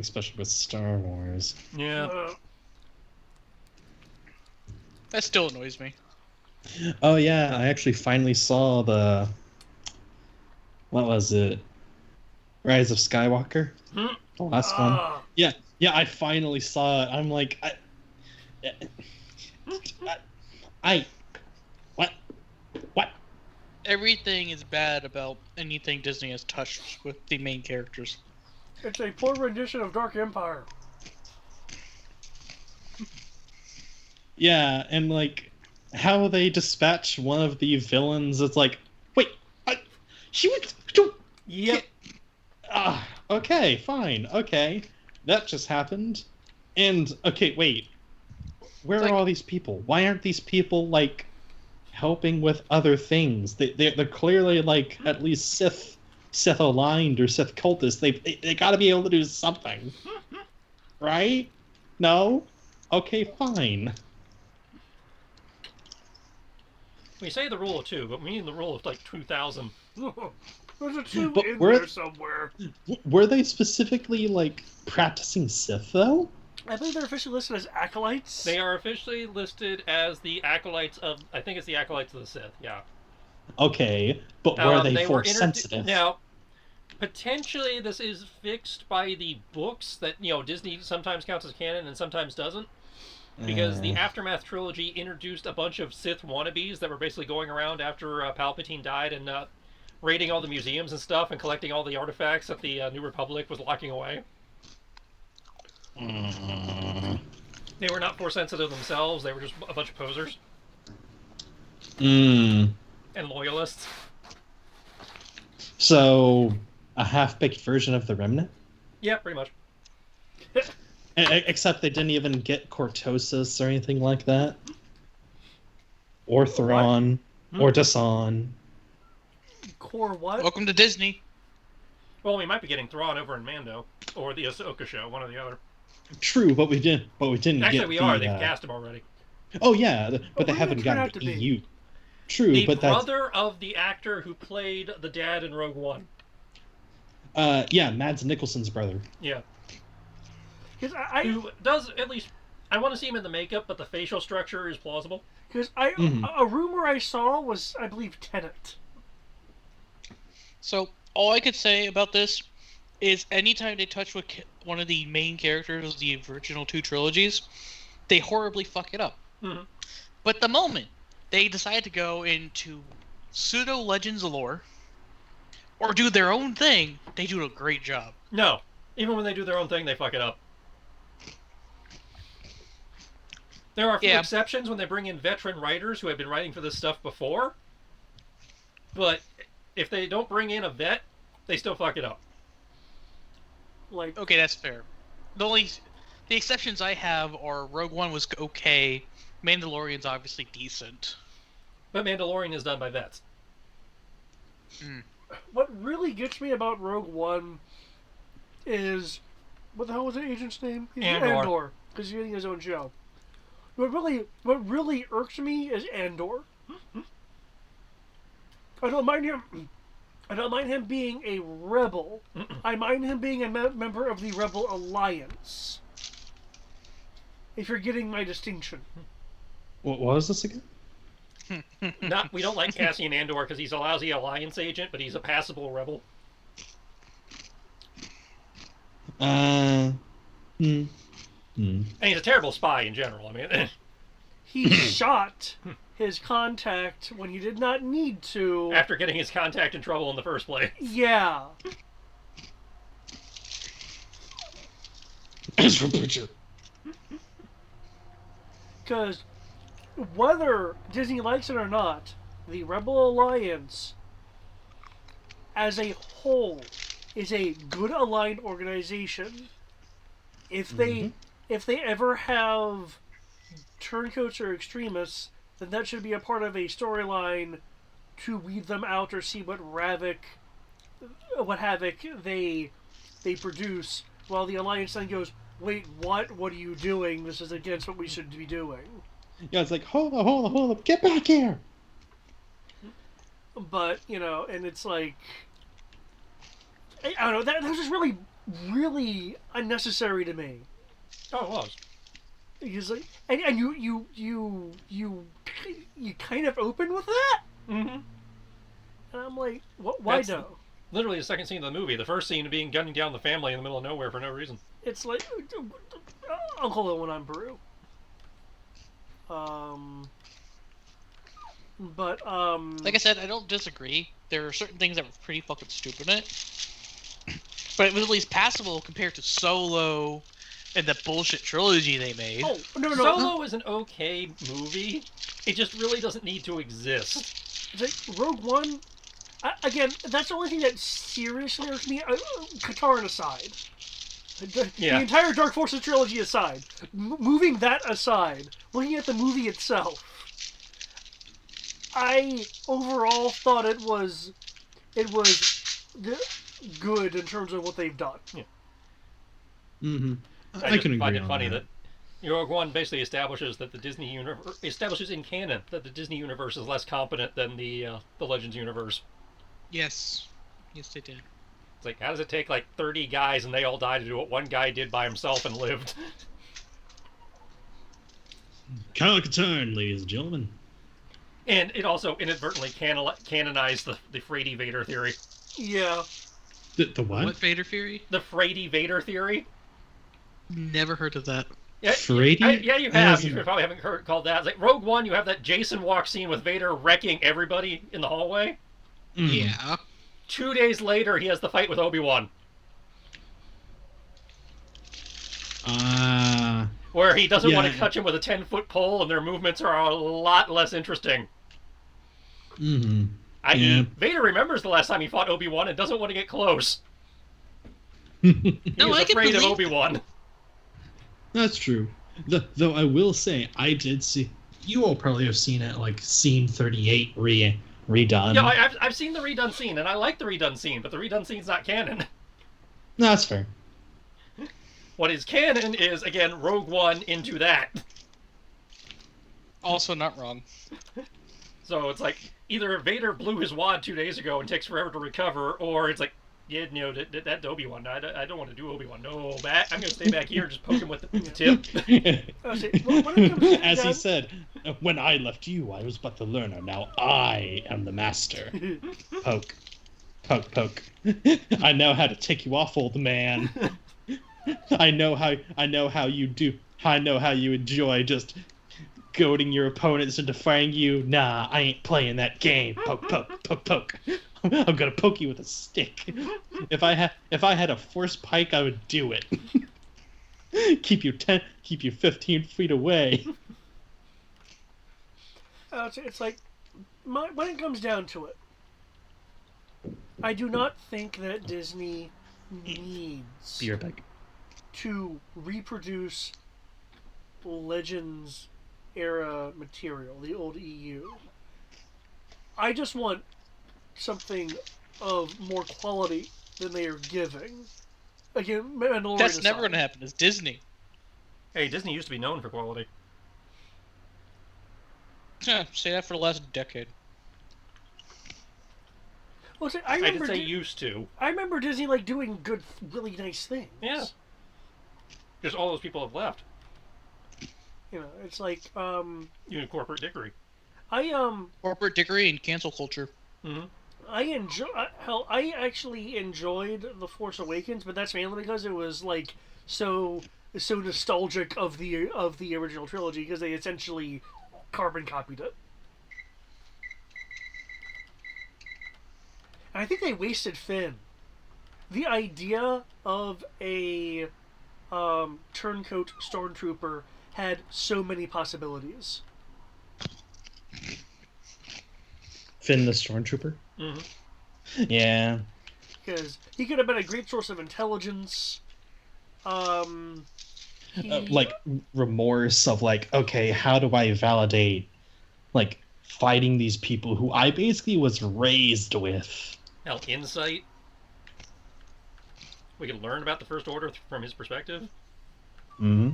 especially with Star Wars. Yeah. That still annoys me. Oh yeah, I actually finally saw what was it? Rise of Skywalker, the last one. Yeah, yeah, I finally saw it. I'm like, I what, what? Everything is bad about anything Disney has touched with the main characters. It's a poor rendition of Dark Empire. Yeah, and like how they dispatch one of the villains. It's like, wait, she was. Yep. Okay, fine. Okay, that just happened. And okay, wait. Where are all these people? Why aren't these people like helping with other things? They're clearly like at least Sith aligned or Sith cultists. They got to be able to do something, right? No. Okay, fine. We say the rule of 2, but we mean the rule of like 2,000. There's a 2 But in there somewhere. Were they specifically like practicing Sith though? I think they're officially listed as acolytes. They are officially listed as the acolytes of, I think it's the acolytes of the Sith, yeah. Okay, but were they force sensitive? Now, potentially this is fixed by the books that, Disney sometimes counts as canon and sometimes doesn't. Because the Aftermath trilogy introduced a bunch of Sith wannabes that were basically going around after Palpatine died and raiding all the museums and stuff and collecting all the artifacts that the New Republic was locking away. They were not force sensitive themselves. They were just a bunch of posers. And loyalists. So, a half-baked version of the Remnant? Yeah, pretty much. Except they didn't even get Cortosis or anything like that. Or Thrawn. Or Dasan. Core what? Welcome to Disney. Well, we might be getting Thrawn over in Mando. Or the Ahsoka show, one or the other. True, but we didn't. Actually, get we are. They've cast him already. Oh yeah, but they haven't gotten to EU. True, the but brother of the actor who played the dad in Rogue One. Yeah, Mads Mikkelsen's brother. Yeah. Who does at least. I want to see him in the makeup, but the facial structure is plausible. Because a rumor I saw was, I believe, Tenet. So all I could say about this is anytime they touch with one of the main characters of the original 2 trilogies, they horribly fuck it up. But the moment they decide to go into pseudo Legends lore or do their own thing, they do a great job. No, even when they do their own thing, they fuck it up. There are a few exceptions when they bring in veteran writers who have been writing for this stuff before, but if they don't bring in a vet, they still fuck it up. Like, okay, that's fair. The exceptions I have are Rogue One was okay, Mandalorian's obviously decent. But Mandalorian is done by vets. What really gets me about Rogue One is, what the hell was the agent's name? Andor. Because he's getting his own show. What really irks me is Andor. I don't mind him being a rebel. I mind him being a member of the Rebel Alliance. If you're getting my distinction. What was this again? We don't like Cassian Andor because he's a lousy Alliance agent, but he's a passable rebel. And he's a terrible spy in general. I mean, he shot his contact when he did not need to. After getting his contact in trouble in the first place. Yeah. Ezra Bridger. Because whether Disney likes it or not, the Rebel Alliance as a whole is a good aligned organization. If they ever have turncoats or extremists, then that should be a part of a storyline to weed them out or see what havoc they produce, while the Alliance then goes, wait, what? What are you doing? This is against what we should be doing. Yeah, it's like, hold up, get back here! But, and it's like, I don't know, that was just really really unnecessary to me. Oh, it was. Because like, and you kind of open with that, Mm-hmm. and I'm like, what? Why That's- no? Literally the second scene of the movie. The first scene being gunning down the family in the middle of nowhere for no reason. It's like Uncle Owen on Peru. But Like I said, I don't disagree. There are certain things that were pretty fucking stupid in it, but it was at least passable compared to Solo and the bullshit trilogy they made. oh no. Solo is an okay movie. It just really doesn't need to exist. It's like Rogue One. Again, that's the only thing that seriously irks me. Katarn aside, the entire Dark Forces trilogy aside, moving that aside, looking at the movie itself, I overall thought it was good in terms of what they've done. Yeah. Mm-hmm. I I just can agree find it on funny that. that Rogue One basically establishes that the Disney universe establishes in canon that the Disney universe is less competent than the Legends universe. Yes, they did. It's like, how does it take like 30 guys and they all die to do what one guy did by himself and lived? Kyle Katarn, ladies and gentlemen. And it also inadvertently canonized the Frady Vader theory. Yeah. The what? What Vader theory? The Frady Vader theory. Never heard of that. Yeah, Frady? yeah, you have. You probably haven't called that. It's like Rogue One. You have that Jason walk scene with Vader wrecking everybody in the hallway. Mm. Yeah. 2 days later, he has the fight with Obi-Wan, where he doesn't want to Yeah. catch him with a 10-foot pole, and their movements are a lot less interesting. Mm-hmm. I.e., Yeah. Vader remembers the last time he fought Obi-Wan and doesn't want to get close. He No, was I can afraid of believe- Obi-Wan. That's true. Though I will say, I did see. You all probably have seen it, like scene 38 redone. Yeah, I've seen the redone scene, and I like the redone scene, but the redone scene's not canon. No, that's fair. What is canon is, again, Rogue One into that. Also not wrong. So it's like, either Vader blew his wad 2 days ago and takes forever to recover, or it's like, yeah, no, that Obi-Wan, I don't want to do Obi-Wan. No, I'm going to stay back here and just poke him with the tip. Oh, see, when it comes to As he that- said, when I left you, I was but the learner. Now I am the master. Poke. Poke, poke. I know how to take you off, old man. I know how you do. I know how you enjoy just goading your opponents into fighting you. Nah, I ain't playing that game. Poke, poke, poke, poke. I'm gonna poke you with a stick. If I had a force pike, I would do it. keep you 15 feet away. It's like, when it comes down to it, I do not think that Disney needs Beer bag. to reproduce Legends era material, the old EU. I just want something of more quality than they are giving. Again, Mandalorian That's aside. never going to happen. It's Disney. Hey, Disney used to be known for quality. Say that for the last decade. Well, see, I remember did say used to. I remember Disney like doing good, really nice things. Yeah. Just all those people have left. You know, it's like Even corporate dickery. Corporate dickery and cancel culture. Mm-hmm. I actually enjoyed The Force Awakens, but that's mainly because it was like so nostalgic of the original trilogy, because they essentially carbon copied it. And I think they wasted Finn. The idea of a turncoat stormtrooper had so many possibilities. Finn the Stormtrooper? Mm-hmm. Yeah. Because he could have been a great source of intelligence. Like, remorse of, like, okay, how do I validate, like, fighting these people who I basically was raised with? Hell, insight. We can learn about the First Order from his perspective. Mm-hmm.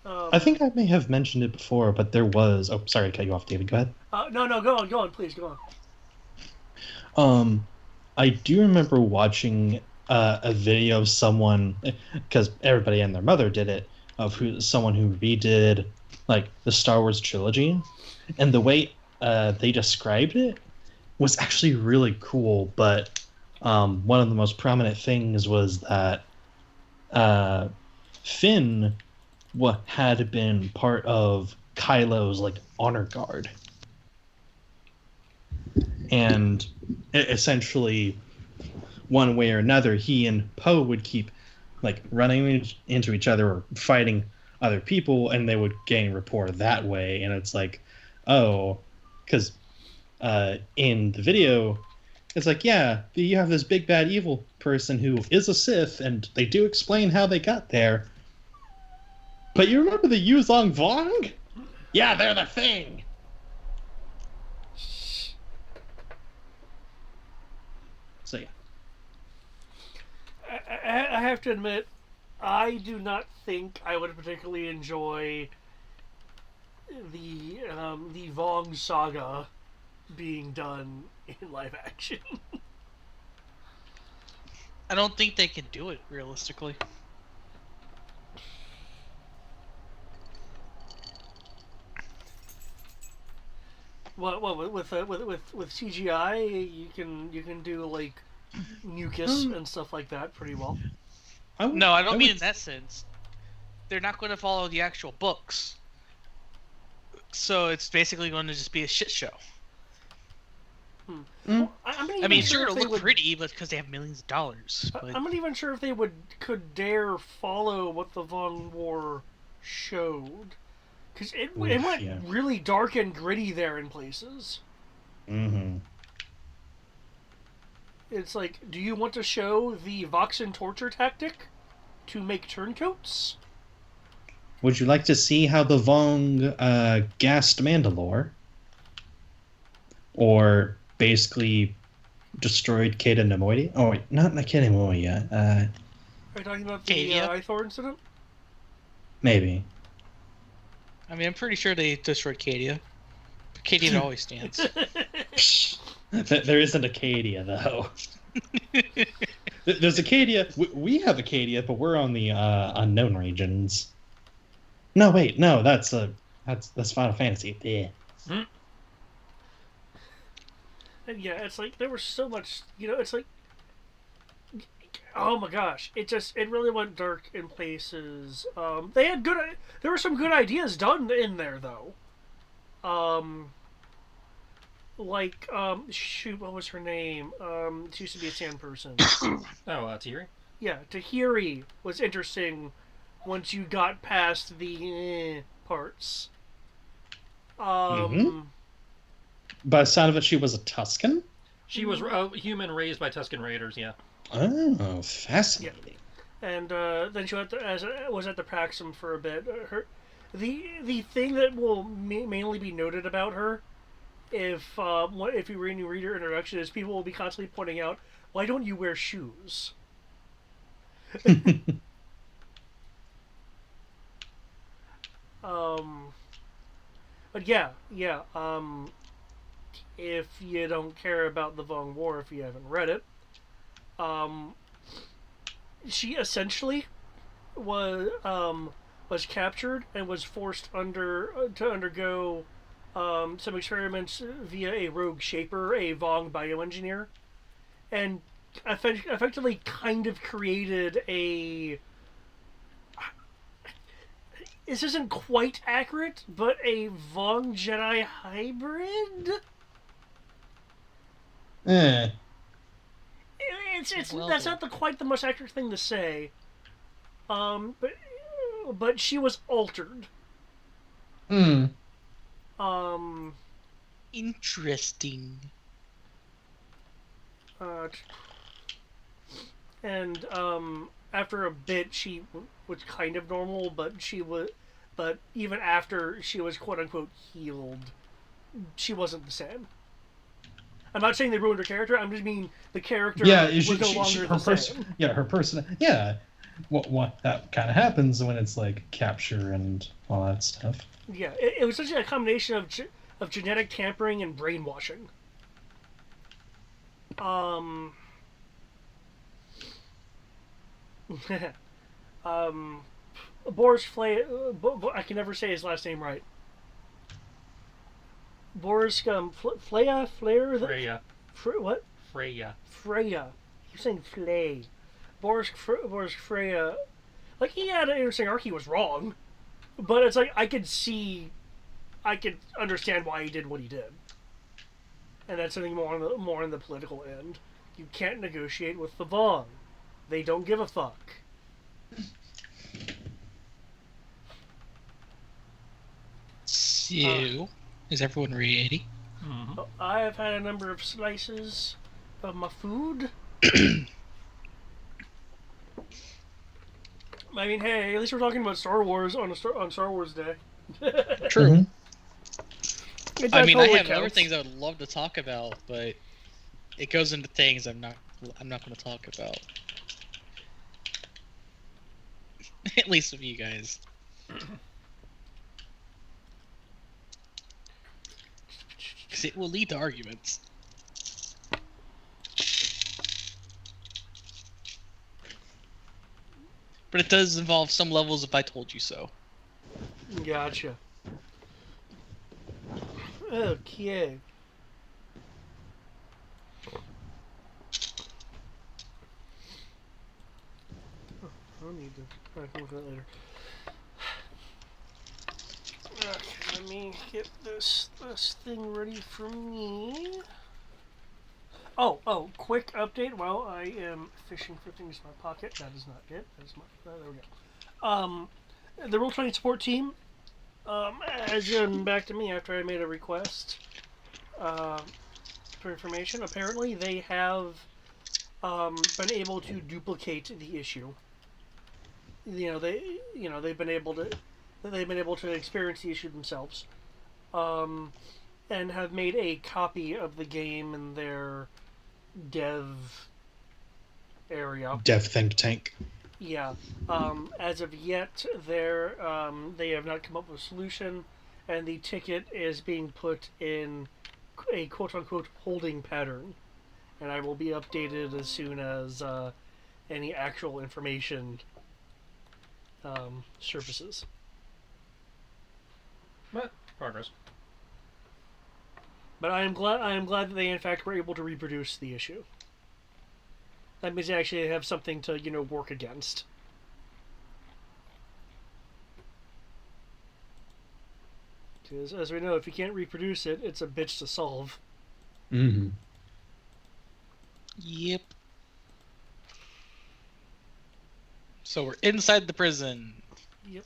I think I may have mentioned it before, but there was... Oh, sorry to cut you off, David. Go ahead. No, go on, please, go on. I do remember watching a video of someone, because everybody and their mother did it, of someone who redid like the Star Wars trilogy, and the way they described it was actually really cool. But one of the most prominent things was that Finn had been part of Kylo's like honor guard, and essentially, one way or another, he and Poe would keep like running into each other or fighting other people, and they would gain rapport that way. And it's like, oh, because in the video, it's like, yeah, you have this big bad evil person who is a Sith, and they do explain how they got there. But you remember the Yuzong Vong? Yeah, they're the thing. So yeah. I have to admit, I do not think I would particularly enjoy the Vong saga being done in live action. I don't think they can do it realistically. What with CGI you can do like mucus and stuff like that pretty well. No, I don't mean in that sense. They're not going to follow the actual books, so it's basically going to just be a shit show. Well, I mean, sure, it'll look pretty, but because they have millions of dollars. But... I'm not even sure if they could dare follow what the Vong War showed, because it went really dark and gritty there in places. Mm-hmm. It's like, do you want to show the Voxen torture tactic to make turncoats? Would you like to see how the Vong gassed Mandalore? Or basically destroyed Kata Nemoidia? Oh, wait, not Kata Nemoidia. Are you talking about the Ithor incident? Maybe. I mean, I'm pretty sure they destroyed Cadia. Cadia always stands. There isn't Acadia, though. There's Acadia. We have Acadia, but we're on the unknown regions. No, wait, no, that's Final Fantasy. Yeah. And yeah, it's like there was so much, it's like, oh my gosh, it really went dark in places. There were some good ideas done in there though. Shoot, what was her name? She used to be a sand person. Tahiri? Yeah, Tahiri was interesting once you got past the parts. By the sound of it, she was a Tusken? She was a human raised by Tusken Raiders, yeah. Oh, fascinating. Yeah. And then she was at the Praxum for a bit. The thing that will mainly be noted about her, if you read her introduction, is people will be constantly pointing out, why don't you wear shoes? But yeah. If you don't care about the Vong War, if you haven't read it, she essentially was captured and was forced to undergo some experiments via a rogue shaper, a Vong bioengineer, and effectively kind of created a... This isn't quite accurate, but a Vong Jedi hybrid? That's not quite the most accurate thing to say. But she was altered. Interesting. And after a bit, she was kind of normal, but even after she was quote unquote healed, she wasn't the same. I'm not saying they ruined her character. I'm just meaning the character was no longer the same. Yeah, her person. Yeah, what that kind of happens when it's like capture and all that stuff. Yeah, it was essentially a combination of genetic tampering and brainwashing. Boris Flay. I can never say his last name right. Boris Flaya Flair. Freya. What? Freya. Freya. You're saying Flay. Boris Freya. Like, he had an interesting arc. He was wrong, but it's like I could understand why he did what he did, and that's something more on the political end. You can't negotiate with the Vong. They don't give a fuck. So, is everyone ready? Mm-hmm. I have had a number of slices of my food. I mean, hey, at least we're talking about Star Wars on Star Wars Day. True. That I mean, totally I have other counts. things I would love to talk about, but it goes into things I'm not going to talk about. At least with you guys. Because it will lead to arguments. But it does involve some levels of I told you so. Gotcha. Okay. I'll need to. I can look at that later. Okay, let me get this thing ready for me. Oh, quick update while I am fishing for things in my pocket. That is not it. That is my. There we go. The Roll20 support team has gotten back to me after I made a request for information. Apparently, they have been able to duplicate the issue. They've been able to experience the issue themselves, and have made a copy of the game in their dev area. Dev think tank. Yeah. As of yet, they have not come up with a solution, and the ticket is being put in a quote-unquote holding pattern, and I will be updated as soon as any actual information surfaces. But progress. But I am glad that they in fact were able to reproduce the issue. That means they actually have something to work against. Because as we know, if you can't reproduce it, it's a bitch to solve. Mm-hmm. Yep. So we're inside the prison. Yep.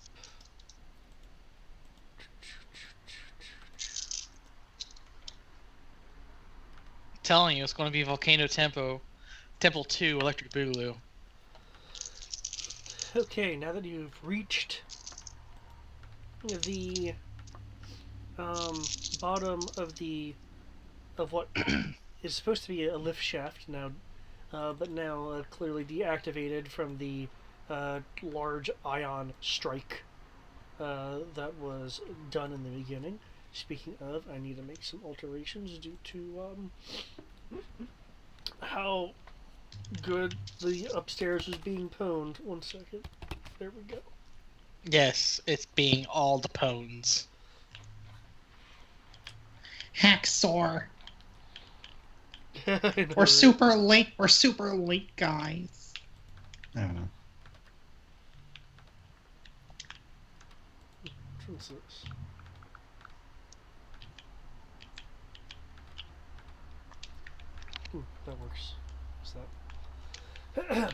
Telling you, it's going to be Volcano Temple 2 Electric Boogaloo. Okay, now that you've reached the bottom of what is supposed to be a lift shaft now, but now clearly deactivated from the large ion strike that was done in the beginning. Speaking of, I need to make some alterations due to how good the upstairs is being pwned. 1 second. There we go. Yes, it's being all the pones. Hacksaw. I know, We're right? super late. We're super late, guys. I don't know. What's this? That works. What's that?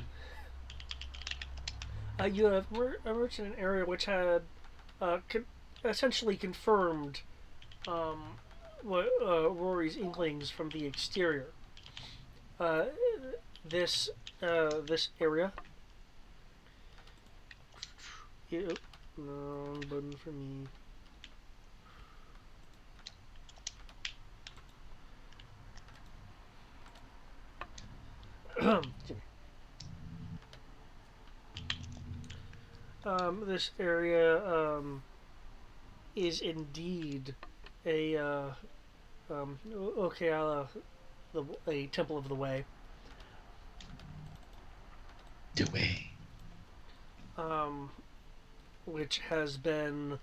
You have emerged in an area which had essentially confirmed what Rory's inklings from the exterior. This area. Yep. Wrong button for me. This area is indeed a a temple of the way. The way. which has been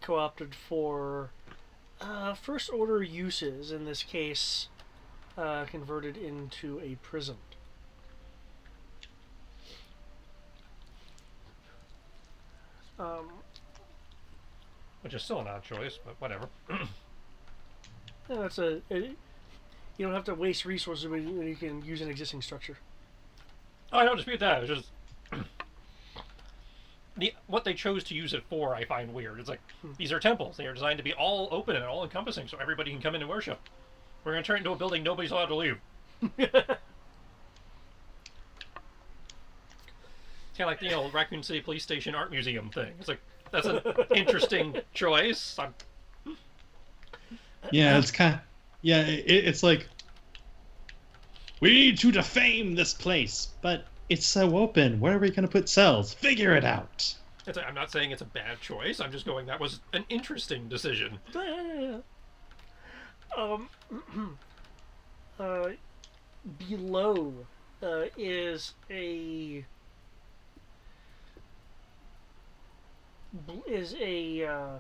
co-opted for first order uses, in this case converted into a prison. Which is still an odd choice, but whatever. You don't have to waste resources when you can use an existing structure. Oh, I don't dispute that. It's just what they chose to use it for, I find weird. It's like, these are temples. They are designed to be all open and all encompassing, so everybody can come in and worship. We're going to turn it into a building nobody's allowed to leave. It's kind of like the Raccoon City Police Station Art Museum thing. It's like, that's an interesting choice. Yeah, it's kind of... Yeah, it's like... We need to defame this place, but it's so open. Where are we going to put cells? Figure it out. I'm not saying it's a bad choice. I'm just going, that was an interesting decision. Below is a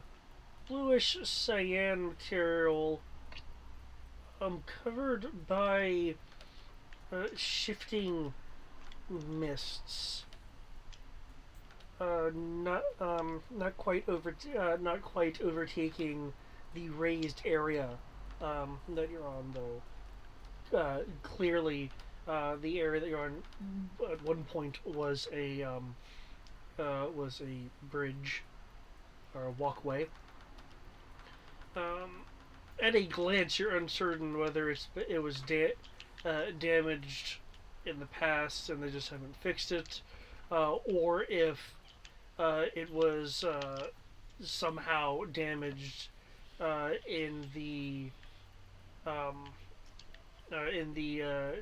bluish cyan material covered by shifting mists. Not quite overtaking the raised area that you're on, though. Clearly, the area that you're on at one point was a bridge or a walkway. At a glance, you're uncertain whether it was damaged in the past and they just haven't fixed it, or if it was somehow damaged in the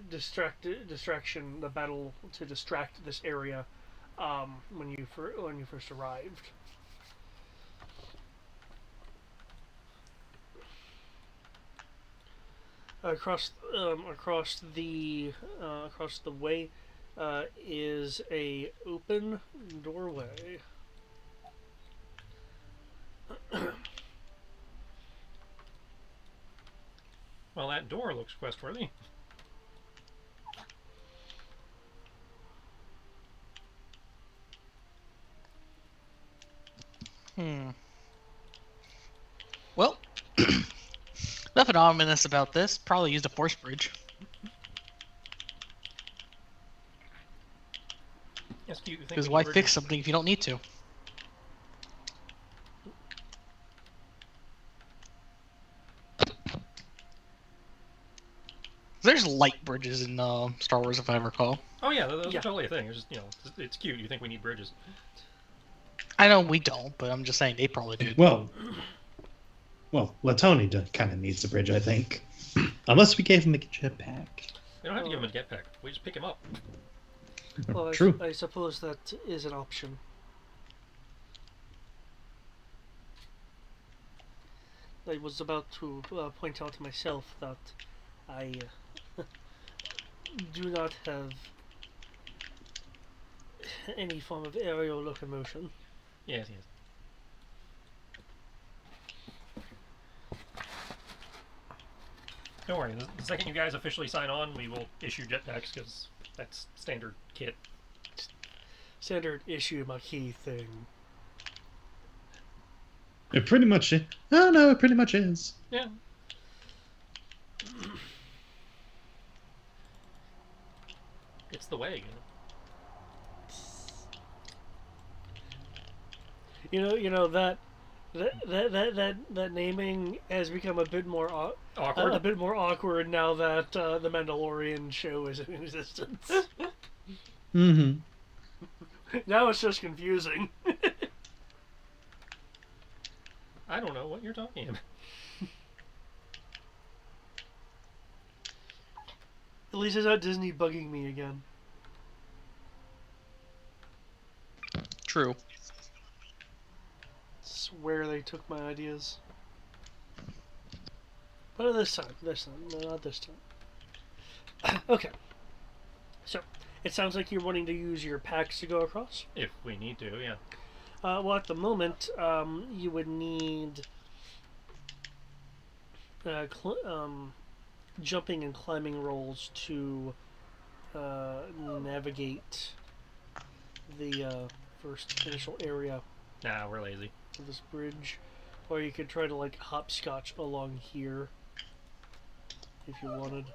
distraction, the battle to distract this area when you first arrived. Across the way is a open doorway. Well, that door looks quest-worthy. Well, nothing ominous about this. Probably used a force bridge. Yes, cute. Because why fix something if you don't need to? There's light bridges in Star Wars, if I recall. Oh yeah, those are totally a thing. It's just, it's cute. You think we need bridges? I know we don't, but I'm just saying they probably do. Well, Latoni kind of needs a bridge, I think. Unless we gave him a jetpack. We don't have to give him a jetpack. We just pick him up. Well, True. I suppose that is an option. I was about to point out to myself that I do not have any form of aerial locomotion. Yes. Don't worry. The second you guys officially sign on, we will issue jetpacks because that's standard kit. Standard issue Maquis thing. It pretty much is. Oh, no, it pretty much is. Yeah. It's the way. That naming has become a bit more Awkward. a bit more awkward now that the Mandalorian show is in existence. Mm-hmm. Now it's just confusing. I don't know what you're talking about. At least it's not Disney bugging me again. True. Swear they took my ideas. But this time, no, not this time. Okay. So, It sounds like you're wanting to use your packs to go across. If we need to, yeah. Well, at the moment, you would need jumping and climbing rolls to navigate the first initial area Nah, we're lazy. of this bridge. Or you could try to, like, hopscotch along here if you wanted.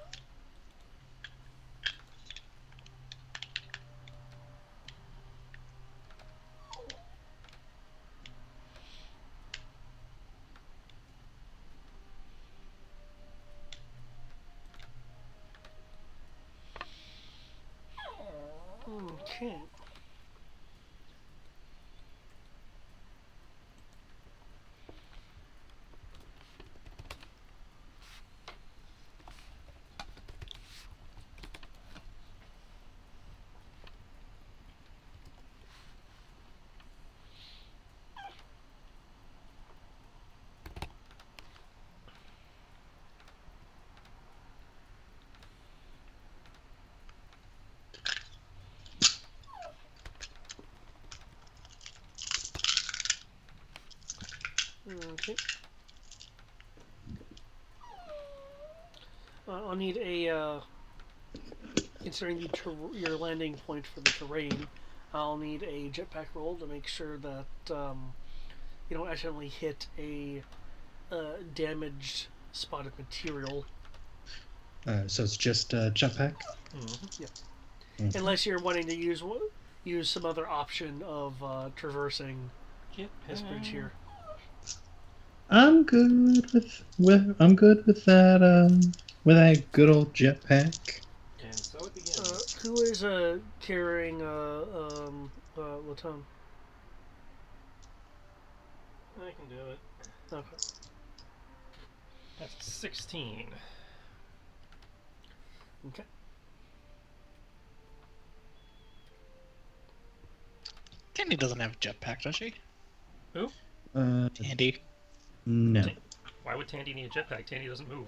Okay. Okay. I'll need a, considering your landing point for the terrain, I'll need a jetpack roll to make sure that you don't accidentally hit a damaged spot of material. So it's just a jetpack? Yeah. Mhm. Unless you're wanting to use some other option of traversing this bridge here. I'm good with that good old jetpack. And so it begins. Who is carrying Laton? I can do it. Okay. That's 16. Okay. Tandy doesn't have a jetpack, does she? Who? Tandy. No. Why would Tandy need a jetpack? Tandy doesn't move.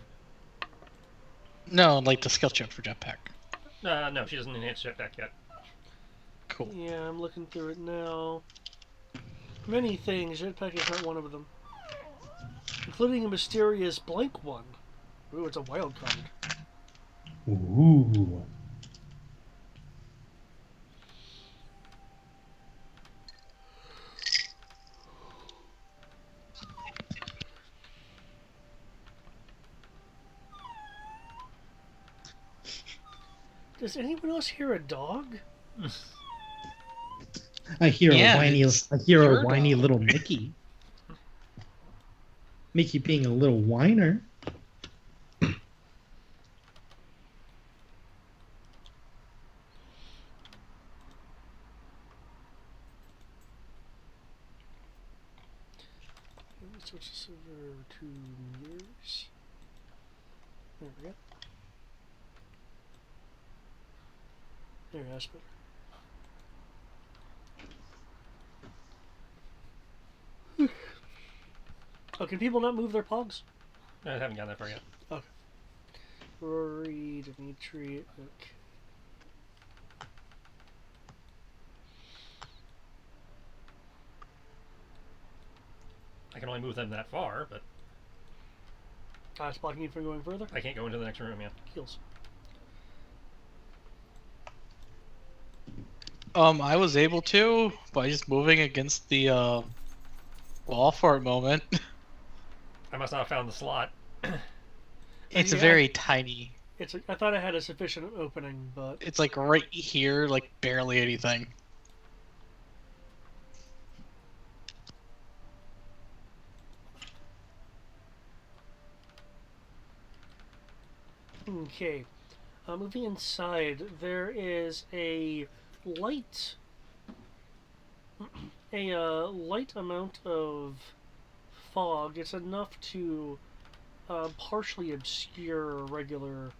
No, like the skill check for jetpack. No, she doesn't enhance jetpack yet. Cool. Yeah, I'm looking through it now. Many things. Jetpack is not one of them. Including a mysterious blank one. Ooh, it's a wild card. Ooh. Does anyone else hear a dog? I hear Yeah, a your whiny dog. little Mickey. Mickey being a little whiner. Switch this over 2 meters. There we go. There, that's better. Oh, can people not move their pogs? I haven't gotten that far yet. Okay. Rory, Dimitri, okay. I can only move them that far, but It's blocking you from going further? I can't go into the next room yet. Heals. I was able to by just moving against the wall for a moment. I must not have found the slot. It's Yeah. a very tiny. I thought I had a sufficient opening, but It's like right here, like barely anything. okay. Moving inside, there is a light light amount of fog. It's enough to partially obscure regular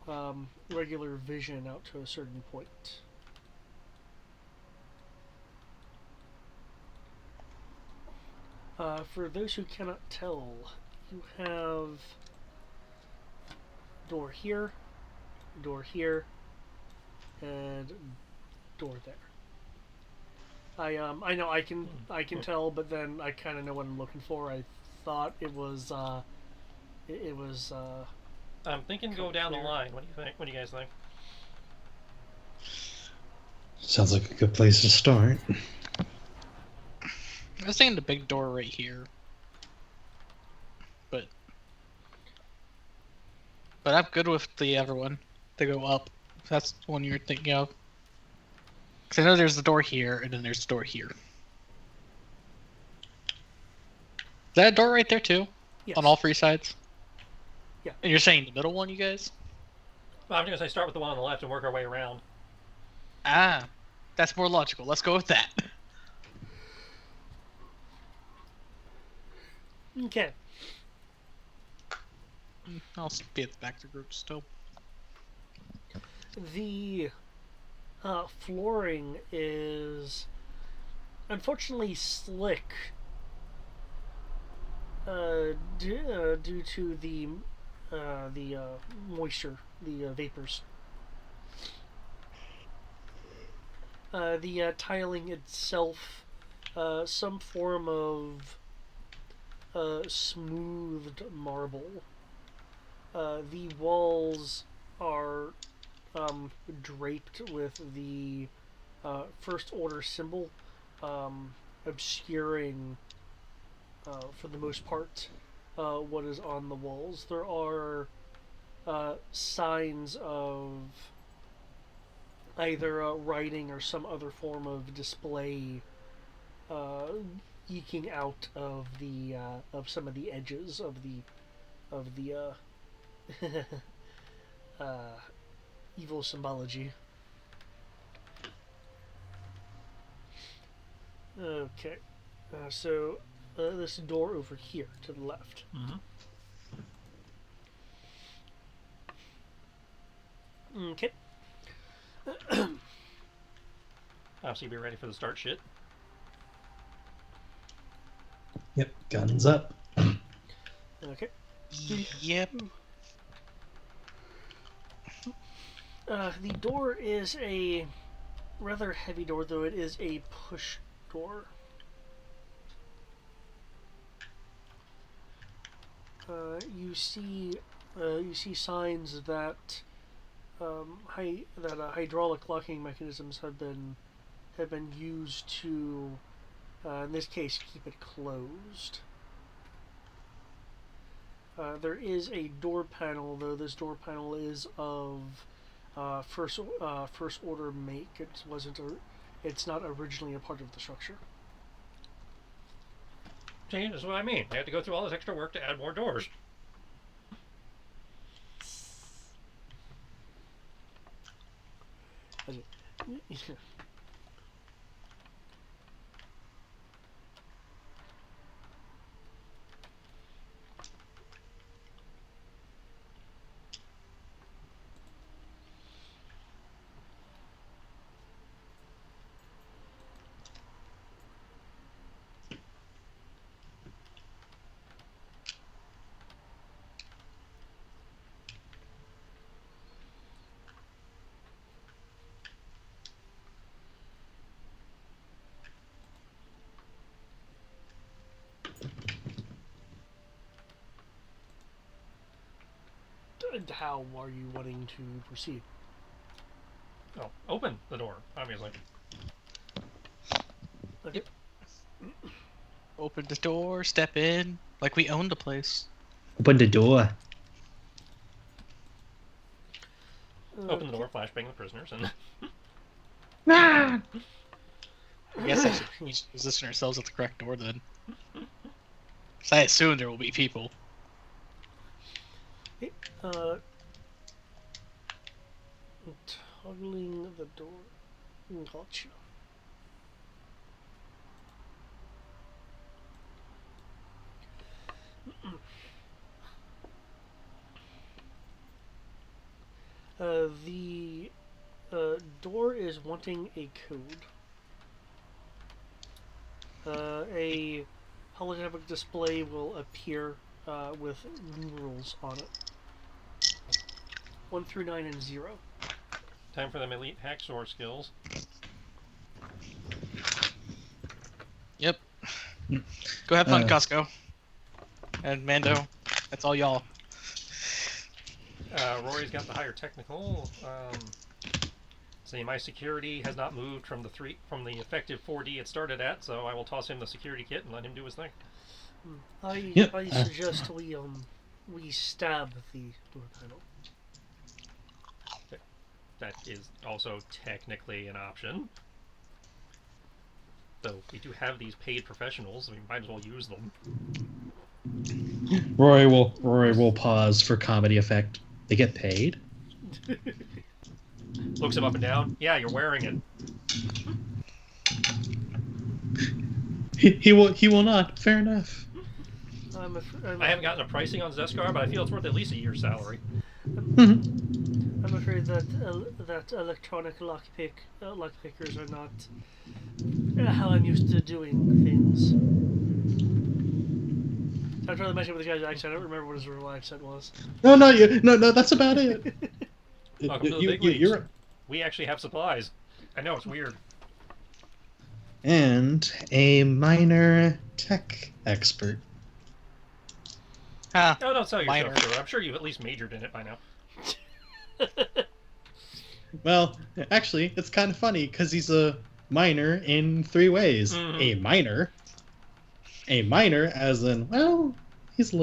vision out to a certain point. For those who cannot tell, you have door here, and door there. I know I can tell, but then I kind of know what I'm looking for. I thought it was it was I'm thinking go down the line. What do you think? What do you guys think? Sounds like a good place to start. I was thinking the big door right here. But I'm good with the other one to go up. If that's the one you're thinking of. Because I know there's the door here, and then there's the door here. Is that a door right there, too? yes. On all three sides? Yeah. And you're saying the middle one, you guys? Well, I'm going to say start with the one on the left and work our way around. Ah, that's more logical. Let's go with that. Okay. I'll be at the back of the group still. The flooring is unfortunately slick due to the moisture, the vapors. The tiling itself, some form of smoothed marble. The walls are draped with the First Order symbol, obscuring, for the most part, what is on the walls. There are signs of either writing or some other form of display eking out of the of some of the edges of the evil symbology. Okay, so this door over here to the left. Okay. Obviously, be ready for the start shit. Yep, guns up. Okay. Yep. The door is a rather heavy door, though it is a push door. You see signs that hydraulic locking mechanisms have been used to, in this case, keep it closed. There is a door panel, though this door panel is of first order make. It's not originally a part of the structure. See, that's what I mean. They have to go through all this extra work to add more doors. How are you wanting to proceed? Oh, open the door, obviously. Okay. Open the door, step in, like we own the place. Open the door. Open the door, flashbang the prisoners, and Ah! I guess I should position ourselves at the correct door then. Because I assume there will be people. Toggling the door. Gotcha. The door is wanting a code. A holographic display will appear with numerals on it. 1 through 9 and 0. Time for them elite hacksaw skills. Yep. Go have fun, Costco. And Mando. That's all y'all. Rory's got the higher technical. See, my security has not moved from the effective 4D it started at, so I will toss him the security kit and let him do his thing. I suggest we stab the door panel. That is also technically an option. Though we do have these paid professionals, we might as well use them. Rory will pause for comedy effect. They get paid? Looks him up and down. Yeah, you're wearing it. He will not. Fair enough. I haven't gotten a pricing on Zeskar, but I feel it's worth at least a year's salary. I'm afraid that electronic lockpickers are not how I'm used to doing things. I tried to mention with the guy's accent. I don't remember what his real accent was. No, that's about it. Welcome to the big leagues. We actually have supplies. I know, it's weird. And a minor tech expert. Huh. Oh, don't sell yourself Minor. short. I'm sure you've at least majored in it by now. Well, actually, it's kind of funny because he's a minor in 3 ways. Mm-hmm. A minor as in, well, he's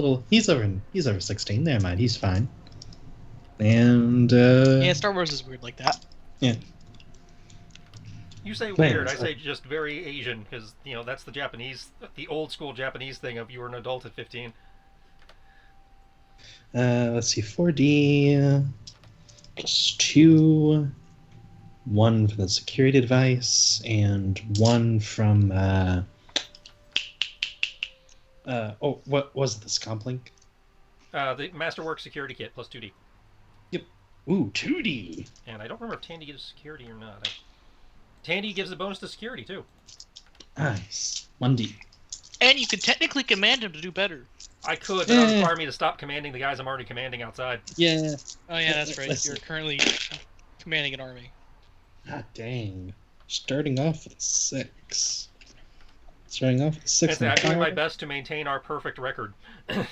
over 16. Never mind, he's fine. And Yeah, Star Wars is weird like that. Yeah. You say weird, I say just very Asian, because, that's the old school Japanese thing of you were an adult at 15. Let's see, 4D plus 2, 1 for the security device, and 1 from what was this comp link? The Masterwork security kit plus 2D. Yep. Ooh, 2D. And I don't remember if Tandy gives security or not. Tandy gives a bonus to security too. Nice. 1D. And you can technically command him to do better. I could, but that would require me to stop commanding the guys I'm already commanding outside. Yeah. Oh yeah, that's right. You're currently commanding an army. Ah, dang. Starting off with a 6. Starting off with a 6. I'm doing my best to maintain our perfect record. I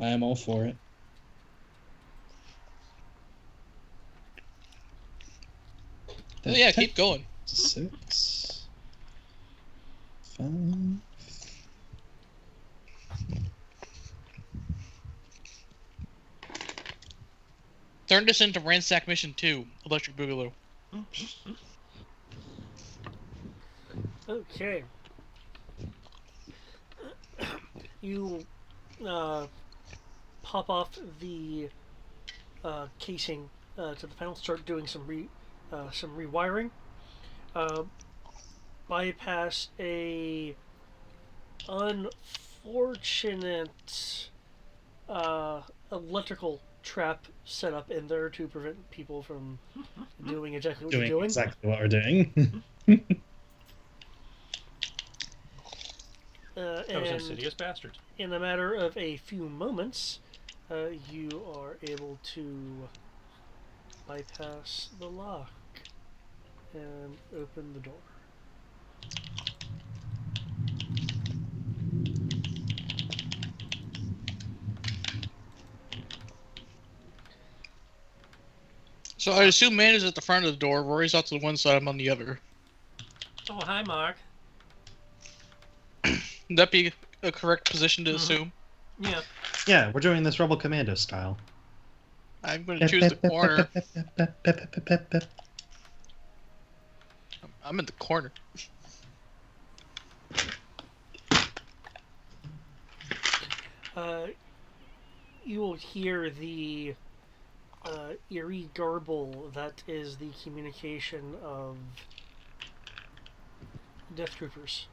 am all for it. Oh yeah, keep going. 6. 5. Turn this into Ransack Mission 2, Electric Boogaloo. Okay. You pop off the casing to the panel, start doing some rewiring. Bypass a unfortunate electrical trap set up in there to prevent people from doing exactly what you're doing. Exactly what we're doing. Those insidious bastards. In a matter of a few moments, you are able to bypass the lock and open the door. So I assume Man is at the front of the door, Rory's out to the one side, I'm on the other. Oh, hi, Mark. Would that be a correct position to assume? Yeah. Yeah, we're doing this Rebel Commando style. I'm going to choose the corner. I'm in the corner. You will hear the eerie garble that is the communication of Death Troopers.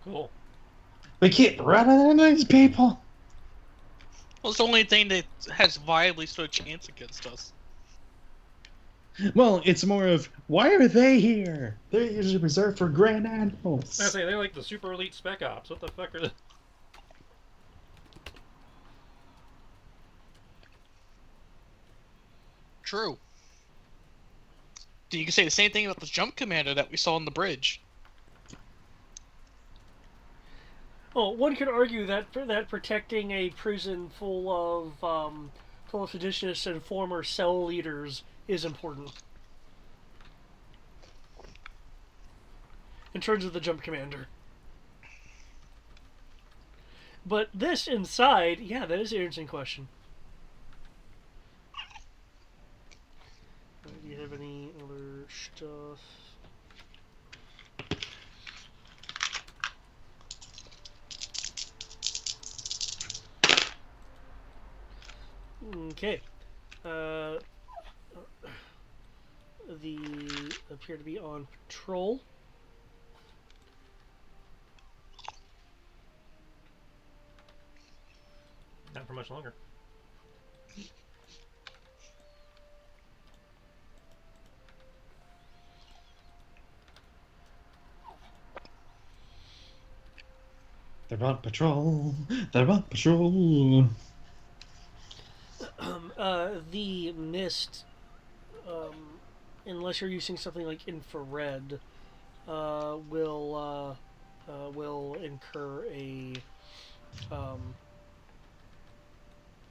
Cool. We keep running into these people. Well, it's the only thing that has viably stood a chance against us. Well, it's more of, why are they here? They're usually reserved for grand admirals. I say they're like the super elite spec ops. What the fuck are they? True. You can say the same thing about the jump commander that we saw on the bridge. Oh, one could argue that protecting a prison full of seditionists and former cell leaders is important. In terms of the jump commander. But this inside, yeah, that is an interesting question. Do you have any other stuff? Okay. They appear to be on patrol. Not for much longer. They're on patrol. They're on patrol. The mist, unless you're using something like infrared, will incur a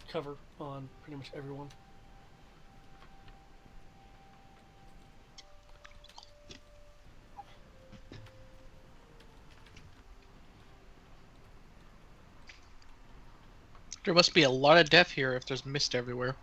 cover on pretty much everyone. There must be a lot of death here if there's mist everywhere.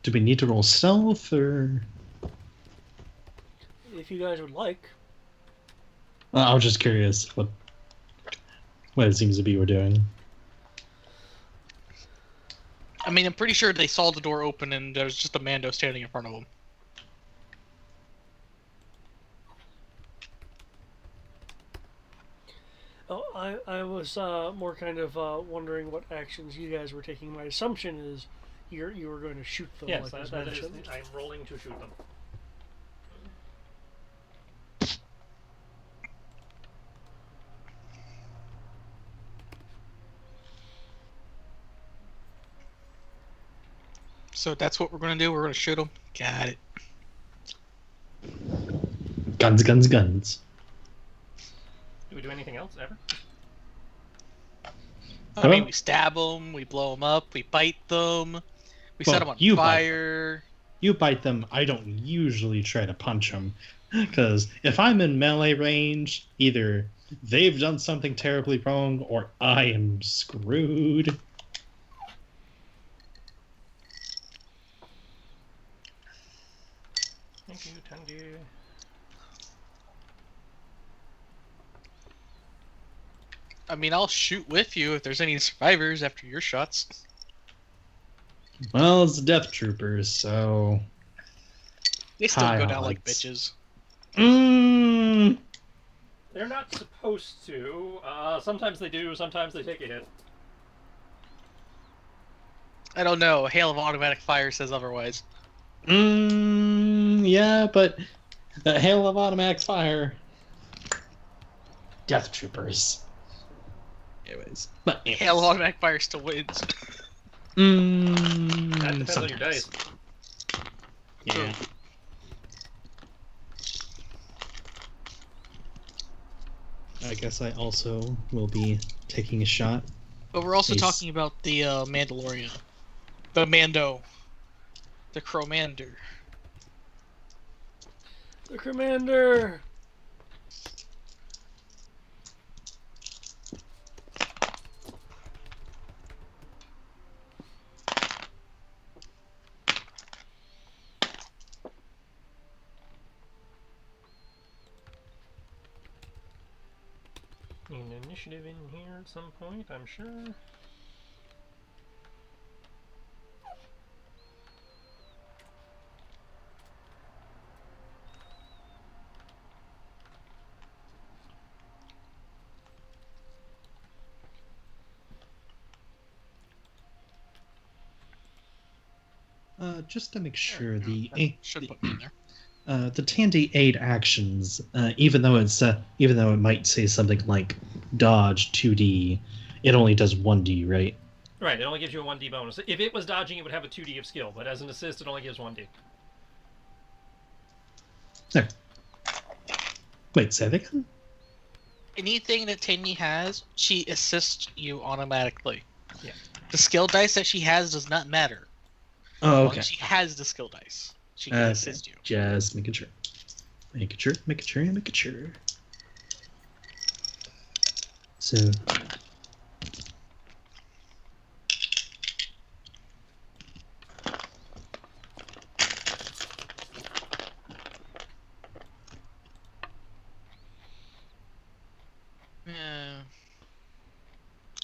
Do we need to roll stealth, or...? If you guys would like. I was just curious what it seems to be we're doing. I mean, I'm pretty sure they saw the door open and there's just a Mando standing in front of them. Oh, I was more kind of wondering what actions you guys were taking. My assumption is you were going to shoot them. Yes, like was that is. mentioned. I'm rolling to shoot them. So that's what we're gonna do. We're gonna shoot them. Got it. Guns, guns, guns. Do we do anything else ever? I mean, we stab them, we blow them up, we bite them, we set them on fire. You bite them. I don't usually try to punch them, because if I'm in melee range, either they've done something terribly wrong or I am screwed. Thank you, Tangi. I mean, I'll shoot with you if there's any survivors after your shots. Well, it's the Death Troopers, so... They still High go down like odds. bitches. They're not supposed to. Sometimes they do, sometimes they take a hit. I don't know. A hail of automatic fire says otherwise. Yeah, but the hail of automatic fire. Death Troopers. Anyways. But Hail of automatic fire still wins. That depends on your sometimes. dice. Yeah. I guess I also will be taking a shot. But we're also He's- talking about the Mandalorian. The Mando. The Cromander. The commander. Need an initiative in here at some point, I'm sure. Just to make sure, Should put me in there. the Tandy aid actions, even though it might say something like dodge 2D, it only does 1D, right? Right, it only gives you a 1D bonus. If it was dodging, it would have a 2D of skill, but as an assist, it only gives 1D. There. Wait, say that again? Anything that Tandy has, she assists you automatically. Yeah. The skill dice that she has does not matter. Oh, As long okay. as she has the skill dice. She can assist you. Just making sure. Making sure. So.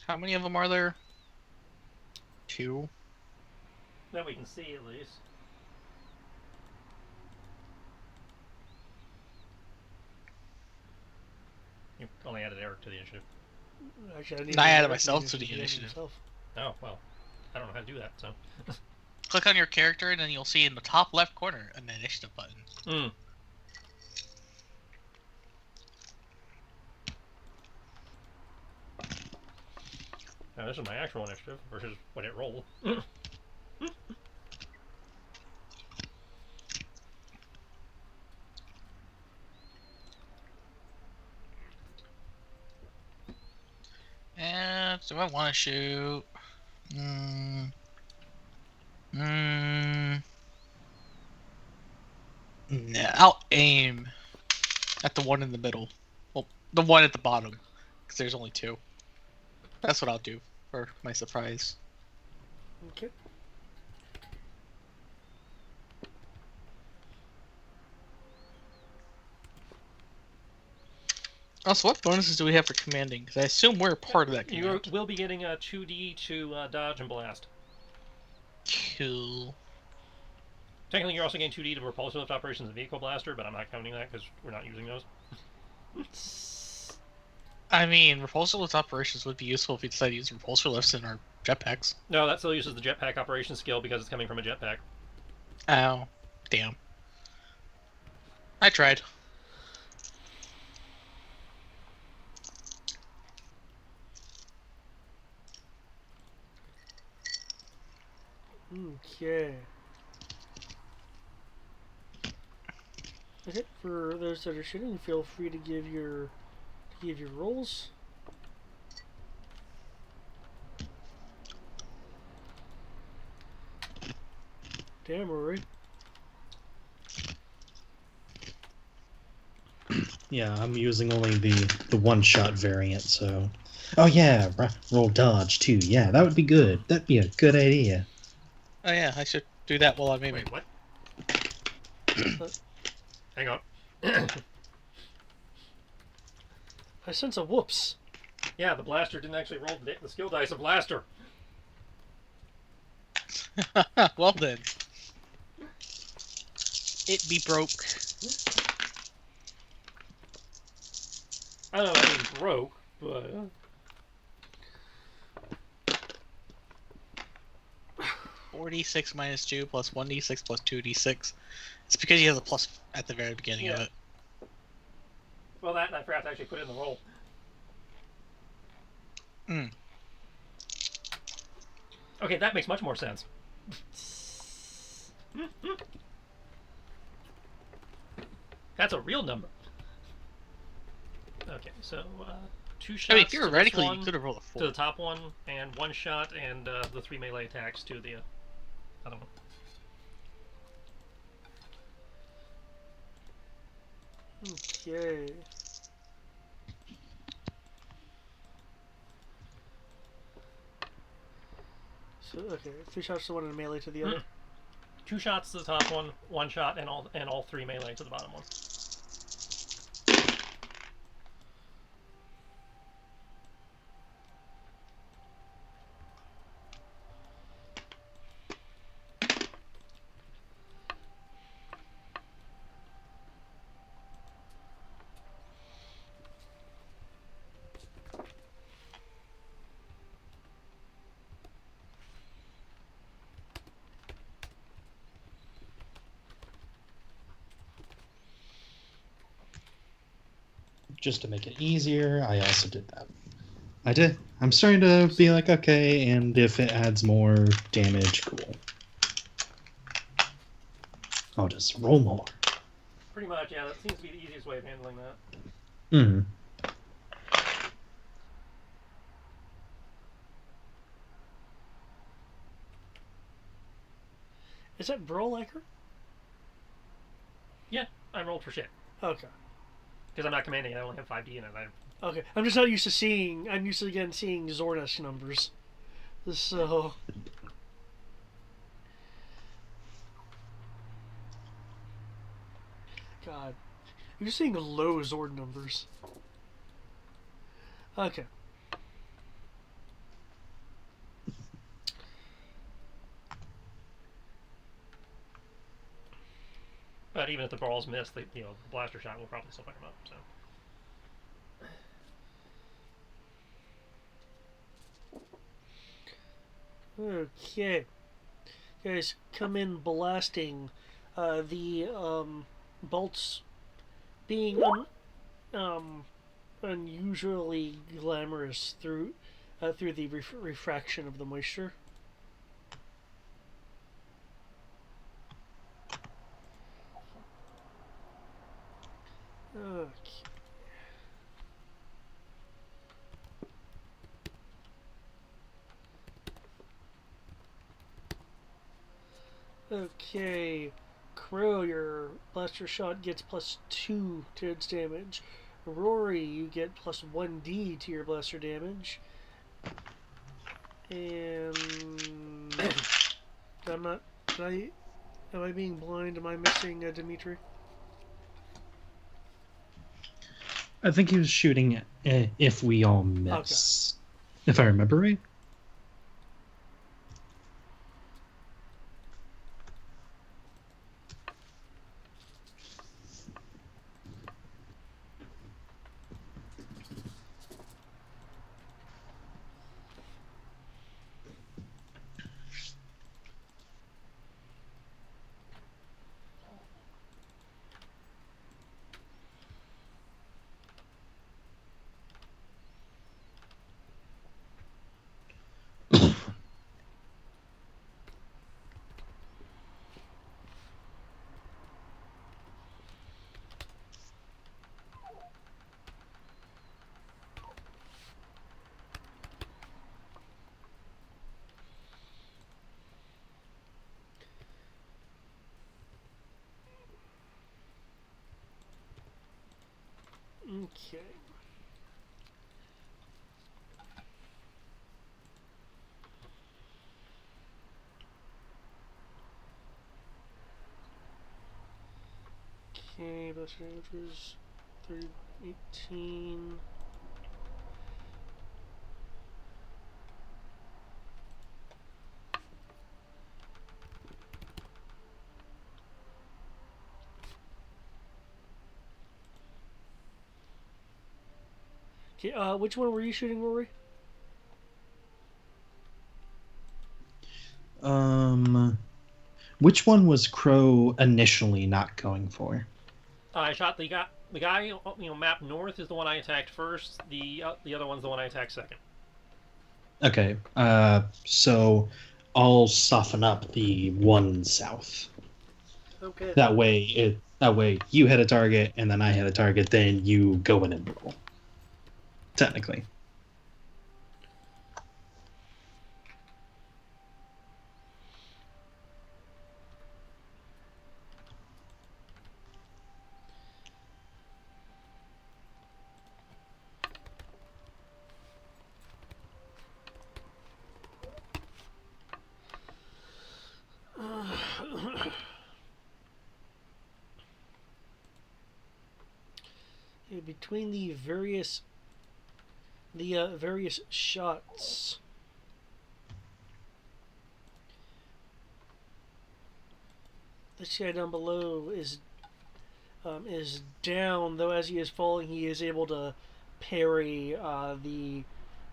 How many of them are there? 2. That we can see, at least. You only added Eric to the initiative. Actually, I added myself to the initiative. Oh, well. I don't know how to do that, so. Click on your character, and then you'll see in the top left corner an initiative button. Hmm. Now, this is my actual initiative versus what it rolled. And do I want to shoot? Nah, I'll aim at the one in the middle. Well, the one at the bottom, because there's only 2. That's what I'll do for my surprise. Okay. Also, what bonuses do we have for commanding? Because I assume we're part of that You command. will be getting a 2D to dodge and blast. Cool. Technically, you're also getting 2D to repulsor lift operations and vehicle blaster, but I'm not counting that because we're not using those. I mean, repulsor lift operations would be useful if we decide to use repulsor lifts in our jetpacks. No, that still uses the jetpack operation skill because it's coming from a jetpack. Oh, damn. I tried. Okay. Okay, for those that are shooting, feel free to give your rolls. Damn, Rory. Yeah, I'm using only the one-shot variant, so... Oh yeah, roll dodge too. Yeah, that would be good. That'd be a good idea. Oh yeah, I should do that while I'm aiming. Wait, what? Hang on. I sense a whoops. Yeah, the blaster didn't actually roll the skill dice of blaster. Well then. It be broke. I don't know if that means broke, but... 4d6 minus 2 plus 1d6 plus 2d6. It's because he has a plus at the very beginning of it. Well, that and I forgot to actually put it in the roll. Hmm. Okay, that makes much more sense. That's a real number. Okay, so 2 shots. I mean, to theoretically, this one, you could have rolled a 4. to the top one, and 1 shot, and the 3 melee attacks to the I don't know. Okay. So okay, 3 shots to one and melee to the other. 2 shots to the top one, 1 shot, and all 3 melee to the bottom one. Just to make it easier, I also did that. I did. I'm starting to be like, okay, and if it adds more damage, cool. I'll just roll more. Pretty much, yeah. That seems to be the easiest way of handling that. Mm-hmm. Is that Brolaker? Yeah, I rolled for shit. Okay. Because I'm not commanding, I only have 5D in it. Okay. I'm just not used to seeing. I'm used to again seeing Zornish numbers. So. God. You're seeing low Zord numbers. Okay. But even if the balls miss, the blaster shot will probably still pick them up. So. Okay. Guys, come in blasting. The bolts being unusually glamorous through the refraction of the moisture. Okay. Okay, Crow, your blaster shot gets +2 to its damage. Rory, you get +1d to your blaster damage. And I'm not. Am I being blind? Am I missing Dimitri? I think he was shooting if we all miss. Okay. If I remember right. Okay. Okay, blaster damage was 18. Okay, which one were you shooting, Rory? Which one was Crow initially not going for? I shot the guy. Map north is the one I attacked first. The other one's the one I attacked second. Okay. So I'll soften up the one south. Okay. That way you hit a target and then I hit a target. Then you go in and roll. Technically. between the various shots. This guy down below is down, though as he is falling, he is able to parry the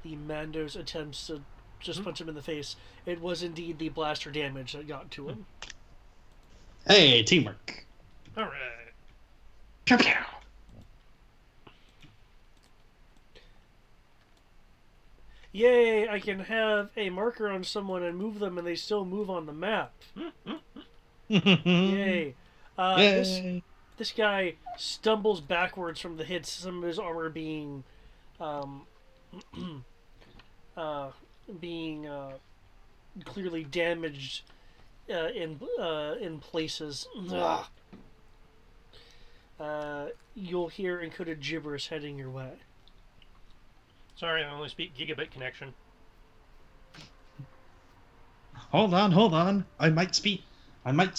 Mando's attempts to just punch him in the face. It was indeed the blaster damage that got to him. Hey, teamwork. All right. Pew, pew. Yay, I can have a marker on someone and move them and they still move on the map. Yay. Yay. This guy stumbles backwards from the hits, some of his armor being clearly damaged in places. You'll hear encoded gibberish heading your way. Sorry, I only speak gigabit connection. Hold on. I might speak, what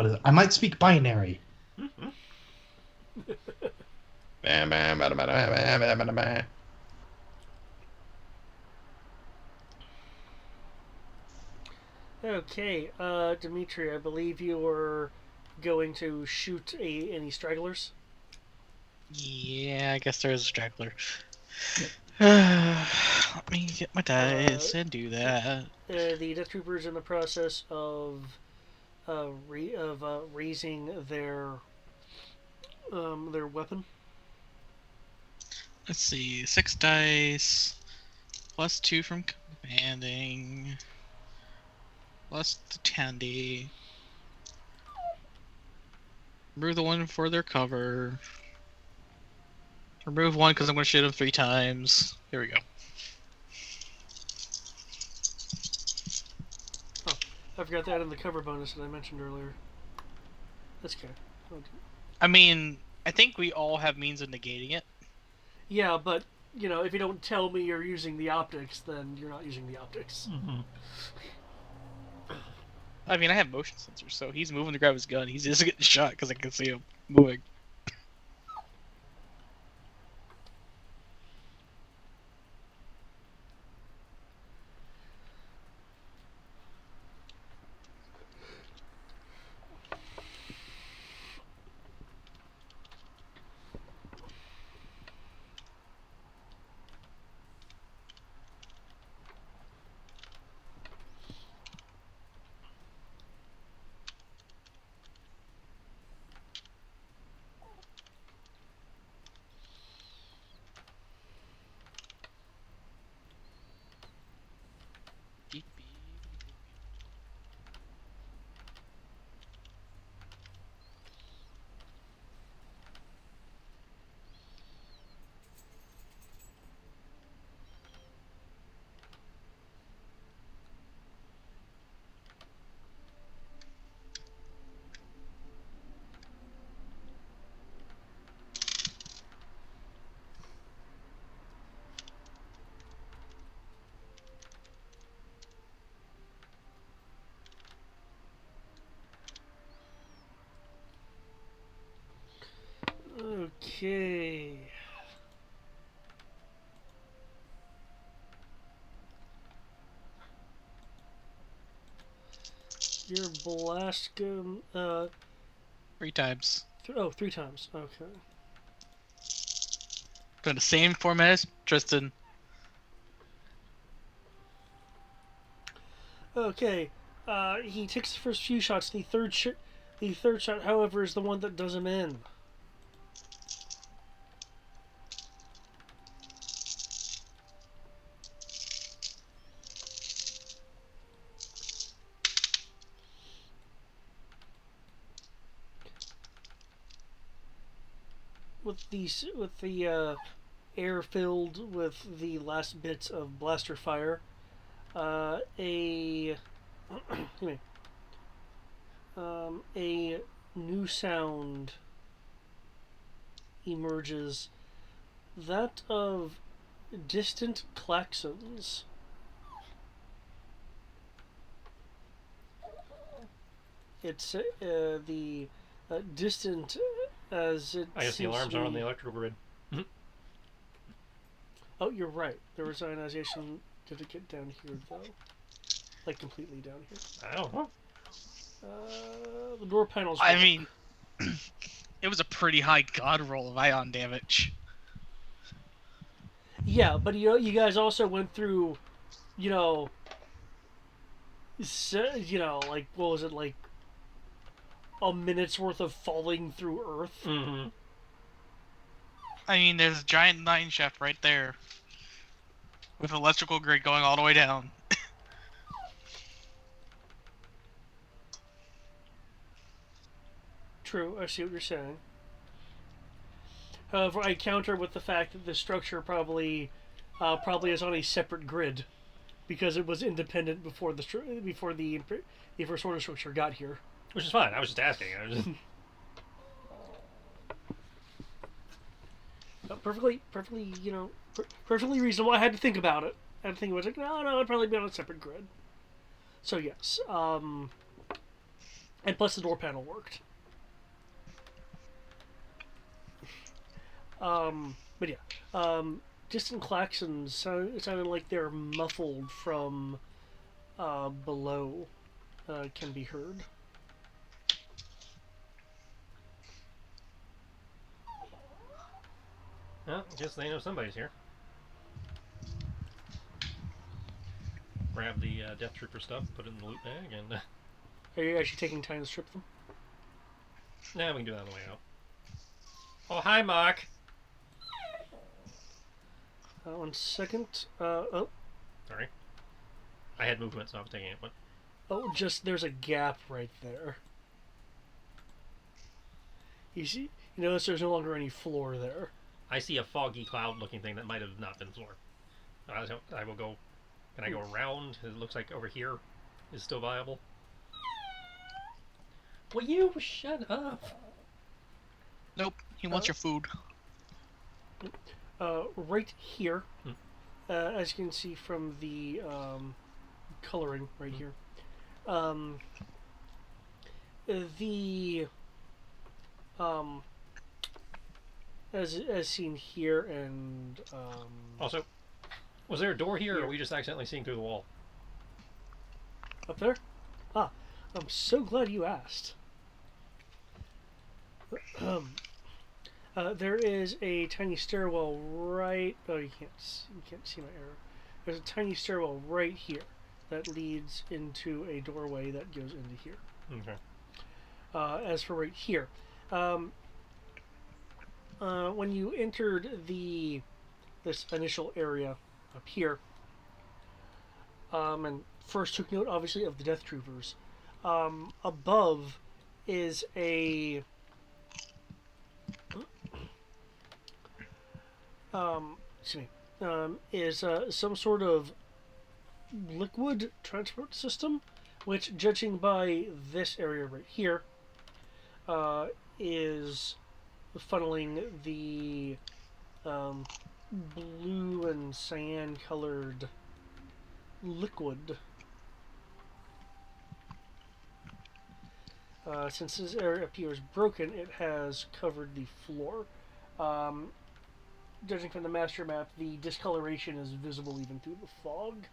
is it? I might speak binary. Okay, Dimitri, I believe you were going to shoot any stragglers. Yeah, I guess there is a straggler. Let me get my dice and do that. The Death Trooper is in the process of raising their weapon. Let's see, 6 dice, plus 2 from commanding, plus the tandy. Remove the one for their cover. Remove one because I'm going to shoot him 3 times. Here we go. Oh, I forgot that in the cover bonus that I mentioned earlier. That's okay. Okay. I mean, I think we all have means of negating it. Yeah, but, if you don't tell me you're using the optics, then you're not using the optics. Mm-hmm. I mean, I have motion sensors, so he's moving to grab his gun. He's just getting shot because I can see him moving. Okay. Your blast gun, 3 times. 3 times. Okay. Doing the same format as Tristan. Okay. He takes the first few shots. The third shot, however, is the one that does him in. With the air filled with the last bits of blaster fire, a new sound emerges, that of distant klaxons. It's the distant as it I guess the seems alarms to are on be- the electrical grid. Oh, you're right. There was ionization. Did it get down here though? Like completely down here. I don't know. The door panels. I work. mean, it was a pretty high god roll of ion damage. Yeah, but you guys also went through, you know, like what was it, like a minute's worth of falling through Earth. Mm-hmm. I mean, there's a giant mine shaft right there. With electrical grid going all the way down. True, I see what you're saying. However, I counter with the fact that the structure probably is on a separate grid, because it was independent before the first order structure got here. Which is fine. I was just asking. I was just... Perfectly, perfectly reasonable. I had to think about it. I had to think about it. Like, no, it'd probably be on a separate grid. So yes, and plus the door panel worked. But yeah, distant klaxons sounded like they're muffled from below. Can be heard. Well, I guess they know somebody's here. Grab the Death Trooper stuff, put it in the loot bag, and... Are you actually taking time to strip them? Nah, we can do that on the way out. Oh, hi, Mark! 1 second. Oh, Sorry. I had movement, so I was taking it, but... just there's a gap right there. You see, you notice there's no longer any floor there. I see a foggy cloud-looking thing that might have not been floor. I will go... Can I go around? It looks like over here is still viable. Will you shut up? Nope, he wants your food. Right here, as you can see from the coloring right here, the as seen here, and Also, was there a door here, or are we just accidentally seeing through the wall? up there. I'm so glad you asked. There is a tiny stairwell right. Oh, you can't see my arrow. There's a tiny stairwell right here that leads into a doorway that goes into here. Okay. As for right here, when you entered this initial area up here, and first took note, obviously, of the Death Troopers, above is a is some sort of liquid transport system, which, judging by this area right here, is funneling the blue and cyan colored liquid. Since this area appears broken, it has covered the floor. Judging from the master map, the discoloration is visible even through the fog.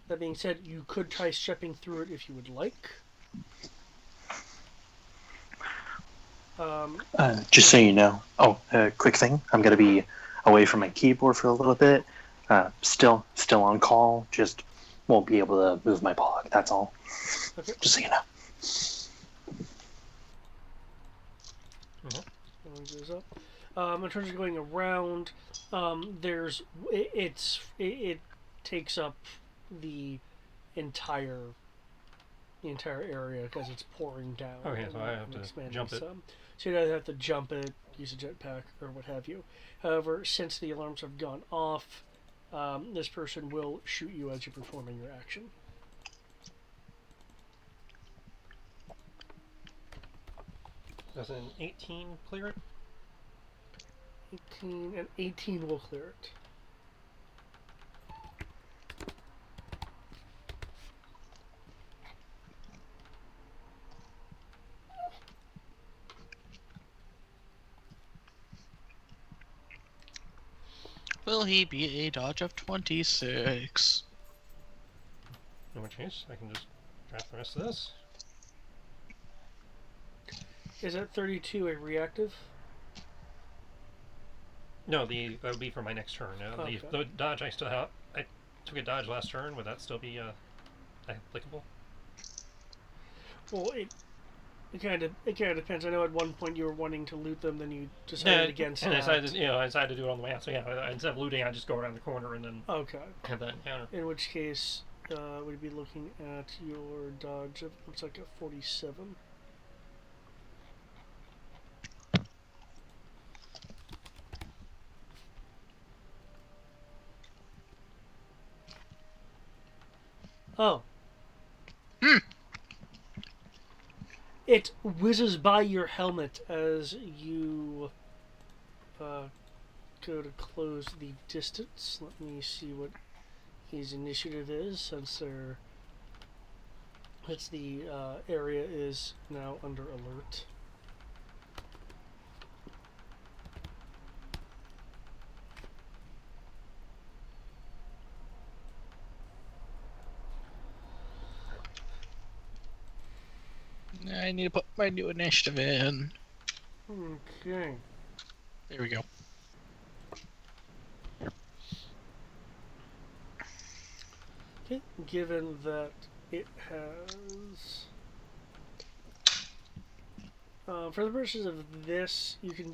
That being said, you could try stepping through it if you would like. Just so you know. Oh, quick thing. I'm going to be away from my keyboard for a little bit. Still on call. Just won't be able to move my paw. That's all. Okay. Just so you know. One goes up. In terms of going around, it takes up the entire area because it's pouring down. Okay, so I have to expanding jump it. some. So you either have to jump it, use a jetpack, or what have you. However, since the alarms have gone off, this person will shoot you as you're performing your action. Does an 18 clear it? 18 will clear it. Will he be a dodge of 26? In which case, I can just draft the rest of this. Is that 32 a reactive? No, that would be for my next turn. Okay. The dodge I still have. I took a dodge last turn. Would that still be applicable? Well, it kind of depends. I know at one point you were wanting to loot them, then you decided against and that. I decided to do it on the way out. So yeah, instead of looting, I just go around the corner and then have that encounter. In which case, we'd be looking at your dodge of looks like a 47. Oh. It whizzes by your helmet as you go to close the distance. Let me see what his initiative is, since the area is now under alert. I need to put my new initiative in. Okay. There we go. Okay. Given that it has, for the purposes of this, you can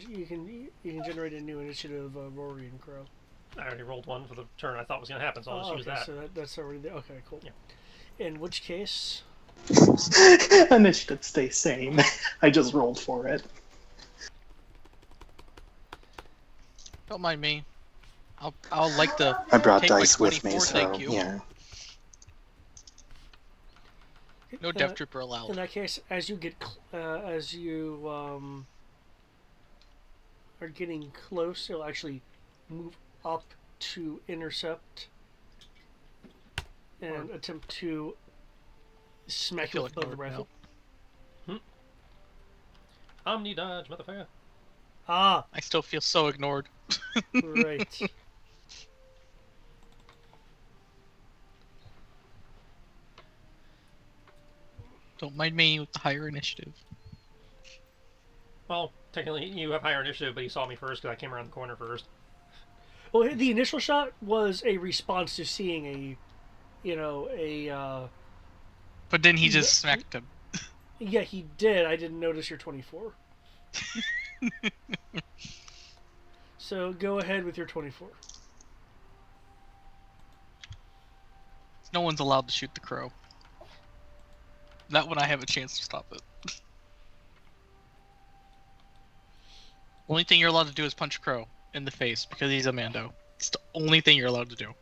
generate a new initiative, Rory and Crow. I already rolled one for the turn I thought was going to happen, so I'll just use that. So that's already there. Okay, cool. Yeah. In which case, Initiative stay same. I just rolled for it. Don't mind me. I'll like to. I brought take dice my with me, 24, so thank you. yeah. No Death Trooper allowed. in that case, as you get are getting close, it'll actually move up to intercept and attempt to smack you with both the rifle. Omni dodge, motherfucker. Ah, I still feel so ignored. right. Don't mind me with the higher initiative. Well, technically you have higher initiative, but he saw me first because I came around the corner first. Well, the initial shot was a response to seeing But then he just smacked him. Yeah, he did. I didn't notice your 24. So go ahead with your 24. No one's allowed to shoot the crow. Not when I have a chance to stop it. Only thing you're allowed to do is punch a crow in the face because he's a Mando. It's the only thing you're allowed to do.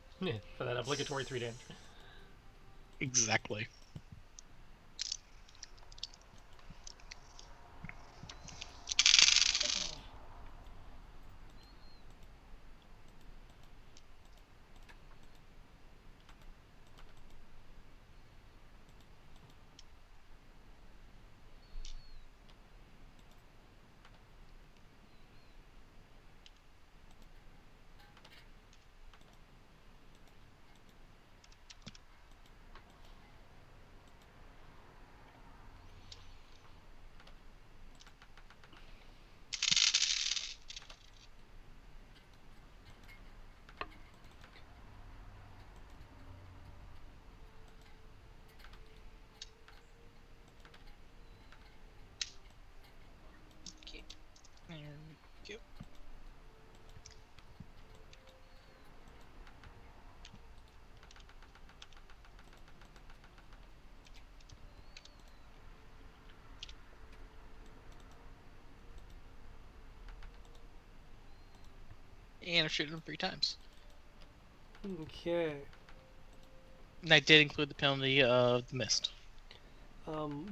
For that obligatory 3 damage. Exactly. There we go. And I've shooting him 3 times. Okay. And I did include the penalty of the mist.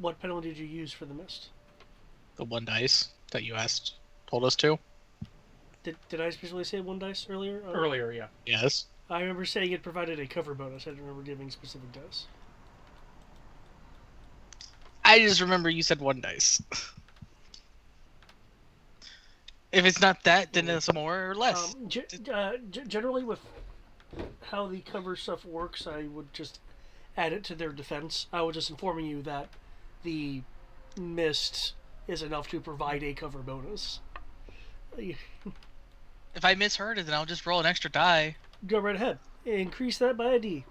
What penalty did you use for the mist? The 1 dice that you told us to. Did I specifically say 1 dice earlier? Earlier, yeah. Yes. I remember saying it provided a cover bonus. I don't remember giving specific dice. I just remember you said 1 dice. If it's not that, then it's more or less. Generally, with how the cover stuff works, I would just add it to their defense. I was just informing you that the mist is enough to provide a cover bonus. If I misheard it, then I'll just roll an extra die. Go right ahead. Increase that by a D.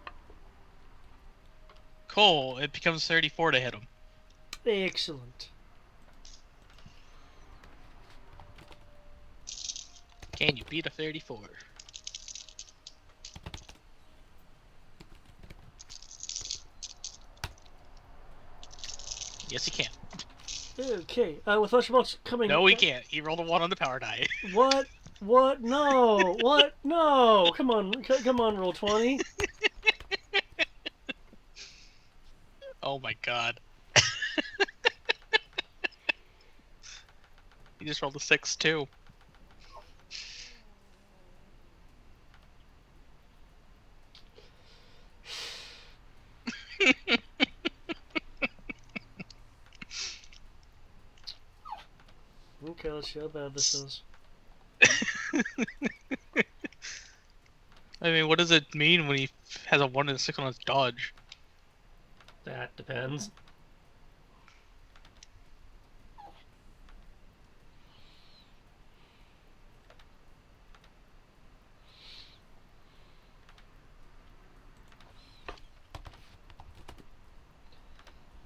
Cool. It becomes 34 to hit him. Excellent. Can you beat a 34? Yes, he can. Okay. With Lunchbox coming... No, he can't. He rolled a 1 on the power die. What? What? No! What? No! Come on, come on, roll 20. Oh my god. He just rolled a 6 too. Okay, let's see how bad this is. I mean, what does it mean when he has a 1 and a 6 on his dodge? That depends.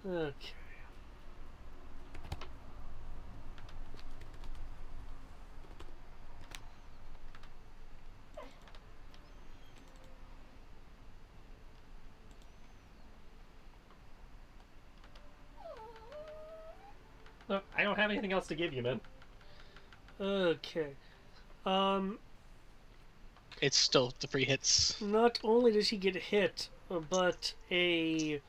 Okay. Look, I don't have anything else to give you, man. Okay. It's still the free hits. Not only does he get hit, but a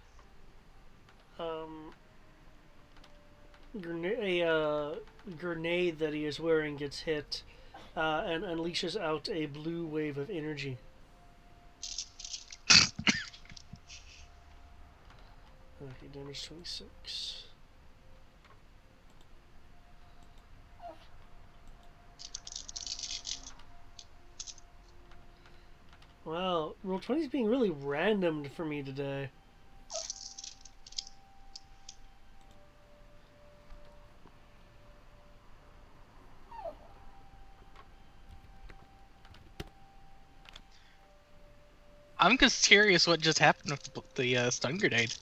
grenade that he is wearing gets hit and unleashes out a blue wave of energy. Okay, damage 26. Wow, roll 20 is being really random for me today. I'm just curious what just happened with the stun grenade.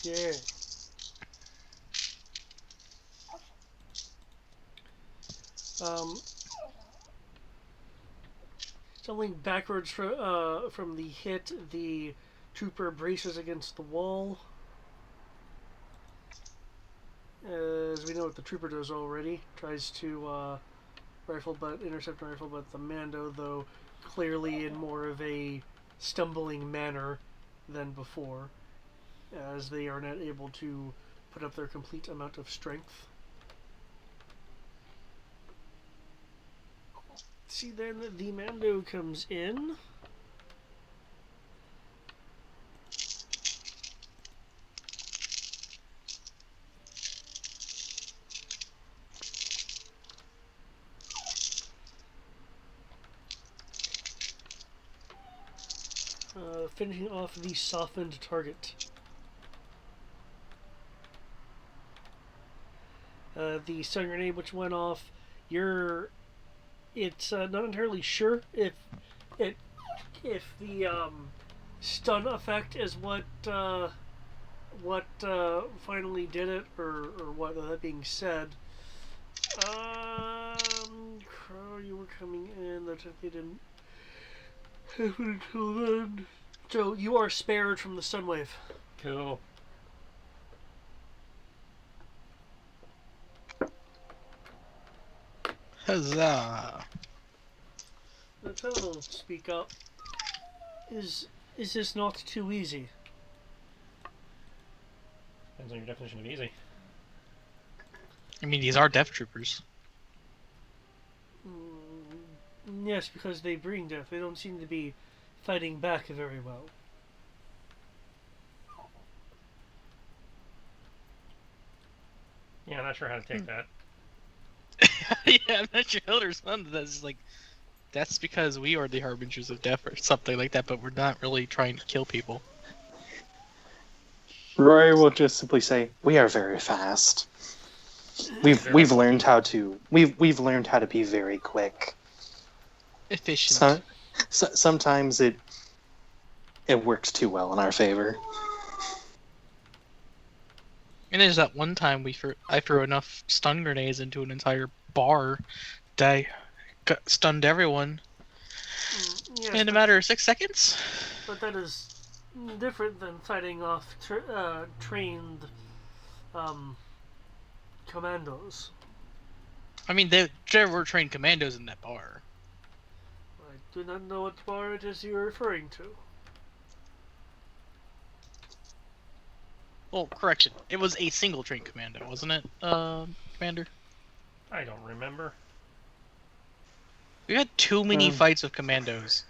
Okay. Stumbling backwards from the hit, the trooper braces against the wall. As we know what the trooper does already, tries to intercept and rifle butt the Mando, though clearly in more of a stumbling manner than before, as they are not able to put up their complete amount of strength. See, then the Mando comes in. Finishing off the softened target. The stun grenade which went off, it's not entirely sure if the stun effect is what finally did it, or what. That being said, Crow, you were coming in. That they didn't happen until then. So you are spared from the stun wave. Cool. Huzzah! The total speak up. Is this not too easy? Depends on your definition of easy. I mean, these are death troopers. Yes, because they bring death. They don't seem to be fighting back very well. Yeah, I'm not sure how to take that. Yeah, I'm not sure how to respond to that. It's like, that's because we are the harbingers of death or something like that, but we're not really trying to kill people. Rory will just simply say, "We are very fast. We've learned how to we've learned how to be very quick. Efficient. Sometimes it works too well in our favor." And there's that one time I threw enough stun grenades into an entire bar that I stunned everyone Yes, in a matter of 6 seconds. but that is different than fighting off trained commandos. I mean, there were trained commandos in that bar. I do not know what bar it is you're referring to. Well, correction. It was a single trained commando, wasn't it, Commander? I don't remember. We had too many fights with commandos.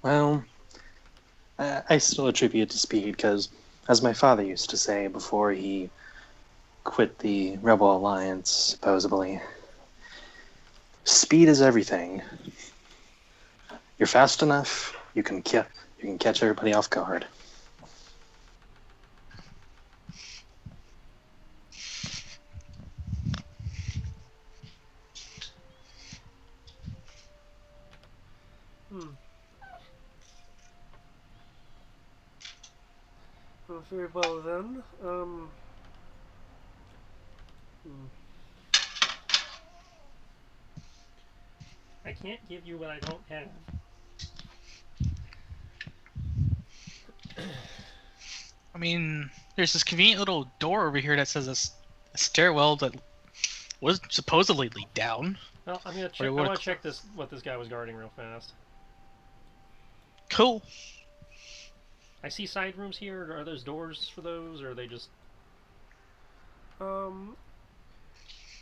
Well, I still attribute it to speed because, as my father used to say before he quit the Rebel Alliance, supposedly, speed is everything. You're fast enough, you can catch everybody off guard. Well, very well then. I can't give you what I don't have. I mean, there's this convenient little door over here that says a stairwell that was supposedly lead down. Well, I'm gonna check. I want to check what this guy was guarding real fast. Cool. I see side rooms here. Are those doors for those, or are they just?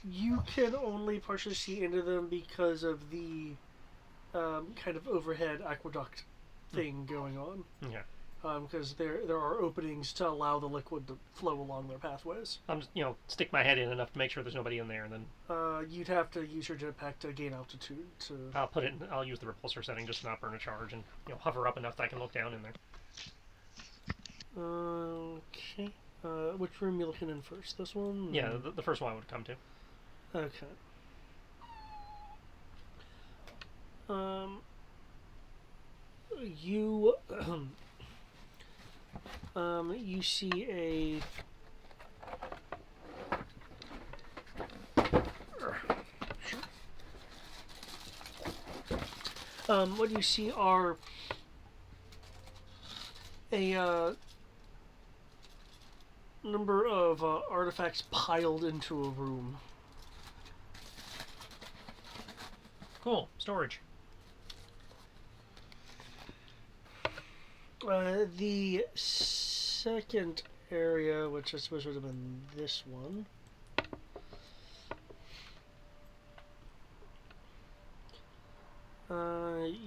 You can only partially see into them because of the kind of overhead aqueduct thing going on. Yeah. Because there are openings to allow the liquid to flow along their pathways. I'm just stick my head in enough to make sure there's nobody in there, and then You'd have to use your jetpack to gain altitude. I'll use the repulsor setting just to not burn a charge, and hover up enough that I can look down in there. Okay. Which room are you looking in first? This one? Yeah, the first one I would come to. Okay. You you see a what you see are a number of artifacts piled into a room. Cool. Storage. The second area, which I suppose would have been this one,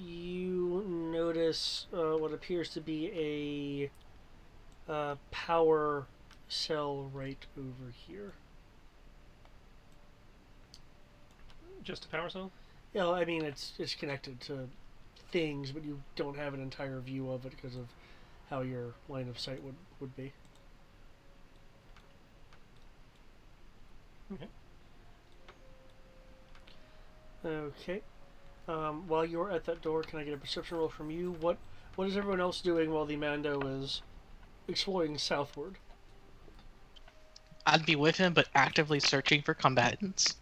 you notice what appears to be a power cell right over here. Just a power cell? Yeah, I mean it's connected to things, but you don't have an entire view of it because of how your line of sight would be. Okay. Okay. While you're at that door, can I get a perception roll from you? What is everyone else doing while the Mando is exploring southward? I'd be with him, but actively searching for combatants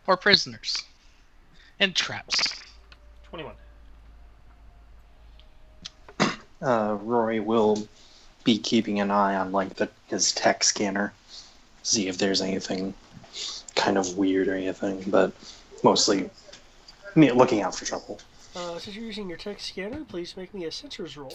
or prisoners and traps. 21. Rory will be keeping an eye on his tech scanner, see if there's anything kind of weird or anything, but mostly looking out for trouble. Since you're using your tech scanner, please make me a sensors roll.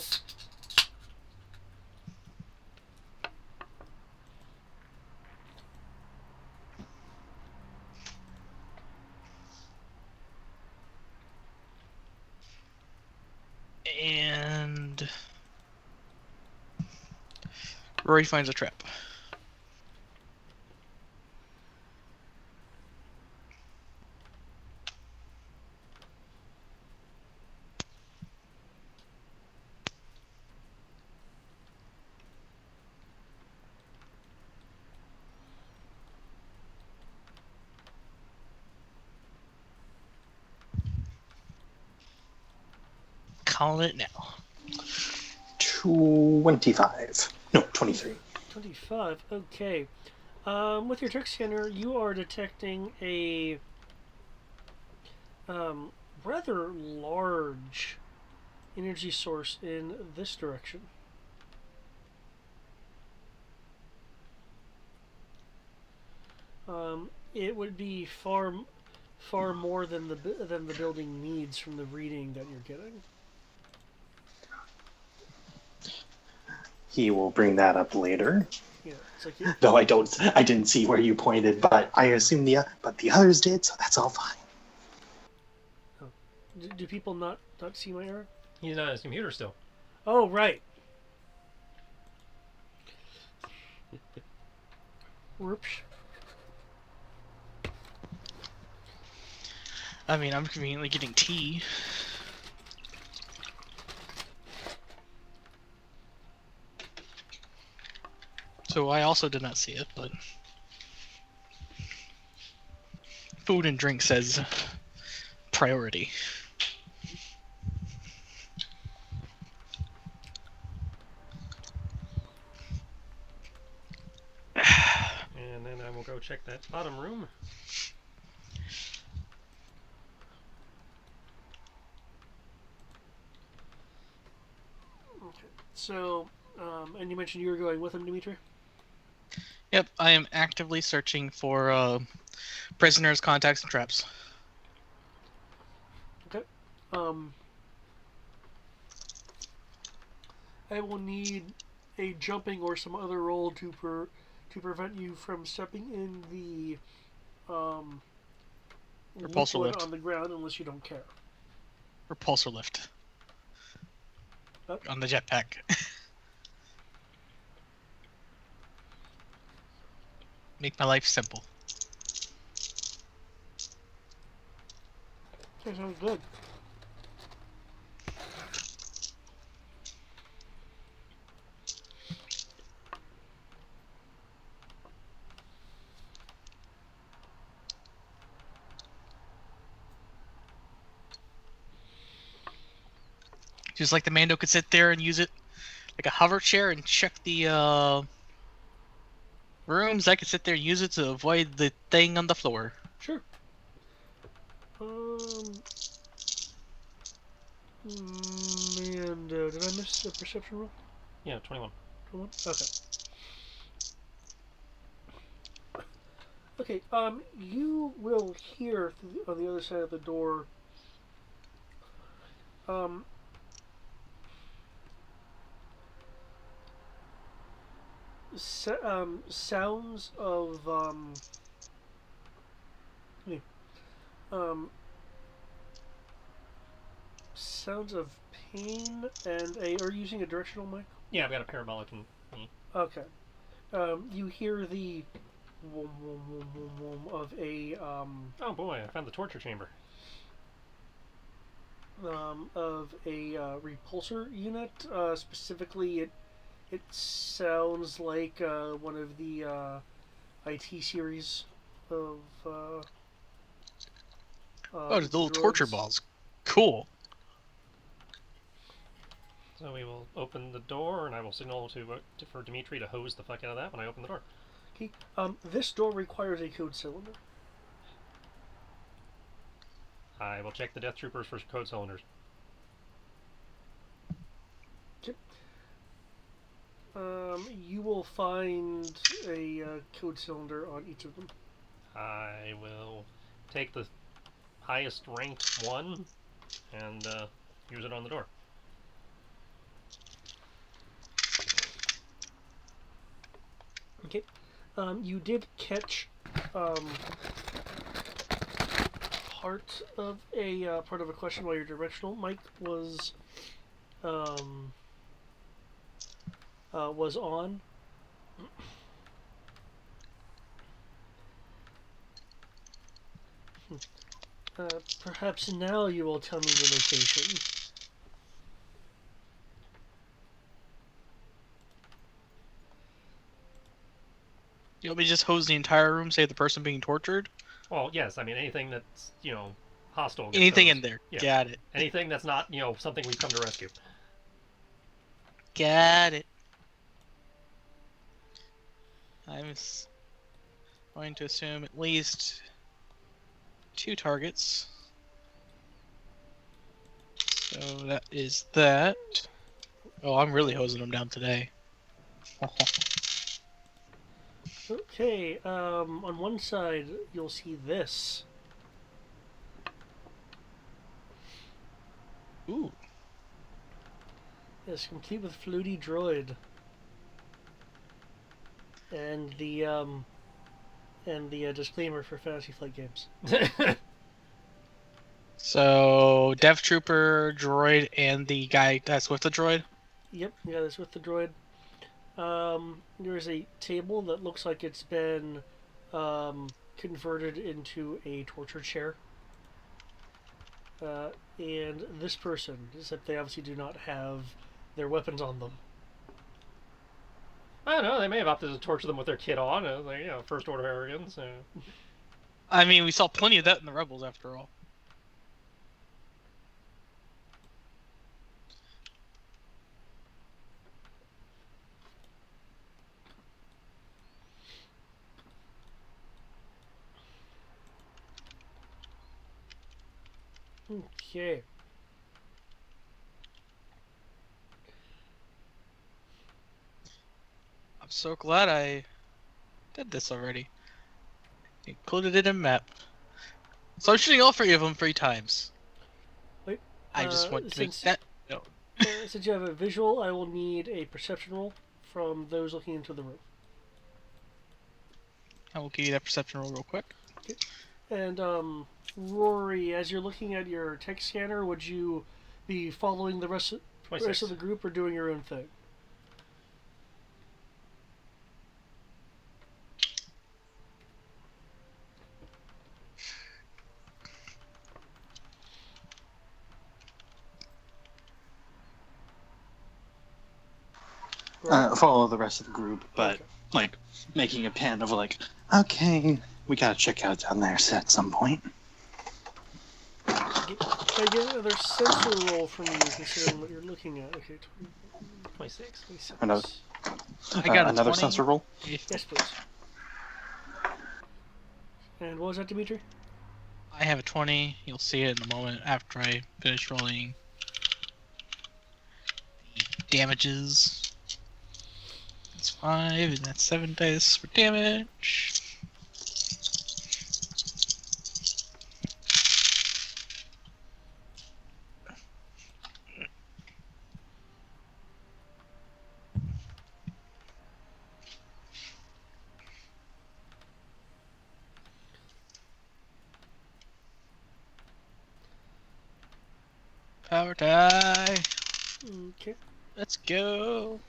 And Rory finds a trap. Calling it now. 25. No, 23. 25. Okay. With your trick scanner, you are detecting a rather large energy source in this direction. It would be far more than the building needs from the reading that you're getting. He will bring that up later. Yeah, it's like Though I didn't see where you pointed, but I assume the others did, so that's all fine. do people not see my error? He's not on his computer still. Oh, right. Whoops. I mean, I'm conveniently getting tea. So I also did not see it, but food and drink says priority. And then I will go check that bottom room. Okay. So, and you mentioned you were going with him, Dimitri? Yep, I am actively searching for prisoners, contacts, and traps. Okay. I will need a jumping or some other roll to prevent you from stepping in the Repulsor liquid lift. on the ground unless you don't care. Repulsor lift. Oh. On the jetpack. Make my life simple. Okay, sounds good. Just like the Mando could sit there and use it like a hover chair and check the rooms, I could sit there and use it to avoid the thing on the floor. Sure. And did I miss a perception roll? Yeah, 21. 21? Okay. Okay, you will hear on the other side of the door, sounds of, sounds of pain and are you using a directional mic? Yeah, I've got a parabolic in me. Okay. You hear the wom, wom, wom, wom, wom of a, Oh boy, I found the torture chamber. of a repulsor unit. Specifically, it sounds like one of the IT series of. Oh, the little droids. torture balls. Cool. So we will open the door, and I will signal for Dimitri to hose the fuck out of that when I open the door. Okay. This door requires a code cylinder. I will check the Death Troopers for code cylinders. Okay. You will find a code cylinder on each of them. I will take the highest ranked one and use it on the door. Okay. You did catch part of a question while your directional mic was um, was on. Perhaps now you will tell me the location. You want me to just hose the entire room, save the person being tortured? Well, yes. I mean, anything that's hostile. Gets Anything hosed. in there. Yeah. Got it. Anything that's not something we've come to rescue. Got it. I'm going to assume at least 2 targets. So that is that. Oh, I'm really hosing them down today. Okay, on one side you'll see this. Ooh. Yes, complete with Flutie Droid. And the disclaimer for Fantasy Flight Games. So, Dev Trooper, droid, and the guy that's with the droid? Yep, yeah, that's with the droid. There's a table that looks like it's been converted into a torture chair. And this person, except they obviously do not have their weapons on them. I don't know. They may have opted to torture them with their kit on. Like, first order arrogance. I mean, we saw plenty of that in the Rebels, after all. Okay. I'm so glad I did this already. Included it in map. So I'm shooting all 3 of them 3 times. Wait. I just want to make since, that no. Since you have a visual, I will need a perception roll from those looking into the room. I will give you that perception roll real quick. Okay. And Rory, as you're looking at your tech scanner, would you be following the rest of the group or doing your own thing? Follow the rest of the group, but Okay. like making a pen of like, okay, we gotta check out down there at some point. Can I get another sensor roll from you, considering what you're looking at? Okay, 26. 26. Another- I got a another 20. sensor roll. Yes, please. And what was that, Dimitri? I have a 20. You'll see it in a moment after I finish rolling the damages. That's 5, and that's 7 dice for damage. Power die. Okay. Let's go.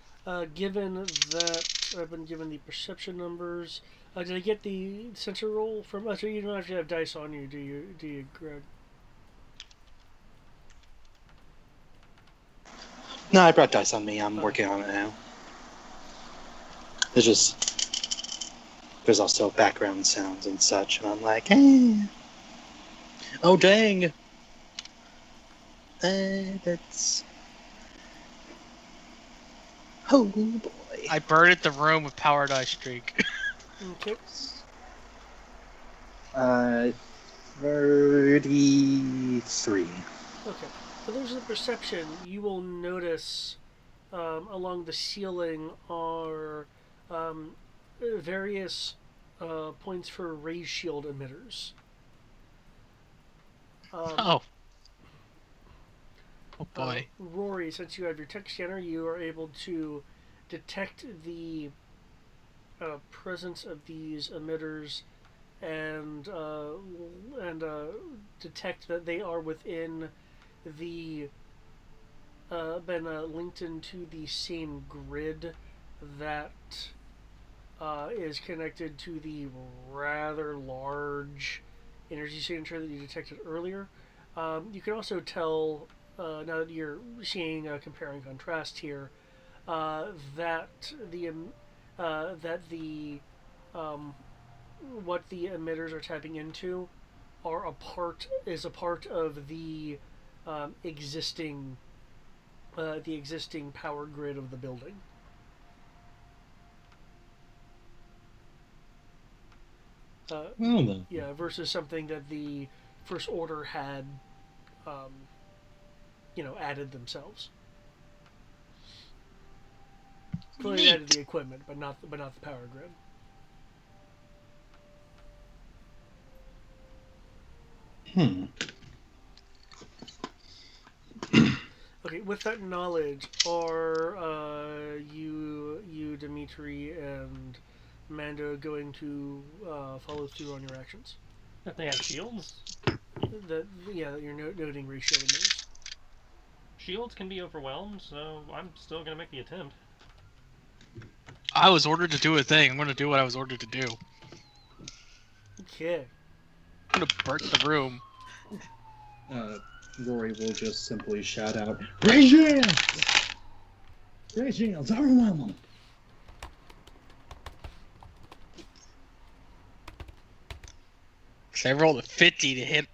Given that I've been given the perception numbers, did I get the sensor roll from? So you don't actually have dice on you, do you? Do you, Greg? No, I brought dice on me. I'm working on it now. It's just there's also background sounds and such, and I'm like, hey, oh dang, that's oh boy. I birded the room with power die streak. Okay. 33. Okay. For those of the perception, you will notice along the ceiling are various points for ray shield emitters. Oh boy. Rory, since you have your tech scanner, you are able to detect the presence of these emitters and detect that they are within the been linked into the same grid that is connected to the rather large energy signature that you detected earlier. You can also tell, now that you're seeing a compare and contrast here, that the what the emitters are tapping into is a part of existing the existing power grid of the building. Well then. Yeah, versus something that the First Order had, um, added themselves. Clearly added the equipment, but not the power grid. Okay, with that knowledge, are you, Dimitri, and Mando going to follow through on your actions? If they have shields, That you're noting racial moves. shields can be overwhelmed, so I'm still gonna make the attempt. I was ordered to do a thing. I'm going to do what I was ordered to do. Okay. I'm going to burn the room. Rory will just simply shout out, "Ray shields! Ray shields, overwhelm them!" So I rolled a 50 to hit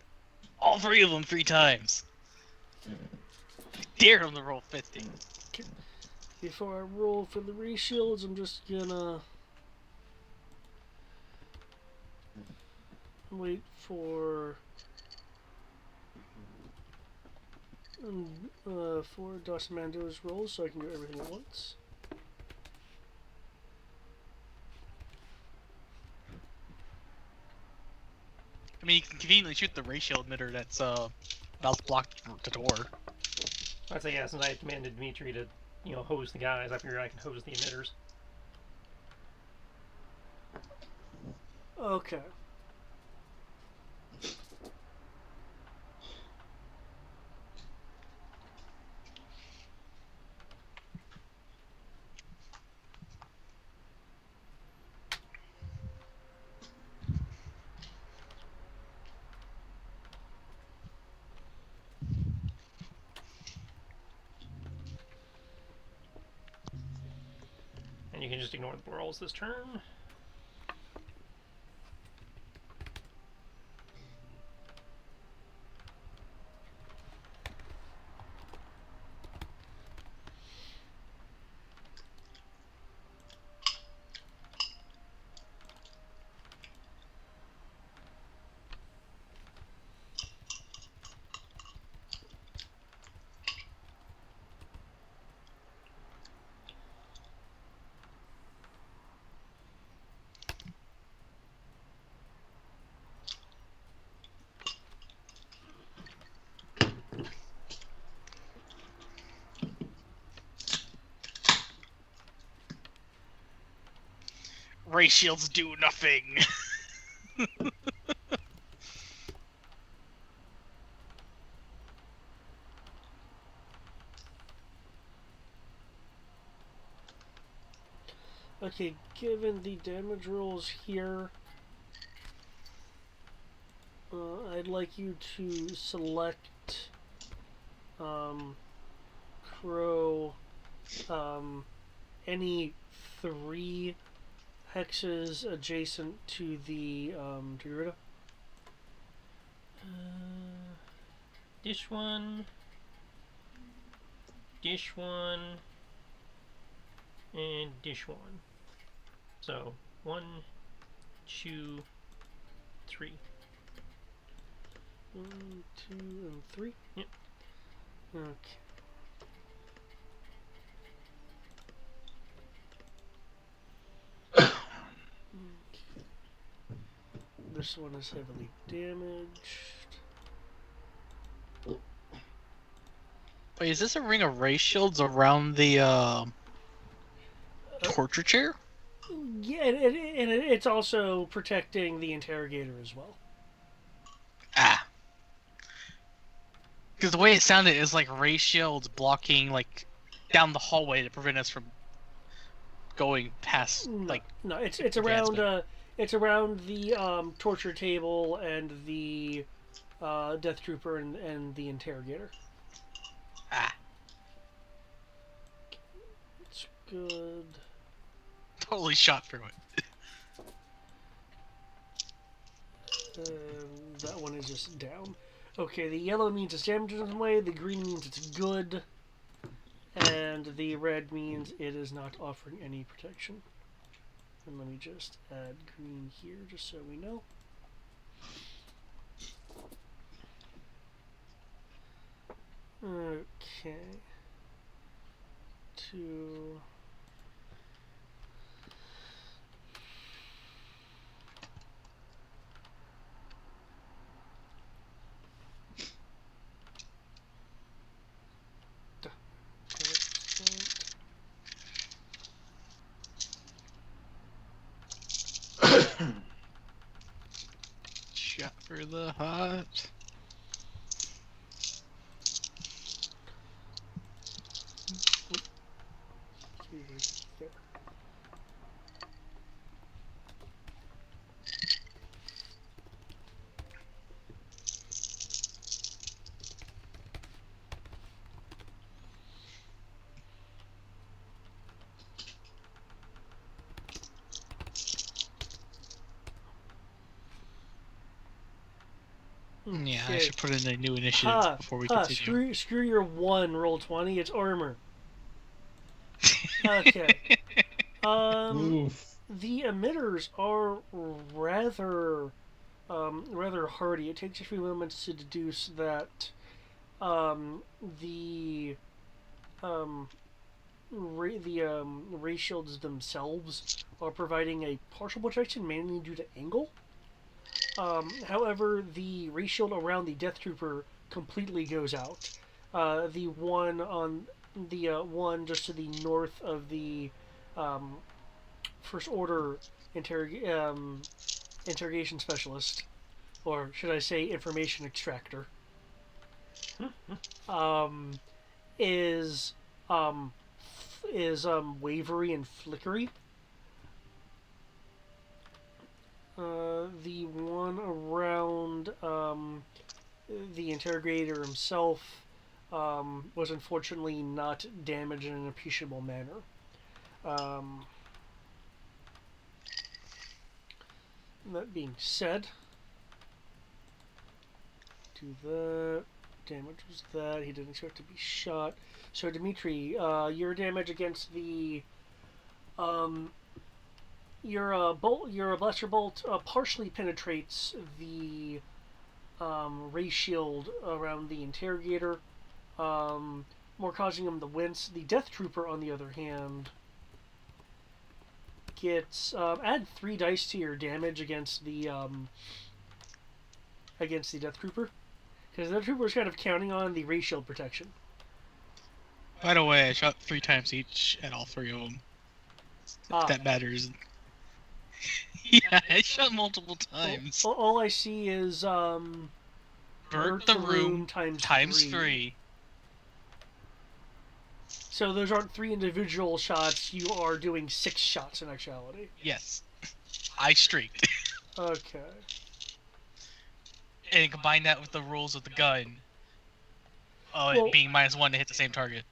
all three of them 3 times. I dare him to roll 50. Before I roll for the reshields, I'm just gonna wait for Dawson Mando's rolls so I can do everything at once. I mean, you can conveniently shoot the ratio emitter that's about to block the door. I'd say, yeah, since I commanded Dmitri to, hose the guys, I figured I can hose the emitters. Okay. And you can just ignore the rolls this turn. Ray shields do nothing. Okay, given the damage rolls here, I'd like you to select Crow any 3 hexes adjacent to the Dorita. This one, and this one. So 1, 2, 3. 1, 2, and 3. Yep. Okay. This one is heavily damaged. Wait, is this a ring of ray shields around the torture chair? Yeah, and it's also protecting the interrogator as well. Ah. Because the way it sounded is like ray shields blocking like down the hallway to prevent us from going past like No, it's advancement. it's around the torture table and the death trooper and the interrogator. Ah, It's good. totally shot through it. That one is just down. Okay, the yellow means it's damaged in some way, the green means it's good, and the red means it is not offering any protection. And let me just add green here just so we know. Okay. Two. Shot for the heart. There. Yeah, I Okay. should put in a new initiative before we continue. Screw your 1, roll 20, it's armor. Okay. Oof. The emitters are rather hardy. It takes a few moments to deduce that the ray shields themselves are providing a partial protection, mainly due to angle. However, the ray shield around the Death Trooper completely goes out. The one just to the north of the First Order interrogation specialist, or should I say information extractor, um, is wavery and flickery. The one around the interrogator himself was unfortunately not damaged in an appreciable manner. That being said, do that. Damage was that. He didn't expect to be shot. So, Dimitri, your damage against the your blaster bolt partially penetrates the ray shield around the interrogator, more causing him to wince. The Death Trooper, on the other hand, gets add 3 dice to your damage against the Death Trooper, because the Death Trooper is kind of counting on the ray shield protection. By the way, I shot 3 times each at all 3 of them. If that matters. Yeah, I shot multiple times. All I see is Burnt the room times 3. So those aren't 3 individual shots. You are doing 6 shots in actuality. Yes, I streaked. Okay. And combine that with the rules of the gun. It being -1 to hit the same target.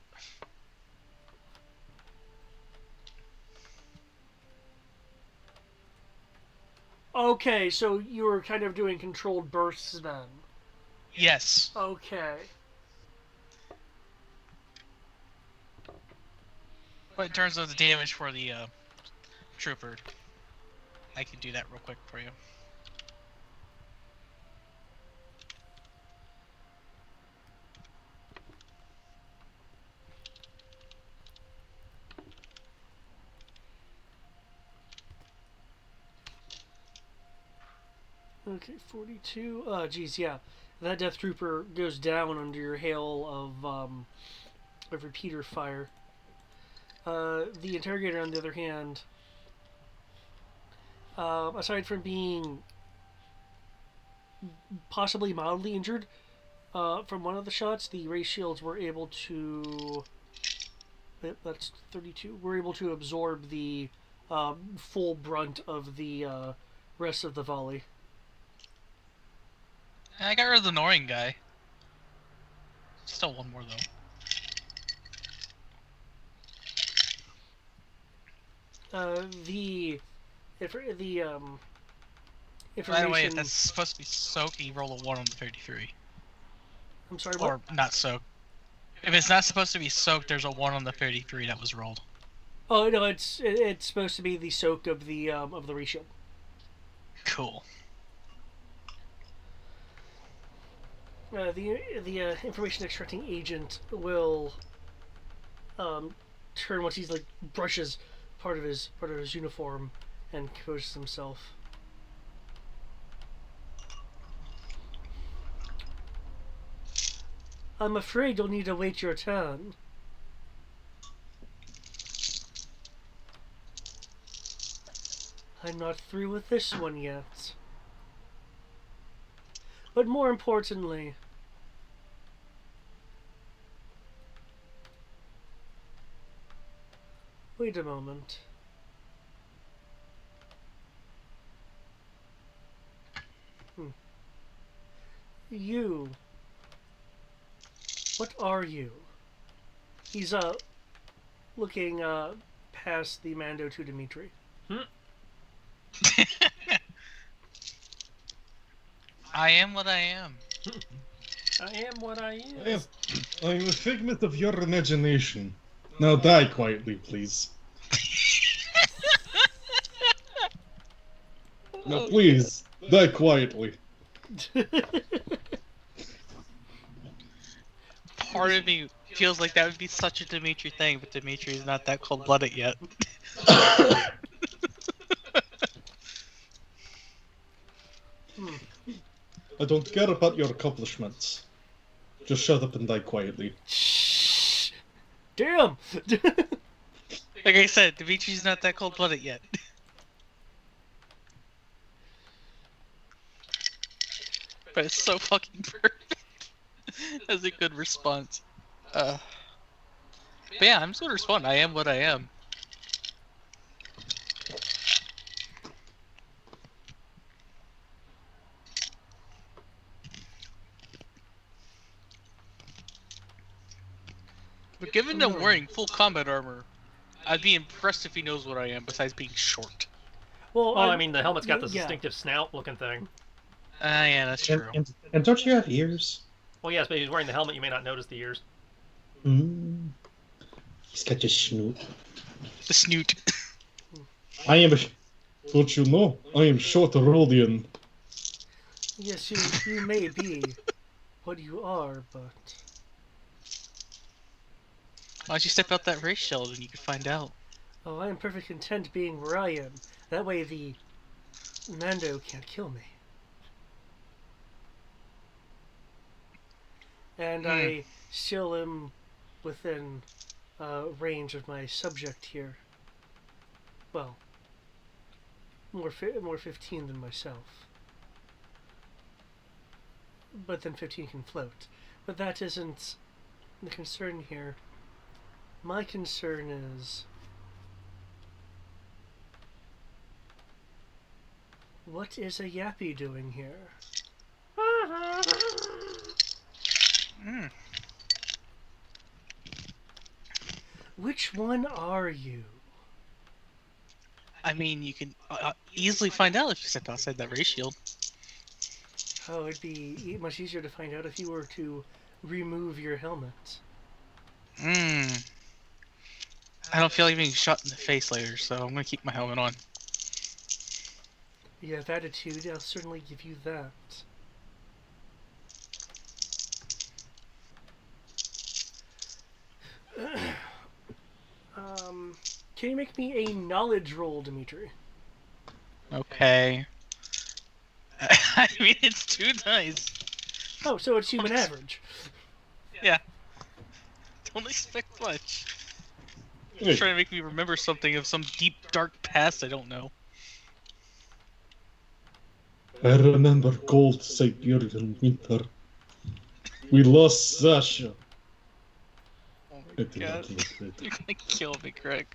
Okay, so you were kind of doing controlled bursts then. Yes. Okay. But in terms of the damage for the trooper, I can do that real quick for you. Okay, 42. Geez, yeah. That Death Trooper goes down under your hail of repeater fire. The Interrogator, on the other hand, aside from being possibly mildly injured, From one of the shots, the ray shields were able to. That's 32. We're able to absorb the full brunt of the rest of the volley. I got rid of the annoying guy. Still one more though. The information. By the way, if that's supposed to be soaked, you roll a 1 on the 33. I'm sorry, what? Or not soaked. If it's not supposed to be soaked, there's a 1 on the 33 that was rolled. Oh no, it's supposed to be the soak of the ray shield. Cool. The information extracting agent will turn once he's like brushes part of his uniform and composes himself. I'm afraid you'll need to wait your turn. I'm not through with this one yet. But more importantly, wait a moment. You. What are you? He's looking past the Mando to Dimitri. I am what I am. I am what I am. I'm a figment of your imagination. Now die quietly, please. Now please, die quietly. Part of me feels like that would be such a Dimitri thing, but Dimitri is not that cold-blooded yet. I don't care about your accomplishments. Just shut up and die quietly. Shh! Damn! Like I said, Dimitri's not that cold-blooded yet. But it's so fucking perfect. That's a good response. But yeah, I'm just gonna respond. I am what I am. But given that I'm wearing full combat armor, I'd be impressed if he knows what I am, besides being short. Well, I mean, the helmet's got this yeah. distinctive snout-looking thing. Yeah, that's true. And don't you have ears? Well, yes, but if he's wearing the helmet, you may not notice the ears. He's got a snoot. The snoot. I am a... Don't you know? I am short Rodian. Yes, you may be what you are, but... Why don't you step out that race shield and you can find out? Oh, I am perfectly content being where I am. That way the Mando can't kill me. And I still am within range of my subject here. Well, more 15 than myself. But then 15 can float. But that isn't the concern here. My concern is... what is a Yappy doing here? Which one are you? I mean, you can easily find out if you step outside that race shield. Oh, it'd be much easier to find out if you were to remove your helmet. I don't feel like being shot in the face later, so I'm gonna keep my helmet on. You have attitude, I'll certainly give you that. Can you make me a knowledge roll, Dimitri? Okay. I mean, it's 2 dice. Oh, so it's human average. Yeah. Don't expect much. Hey, You're trying to make me remember something of some deep, dark past I don't know. I remember cold Siberian winter. We lost Sasha. Oh my It did god. not look good. You're gonna kill me, Craig.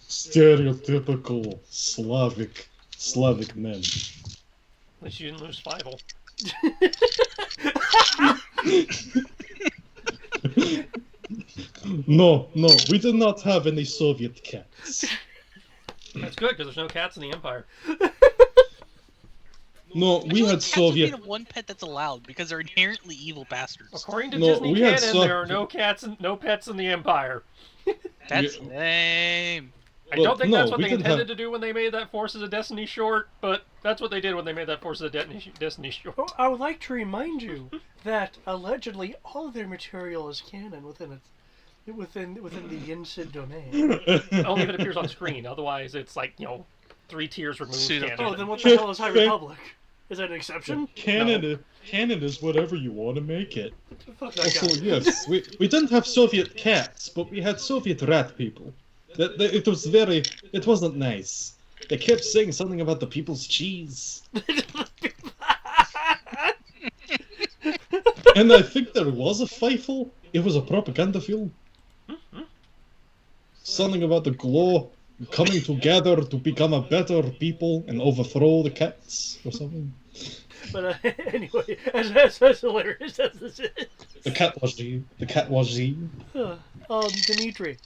Stereotypical Slavic men. At least you didn't lose Fievel. No, we did not have any Soviet cats. That's good, because there's no cats in the Empire. No, we had Cats would be Soviet. the one pet that's allowed because they're inherently evil bastards. According to No, Disney we had canon, there are no pets in the Empire. That's We- lame. I Well, don't think no, that's what we they didn't intended have- to do when they made that Forces of Destiny short, but that's what they did when they made that Forces of Destiny short. Well, I would like to remind you that allegedly all of their material is canon within the Yinsid domain. Only if it appears on screen. Otherwise, it's like, 3 tiers removed Pseudo- canon. Oh, then what the hell is High Republic? Is that an exception? Canon is whatever you want to make it. Fuck that Also, guy. yes, we didn't have Soviet cats, but we had Soviet rat people. It wasn't nice. They kept saying something about the people's cheese. And I think there was a Feifel. It was a propaganda film. Something about the glow coming together to become a better people and overthrow the cats or something. But anyway, as hilarious as this is, The cat was G. Dimitri,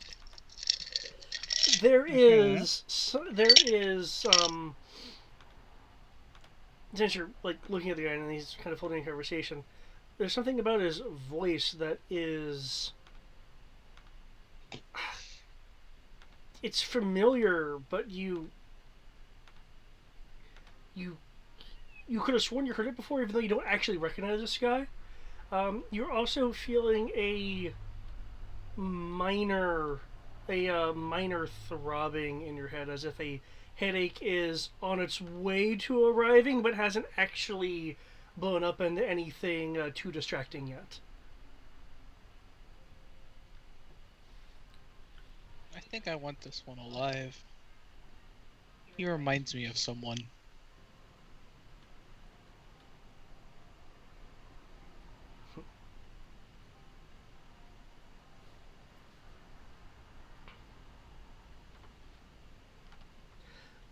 there is since you're like looking at the guy and he's kind of holding a conversation, there's something about his voice that is, it's familiar, but you could have sworn you heard it before, even though you don't actually recognize this guy. You're also feeling a minor throbbing in your head, as if a headache is on its way to arriving, but hasn't actually blown up into anything too distracting yet. I think I want this one alive. He reminds me of someone.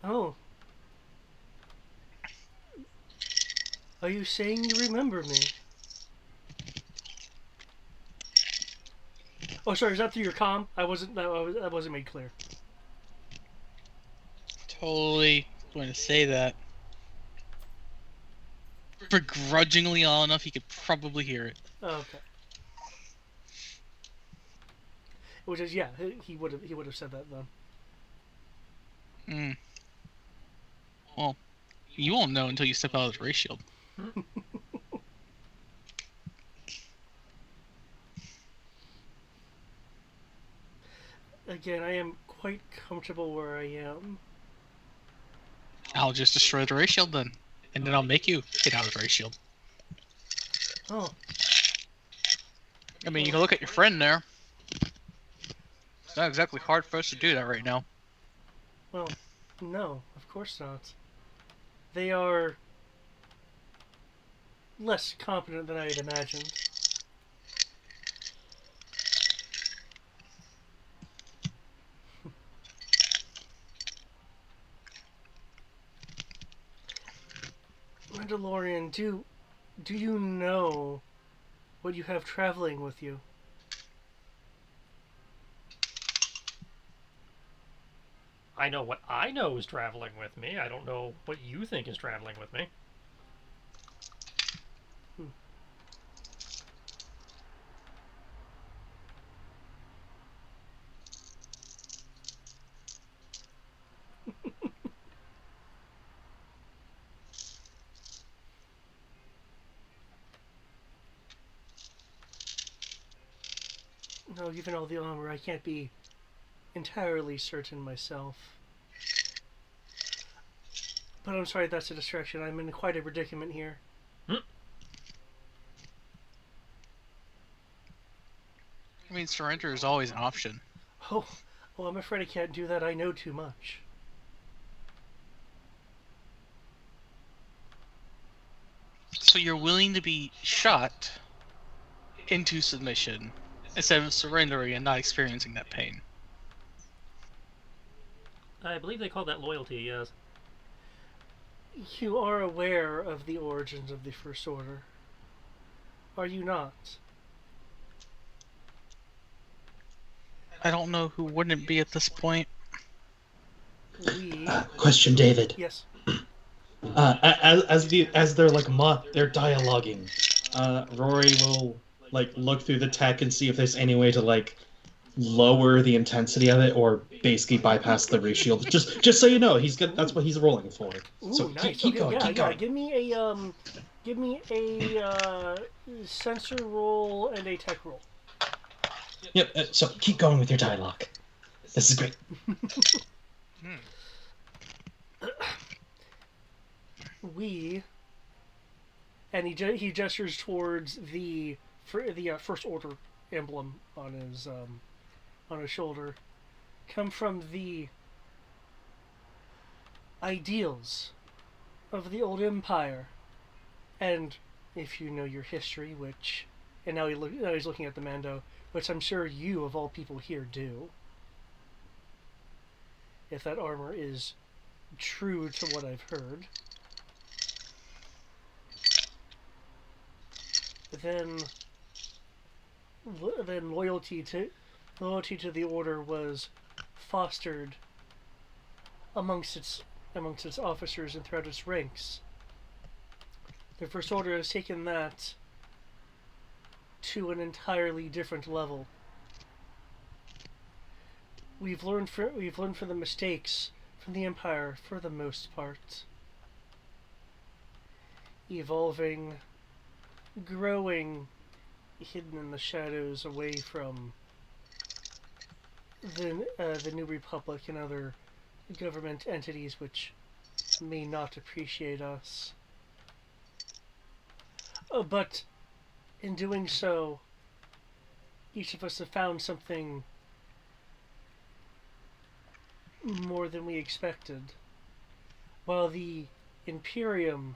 Oh. Are you saying you remember me? Oh, sorry, is that through your comm? That wasn't made clear. Totally going to say that. Begrudgingly all enough, he could probably hear it. Oh, okay. Which is, yeah, he would have said that then. Hmm. Well, you won't know until you step out of the ray shield. Again, I am quite comfortable where I am. I'll just destroy the ray shield then. And then I'll make you get out of the ray shield. Oh, I mean, you can look at your friend there. It's not exactly hard for us to do that right now. well, no, of course not. They are less competent than I had imagined. Mandalorian, do you know what you have traveling with you? I know what I know is traveling with me. I don't know what you think is traveling with me. No, given all the armor, I can't be entirely certain myself. But I'm sorry, that's a distraction. I'm in quite a predicament here. I mean, surrender is always an option. Oh, well, I'm afraid I can't do that. I know too much. So you're willing to be shot into submission instead of surrendering and not experiencing that pain. I believe they call that loyalty, yes. You are aware of the origins of the First Order, are you not? I don't know who wouldn't be at this point. We... Question, David. Yes. As they're like they're dialoguing, Rory will like look through the tech and see if there's any way to like lower the intensity of it or basically bypass the reshield. Just so you know, he's good. That's what he's rolling for. Ooh, So nice. keep Okay, going. Keep going. Give me a sensor roll and a tech roll. Yep. So keep going with your dialogue. This is great. And he gestures towards the First Order emblem on his shoulder, come from the ideals of the old empire, and if you know your history, and now he's looking at the Mando, which I'm sure you of all people here do. If that armor is true to what I've heard, then loyalty to the Order was fostered amongst its officers and throughout its ranks. The First Order has taken that to an entirely different level. We've learned from the mistakes from the Empire for the most part. Evolving, growing, hidden in the shadows away from the New Republic and other government entities which may not appreciate us. But in doing so, each of us have found something more than we expected. While the Imperium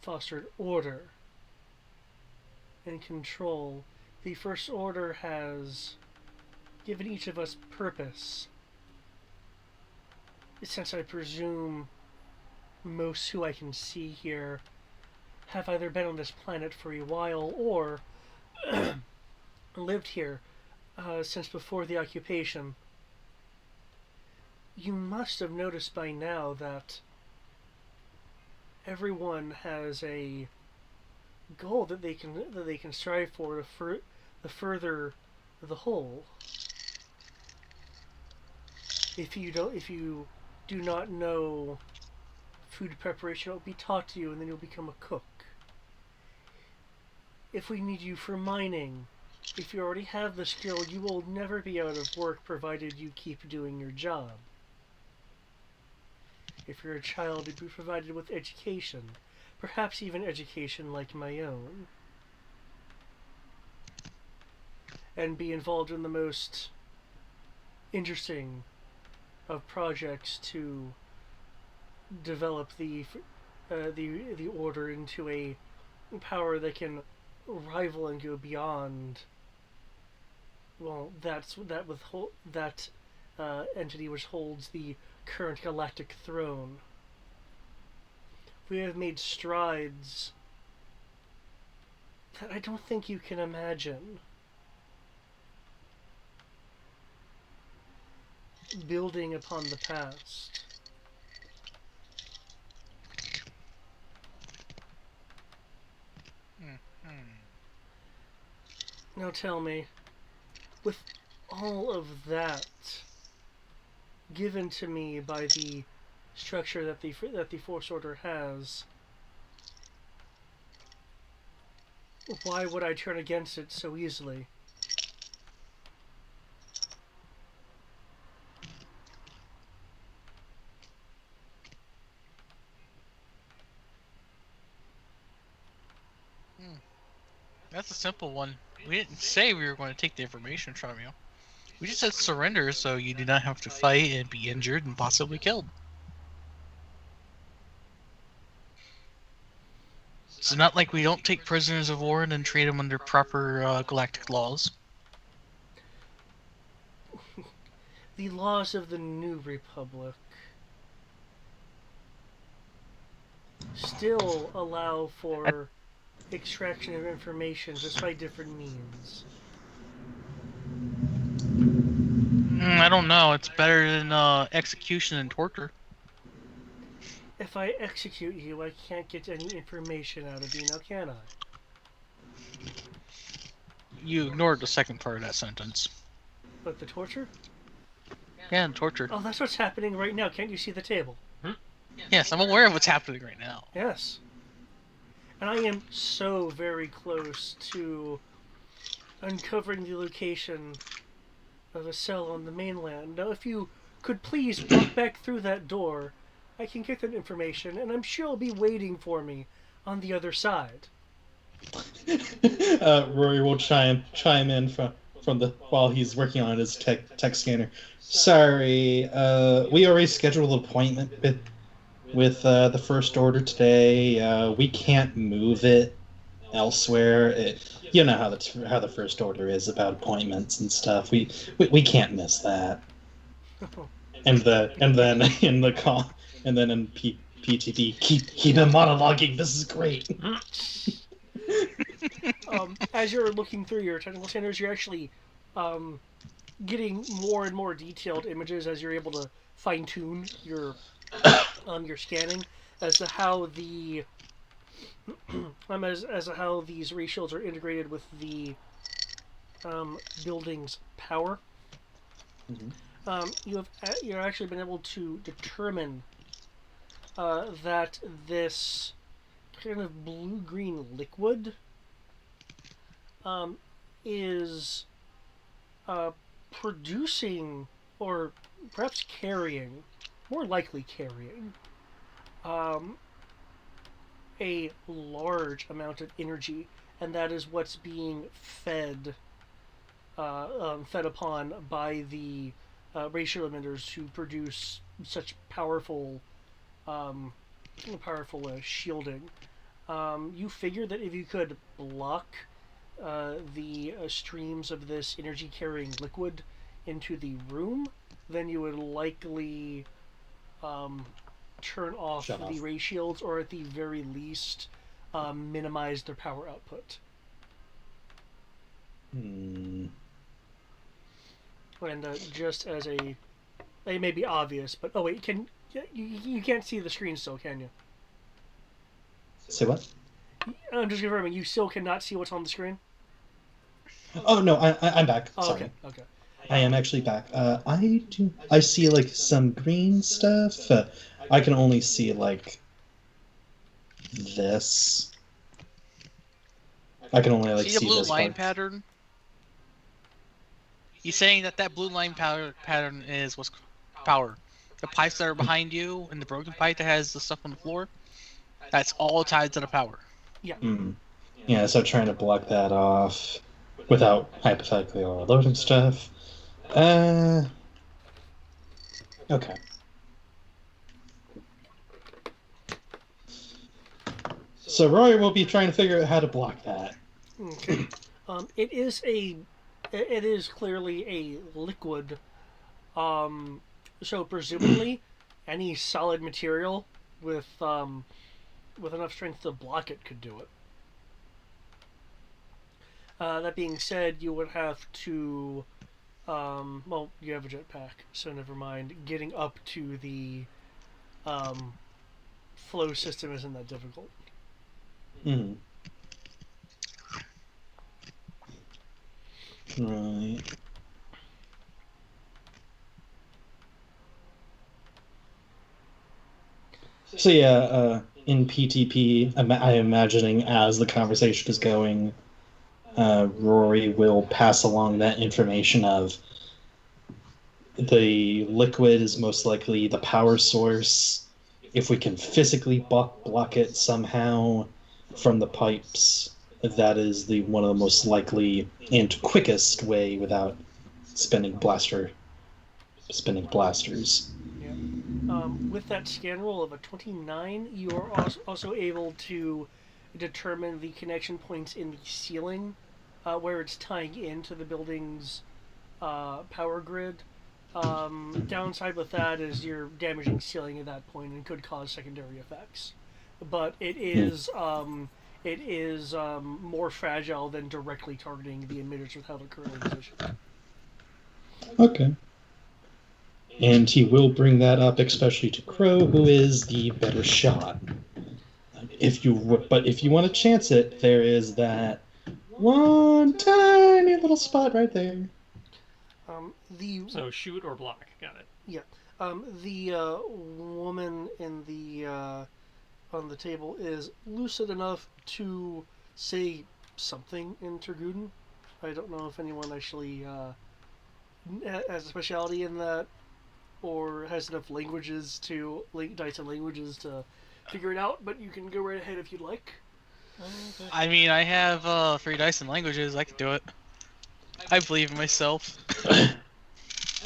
fostered order and control, the First Order has given each of us purpose. Since I presume most who I can see here have either been on this planet for a while or lived here since before the occupation, you must have noticed by now that everyone has a goal that they can strive for to further the whole. If you do not know food preparation, it will be taught to you, and then you'll become a cook. If we need you for mining, if you already have the skill, you will never be out of work provided you keep doing your job. If you're a child, you'll be provided with education, perhaps even education like my own, and be involved in the most interesting of projects to develop the Order into a power that can rival and go beyond. Well, that entity which holds the current galactic throne. We have made strides that I don't think you can imagine. Building upon the past. Now tell me, with all of that given to me by the structure that the Force Order has, why would I turn against it so easily? That's a simple one. We didn't say we were going to take the information from you. We just said surrender so you do not have to fight and be injured and possibly killed. It's not like we don't take prisoners of war and then treat them under proper galactic laws. The laws of the New Republic still allow for extraction of information just by different means. I don't know. It's better than execution and torture. If I execute you, I can't get any information out of you, now can I? You ignored the second part of that sentence. But the torture? Yeah, torture. Oh, that's what's happening right now. Can't you see the table? Yes, I'm aware of what's happening right now. Yes. And I am so very close to uncovering the location of a cell on the mainland. Now, if you could please walk back through that door, I can get that information, and I'm sure it'll be waiting for me on the other side. Rory will chime in from the while he's working on his tech scanner. Sorry, we already scheduled an appointment with the First Order today. We can't move it elsewhere. You know how the First Order is about appointments and stuff. We can't miss that. And then in the call, and then in PTP, keep him monologuing. This is great. As you're looking through your technical standards, you're actually getting more and more detailed images as you're able to fine tune your scanning as to how the as to how these ray shields are integrated with the building's power. You've actually been able to determine that this kind of blue-green liquid is producing, or perhaps carrying, more likely carrying, a large amount of energy, and that is what's being fed upon by the racial emitters who produce such powerful shielding. You figure that if you could block the streams of this energy-carrying liquid into the room, then you would likely turn off the ray shields, or at the very least minimize their power output. And just as it may be obvious, but oh wait, you can't see the screen still, can you? Say what? I'm just confirming, you still cannot see what's on the screen? Oh no, I'm back. Oh, sorry. Okay. I am actually back. I see like some green stuff. I can only see like this. I can only like see the blue this line part. pattern. He's saying that blue line pattern is what's power. The pipes that are behind you and the broken pipe that has the stuff on the floor, that's all tied to the power. Yeah. Yeah, so trying to block that off without hypothetically overloading stuff. Okay. So Roy will be trying to figure out how to block that. Okay. It is clearly a liquid. So presumably, any solid material with enough strength to block it could do it. That being said, you would have to, well, you have a jetpack, so never mind. Getting up to the flow system isn't that difficult. Right. So yeah, in PTP, I'm imagining as the conversation is going, Rory will pass along that information of the liquid is most likely the power source. If we can physically block it somehow from the pipes, that is one of the most likely and quickest way without spinning blasters. Yeah. With that scan roll of a 29, you are also able to determine the connection points in the ceiling where it's tying into the building's power grid. Downside with that is you're damaging ceiling at that point and could cause secondary effects. But it is more fragile than directly targeting the emitters with how they're currently positioned. Okay. And he will bring that up, especially to Crow, who is the better shot. But if you want to chance it, there is that one tiny little spot right there. So shoot or block. Got it. Yeah. The woman in the on the table is lucid enough to say something in Turguden. I don't know if anyone actually has a speciality in that, or has enough languages to dice and languages to figure it out. But you can go right ahead if you'd like. I mean, I have 3 dice and languages. I can do it. I believe in myself.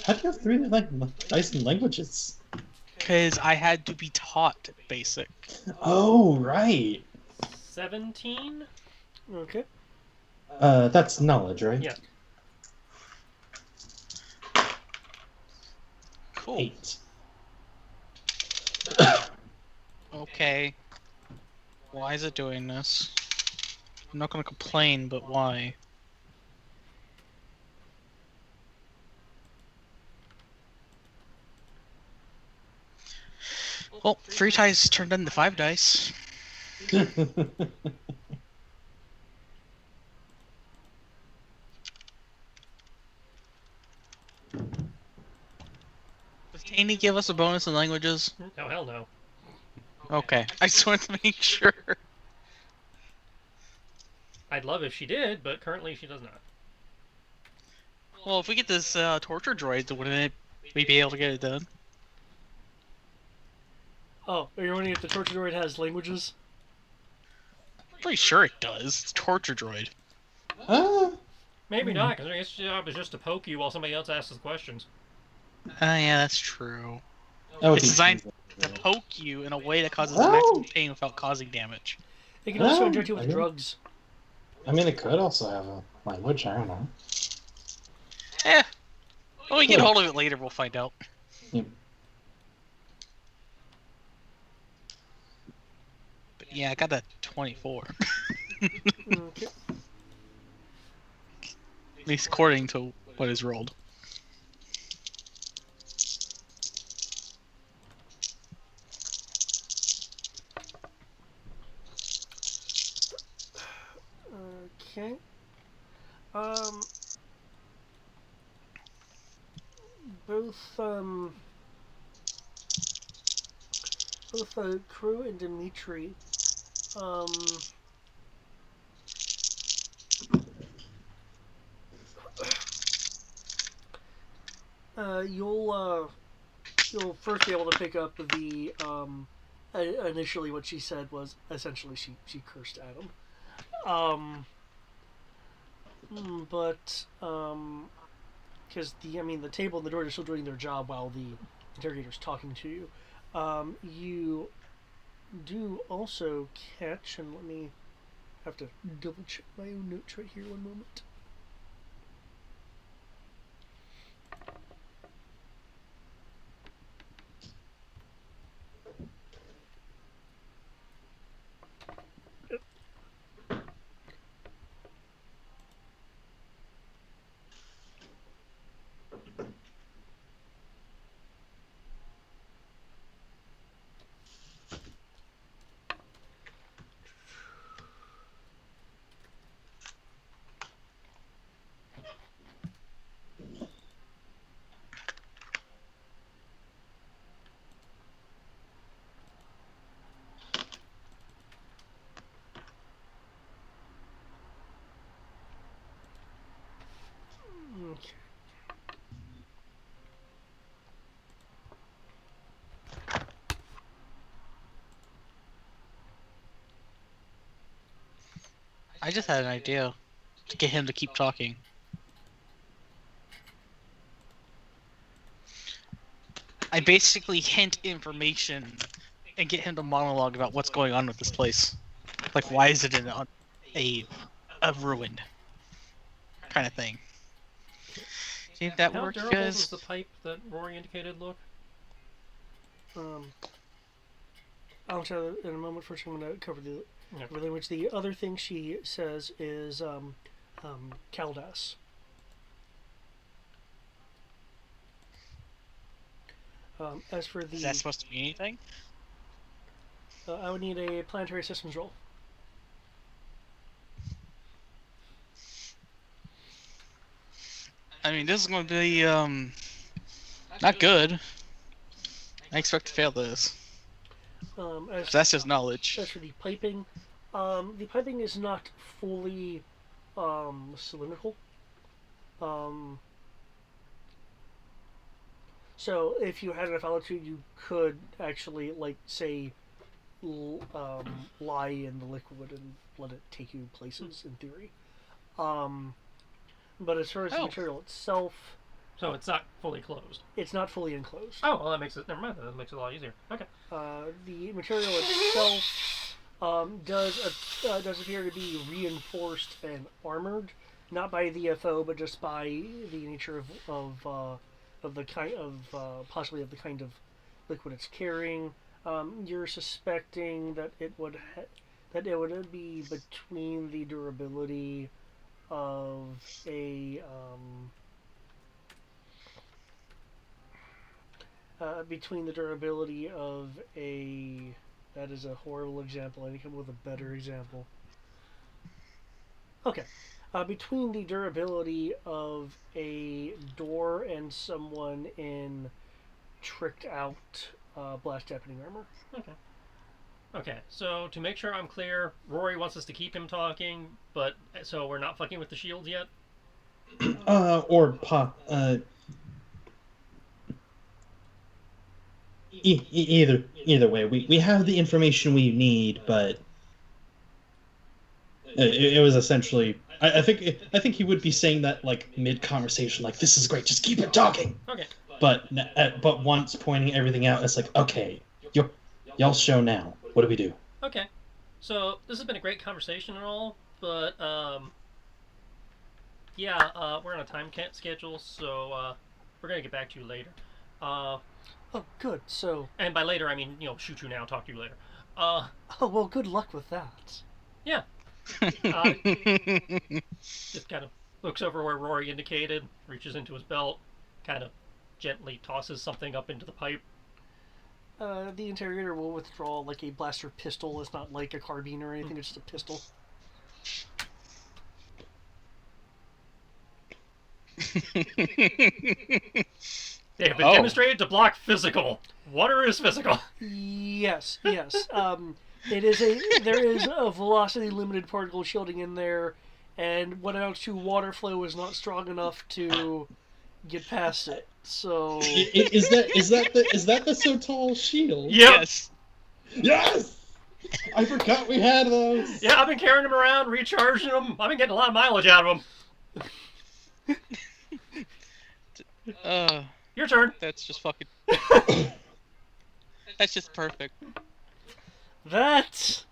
How do you have 3 dice and languages? Because I had to be taught basic. Oh, right. 17? Okay. That's knowledge, right? Yeah. Cool. 8. Okay. Why is it doing this? I'm not gonna complain, but why? Well, 3 dice turned into 5 dice. Does Taney give us a bonus in languages? Oh, hell no. Okay, I just wanted to make sure. I'd love if she did, but currently she does not. Well, if we get this torture droid, wouldn't we be able to get it done? Oh, are you wondering if the torture droid has languages? I'm pretty sure it does. It's torture droid. Maybe not, because its job is just to poke you while somebody else asks the questions. Yeah, that's true. Oh, It's designed to poke you in a way that causes Oh. maximum pain without causing damage. It can also Oh, inject you with I know. drugs. I mean, it could also have a language. I don't know. When we get hold of it later, we'll find out. Yep. But yeah, I got a 24. Okay. At least according to what is rolled. Okay. Both Crew and Dimitri, you'll first be able to pick up the initially what she said was essentially she cursed at him. But because the table and the droid are still doing their job while the interrogator's talking to you. You do also catch, and let me have to double check my own notes right here. One moment. Okay. I just had an idea to get him to keep talking. I basically hint information and get him to monologue about what's going on with this place. Like, why is it in a ruin kind of thing? See if that How works, durable guys? is the pipe that Rory indicated look? I'll tell you in a moment. First, I'm going to cover the language. The other thing she says is Caldas. As for the, Is that supposed to be anything? I would need a planetary systems roll. I mean, this is going to be not good. I expect to fail this. That's just knowledge. As for the piping is not fully cylindrical. So if you had enough altitude, you could actually, like, say, lie in the liquid and let it take you places, in theory. But as far as the material itself, so it's not fully closed. it's not fully enclosed. Oh, well, that makes it. Never mind. That makes it a lot easier. Okay. The material itself does appear to be reinforced and armored, not by the FO, but just by the nature of the kind of possibly of the kind of liquid it's carrying. You're suspecting that it would be between the durability of a that is a horrible example. I need to come up with a better example. Okay. Between the durability of a door and someone in tricked out blast deafening armor. Okay, so to make sure I'm clear, Rory wants us to keep him talking, but so we're not fucking with the shields yet? Either way, we have the information we need, but it was essentially. I think he would be saying that like mid conversation, like this is great, just keep it talking. Okay. But once pointing everything out, it's like, okay, y'all show now. What do we do? Okay. So this has been a great conversation and all, but we're on a time schedule, so we're gonna get back to you later. Oh, good. So. And by later, I mean shoot you now, talk to you later. Oh well, good luck with that. Yeah. Just kind of looks over where Rory indicated, reaches into his belt, kind of gently tosses something up into the pipe. The interrogator will withdraw like a blaster pistol. It's not like a carbine or anything, it's just a pistol. They have been demonstrated to block physical. Water is physical. Yes. There is a velocity limited particle shielding in there, and what amounts to water flow is not strong enough to get past it. So is that the so tall shield? Yep. Yes. I forgot we had those. Yeah, I've been carrying them around, recharging them. I've been getting a lot of mileage out of them. Your turn. That's just fucking. That's just perfect. That.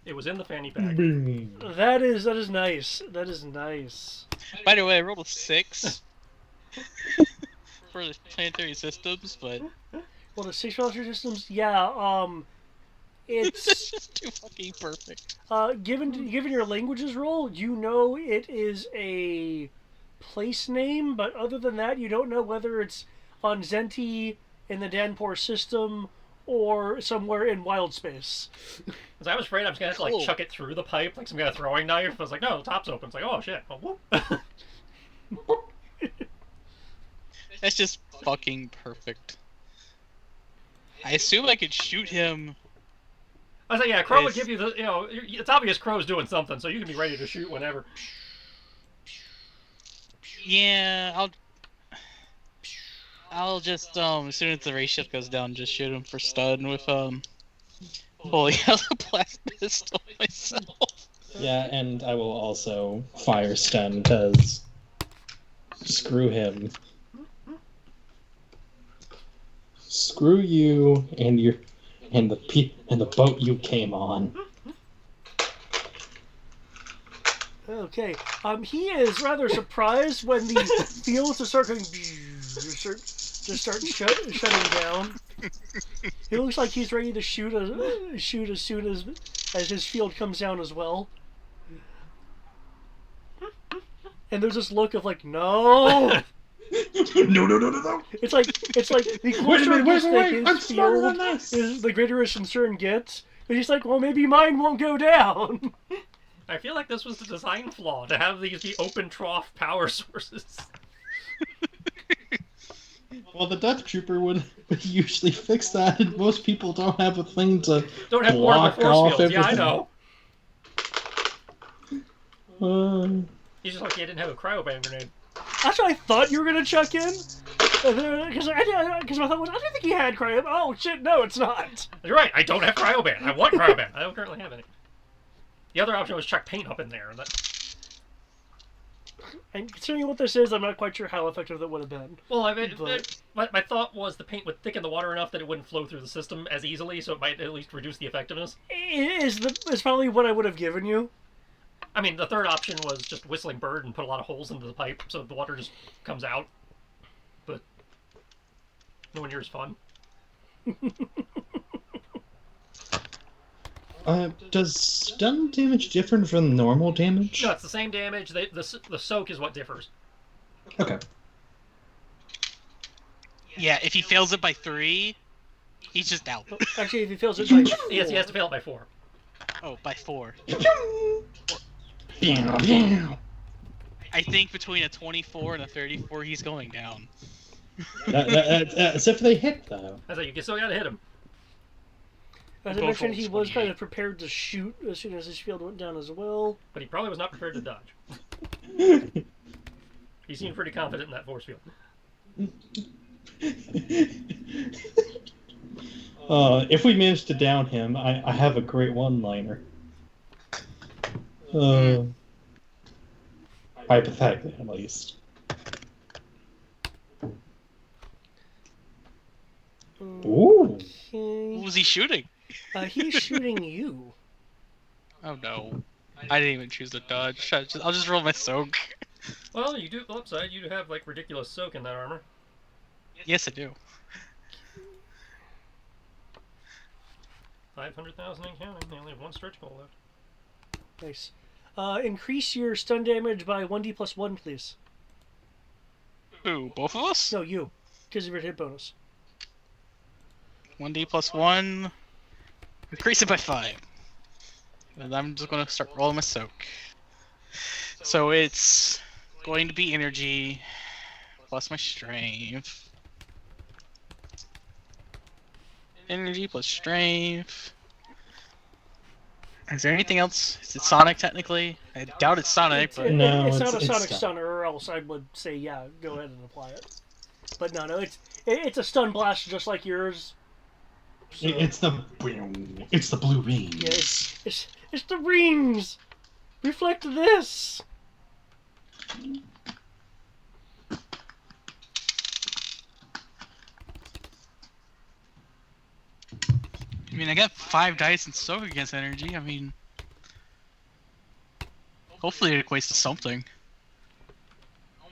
It was in the fanny pack. That is nice. That is nice. By the way, I rolled a 6 for the planetary systems, but well, the 6 planetary systems, yeah. It's just too fucking perfect. Given your languages roll, you know it is a place name, but other than that, you don't know whether it's on Zenti in the Danpor system or somewhere in wild space. Because I was afraid I was gonna have to chuck it through the pipe like some kind of throwing knife. I was like, no, the top's open. It's like, oh shit. Oh, whoop. That's just fucking perfect. I assume I could shoot him. I was like, yeah, Crow would give you the, it's obvious Crow's doing something, so you can be ready to shoot whenever. Yeah, I'll just as soon as the ray shift goes down, just shoot him for stun with pulling out a blast pistol myself. Yeah, and I will also fire stun because screw him. Screw you and your and the boat you came on. Okay. He is rather surprised when the fields just start going. Just start shutting down. He looks like he's ready to shoot as soon as his field comes down as well. And there's this look of like, no. No. It's like the closer it gets to his field, is the greater his concern gets. But he's like, well, maybe mine won't go down. I feel like this was the design flaw to have these be open trough power sources. Well, the Death Trooper would usually fix that, and most people don't have a thing to Don't have block portable off force fields. everything. Yeah, I know. Uh, He's just like, I didn't have a cryoban grenade. That's what I thought you were gonna chuck in, because my thought was I didn't think he had cryo. Oh shit, no, it's not. You're right. I don't have cryoban. I want cryoban. I don't currently have any. The other option was chuck paint up in there. And considering what this is, I'm not quite sure how effective that would have been. Well, I mean, But- my thought was the paint would thicken the water enough that it wouldn't flow through the system as easily, so it might at least reduce the effectiveness. It's probably what I would have given you. I mean, the third option was just whistling bird and put a lot of holes into the pipe so the water just comes out. But nowhere near as fun. Does stun damage differ from normal damage? No, it's the same damage. The soak is what differs. Okay. Yeah, if he fails it by 3, he's just out. Actually, if he feels it by 4. Yes, he has to fail it by 4. Oh, by 4. That, I think between a 24 and a 34, he's going down. as if they hit, though. I thought you still gotta hit him. As I Both mentioned, he rolls was kind 28. of prepared to shoot as soon as his field went down as well. But he probably was not prepared to dodge. He seemed pretty confident in that force field. If we manage to down him, I have a great one-liner. Hypothetically, at least. Ooh. Okay. Who was he shooting? He's shooting you. Oh no. I didn't even choose to dodge. I'll just roll my soak. Well, you do. The upside, you do have like ridiculous soak in that armor. Yes, I do. 500,000 and counting. They only have one stretch goal left. Nice. Increase your stun damage by 1d plus 1, please. Who? Both of us? No, you. Because of your hit bonus. 1d plus 1. Increase it by 5. And I'm just gonna start rolling my soak. So it's going to be energy plus my strength. Energy plus strength. Is there anything else? Is it Sonic technically? I doubt it's Sonic, but No, it's not a it's sonic stun. stunner, or else I would say, yeah, go ahead and apply it. But no, it's a stun blast just like yours. So, It's the blue ring. yeah, it's the rings! Reflect this! I mean, I got 5 dice and soak against energy. I mean, hopefully it equates to something.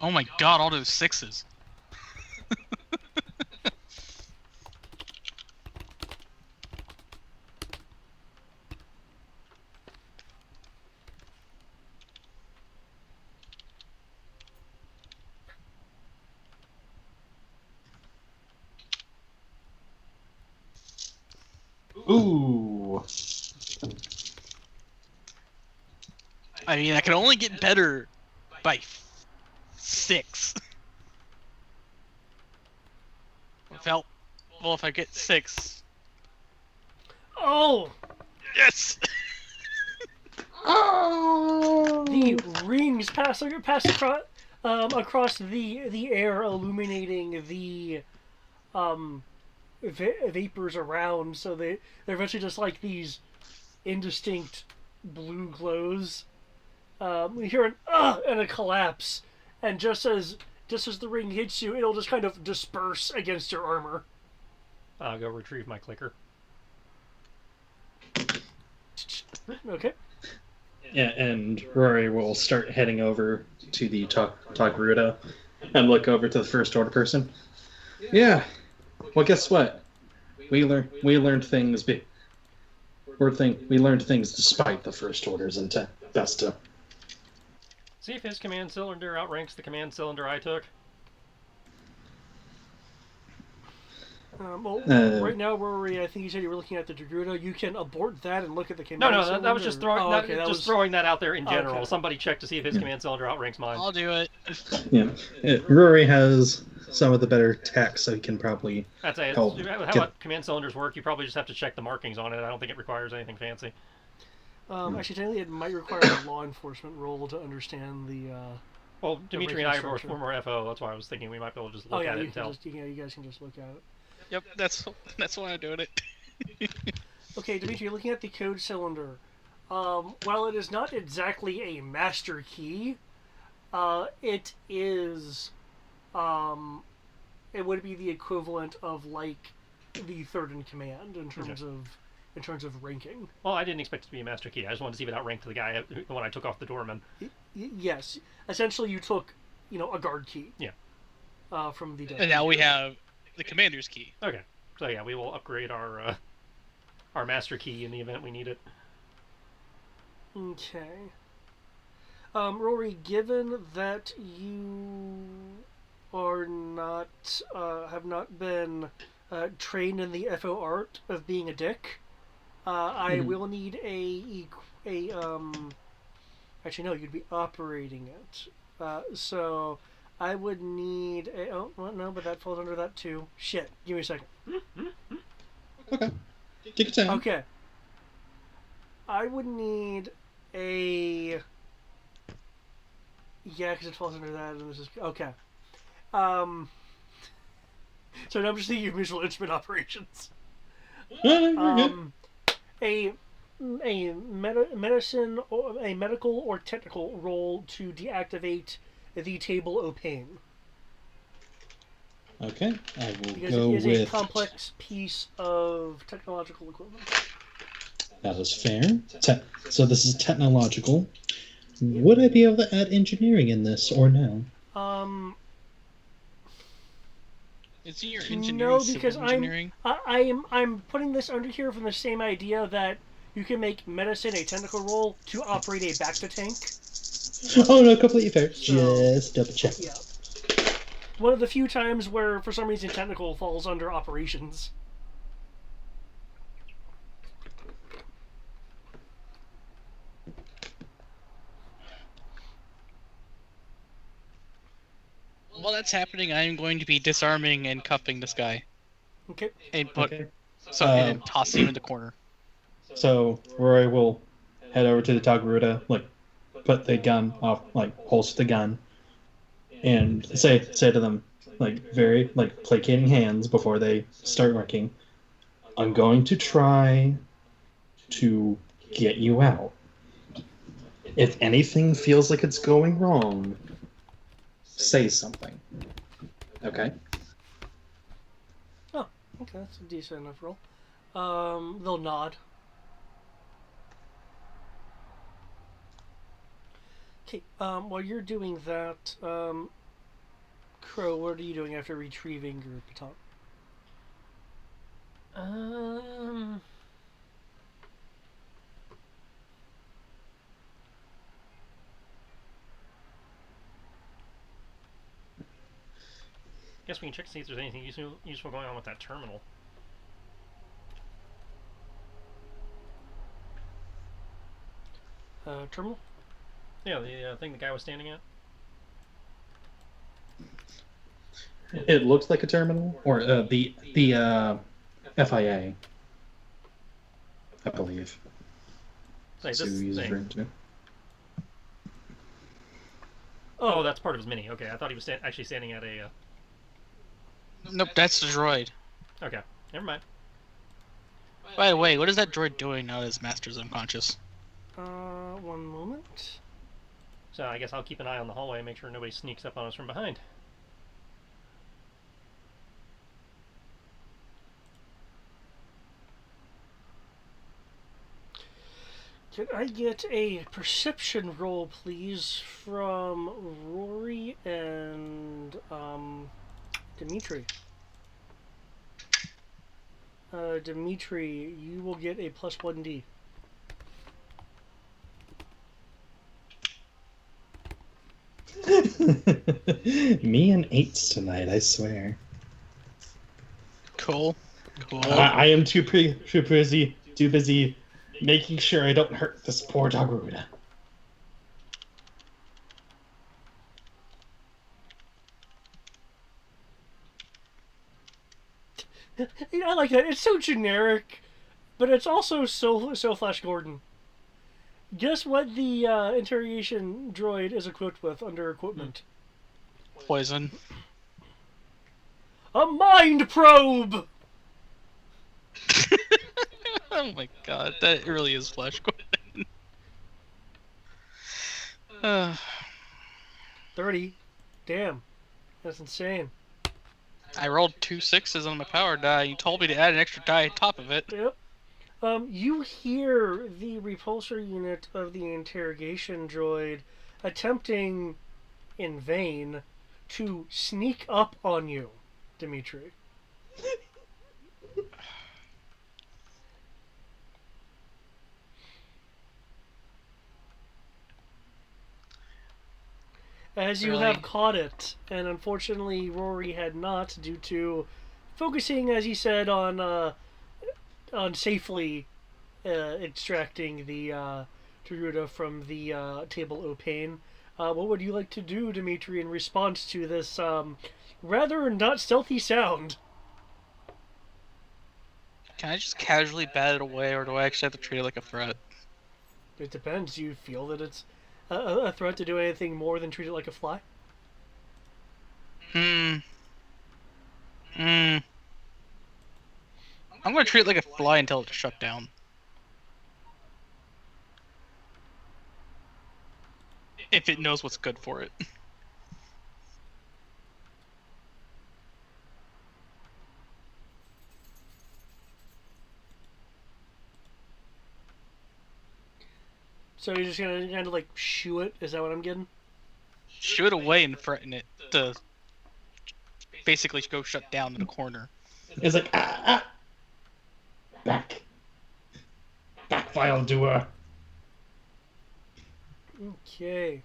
Oh my god, all those 6s. Ooh. I mean, I can only get better by 6. Well, if I get 6. Oh! Yes! Oh. The rings pass across the air, illuminating the vapors around. So they're eventually just like these indistinct blue glows. We hear an and a collapse, and just as the ring hits you, it'll just kind of disperse against your armor. I'll go retrieve my clicker. Okay. Yeah, and Rory will start heading over to the Togruta and look over to the First Order person. Yeah. Well, guess what? We learned things. We learned things despite the First Order's intent. Besta. See if his command cylinder outranks the command cylinder I took. Right now, Rory, I think you said you were looking at the Degrudo. You can abort that and look at the No, command no, cylinder. that was just throwing. Oh, okay, throwing that out there in general. Okay. Somebody check to see if his command cylinder outranks mine. I'll do it. Yeah. Rory has some of the better tech, so he can probably That's it. help. How about command cylinders work? You probably just have to check the markings on it. I don't think it requires anything fancy. Actually, technically, it might require a law enforcement role to understand the. Well, Dimitri and I are structure. former FO. That's why I was thinking we might be able to just look at it and tell. You guys can just look at it. Yep, that's why I'm doing it. Okay, Dimitri, you're looking at the code cylinder. While it is not exactly a master key, it is. It would be the equivalent of like the third in command in terms of ranking. Well, I didn't expect it to be a master key. I just wanted to see if it outranked the guy when I took off the doorman. Yes, essentially, you took a guard key. Yeah. From the. And now we have the commander's key. Okay, so yeah, we will upgrade our master key in the event we need it. Okay. Rory, given that you are not have not been trained in the FO art of being a dick, I will need actually no, you'd be operating it. So I would need a no, but that falls under that too. Shit, give me a second. Okay. Take your time. Okay. I would need a. Yeah, because it falls under that, and this is okay. So now I'm just thinking of visual instrument operations. A medicine or a medical or technical role to deactivate the table opaque. Okay, I will Because go it is with. a complex piece of technological equipment. That is fair. So this is technological. Would I be able to add engineering in this or no? Is it your engineering? No, because civil engineering? I'm putting this under here from the same idea that you can make medicine a technical role to operate a back to tank. Oh no, completely fair. So, just double check. Yeah. One of the few times where, for some reason, technical falls under operations. While that's happening, I am going to be disarming and cuffing this guy. Okay. And Okay. and toss him in the corner. So Roy will head over to the Togruta, put the gun off, holster the gun, and say to them, very placating hands before they start working. I'm going to try to get you out. If anything feels like it's going wrong, say something. Okay? Oh, okay, that's a decent enough roll. They'll nod. Okay, while you're doing that, Crow, what are you doing after retrieving your baton? Guess we can check to see if there's anything useful going on with that terminal. Terminal? Yeah, the thing the guy was standing at. It looks like a terminal, or the FIA, I believe. Like That's this who he's thing. referring to. Oh, that's part of his mini. Okay, I thought he was actually standing at a. Nope, that's the droid. Okay, never mind. By the way, what is that droid doing now that his master's unconscious? One moment. So I guess I'll keep an eye on the hallway and make sure nobody sneaks up on us from behind. Can I get a perception roll, please, from Rory and Dimitri? Dimitri, you will get a plus 1d. Me and eights tonight, I swear. Cool. Cool. I am too busy making sure I don't hurt this poor Dogruda. I like that. It's so generic, but it's also so Flash Gordon. Guess what the interrogation droid is equipped with under equipment? Poison. A mind probe! Oh my god, that really is Flash Gordon. 30. Damn. That's insane. I rolled 2 6s on my power die. You told me to add an extra die on top of it. Yep. You hear the repulsor unit of the interrogation droid attempting, in vain, to sneak up on you, Dimitri. As you Really? have caught it, and unfortunately Rory had not, due to focusing, as he said, on safely extracting the Taruda from the table Opaine. What would you like to do, Dimitri, in response to this rather not stealthy sound? Can I just casually bat it away, or do I actually have to treat it like a threat? It depends. Do you feel that it's a threat to do anything more than treat it like a fly? I'm gonna treat it like a fly until it's shut down. If it knows what's good for it. So you're just gonna kind of like shoo it? Is that what I'm getting? Shoo it away and threaten it to basically go shut down in a corner. It's like, back, vile doer. Okay.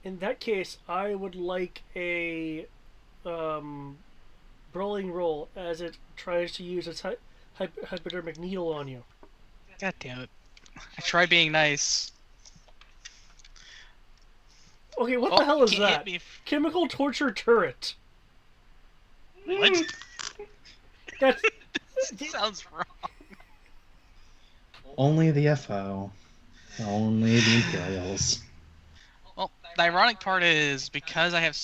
In that case, I would like a brawling roll as it tries to use its hypodermic needle on you. God damn it. I try being nice. Okay, what Oh, the hell is can't that? hit me. Chemical torture turret. What? That's Sounds wrong. Only the FO. Only the Imperials. Well, the ironic part is because I have.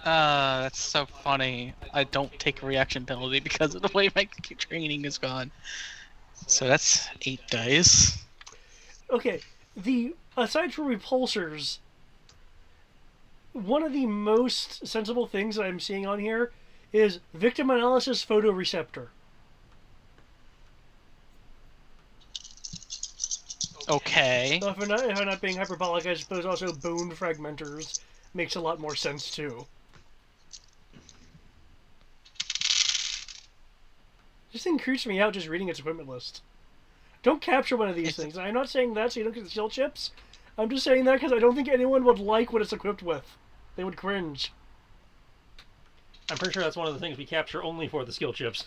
That's so funny. I don't take a reaction penalty because of the way my training is gone. So that's 8 dice. okay. Aside from repulsors, one of the most sensible things that I'm seeing on here is victim analysis photoreceptor. Okay. So if I'm not being hyperbolic, I suppose also bone fragmenters makes a lot more sense too. This thing creeps me out just reading its equipment list. Don't capture one of these things. I'm not saying that so you don't get the skill chips. I'm just saying that because I don't think anyone would like what it's equipped with. They would cringe. I'm pretty sure that's one of the things we capture only for the skill chips.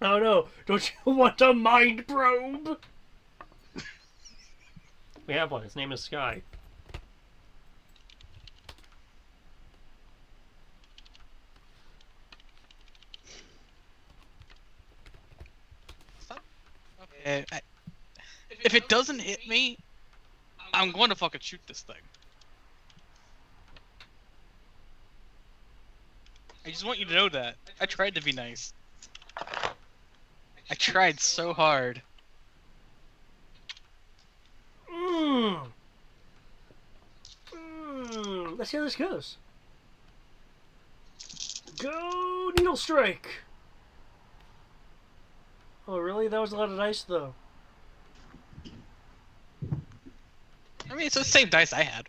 Oh no, don't you want a mind probe? We have one. Its name is Sky. Okay. If it doesn't hit me, I'm going to fucking shoot this thing. I just want you to know that. I tried to be nice. I tried so hard. Let's see how this goes. Go Needle Strike! Oh, really? That was a lot of dice, though. I mean, it's the same dice I had.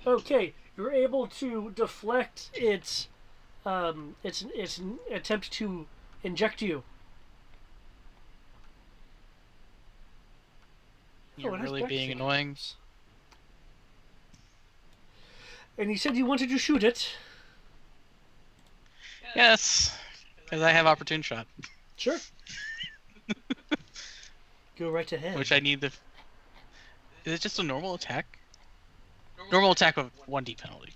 Okay, you're able to deflect its attempt to inject you. You're it has really back being fingers. annoying. And you said you wanted to shoot it. Yes, because I have opportune shot, Sure. Go right ahead. which I need the. Is it just a normal attack? Normal attack with 1d penalty.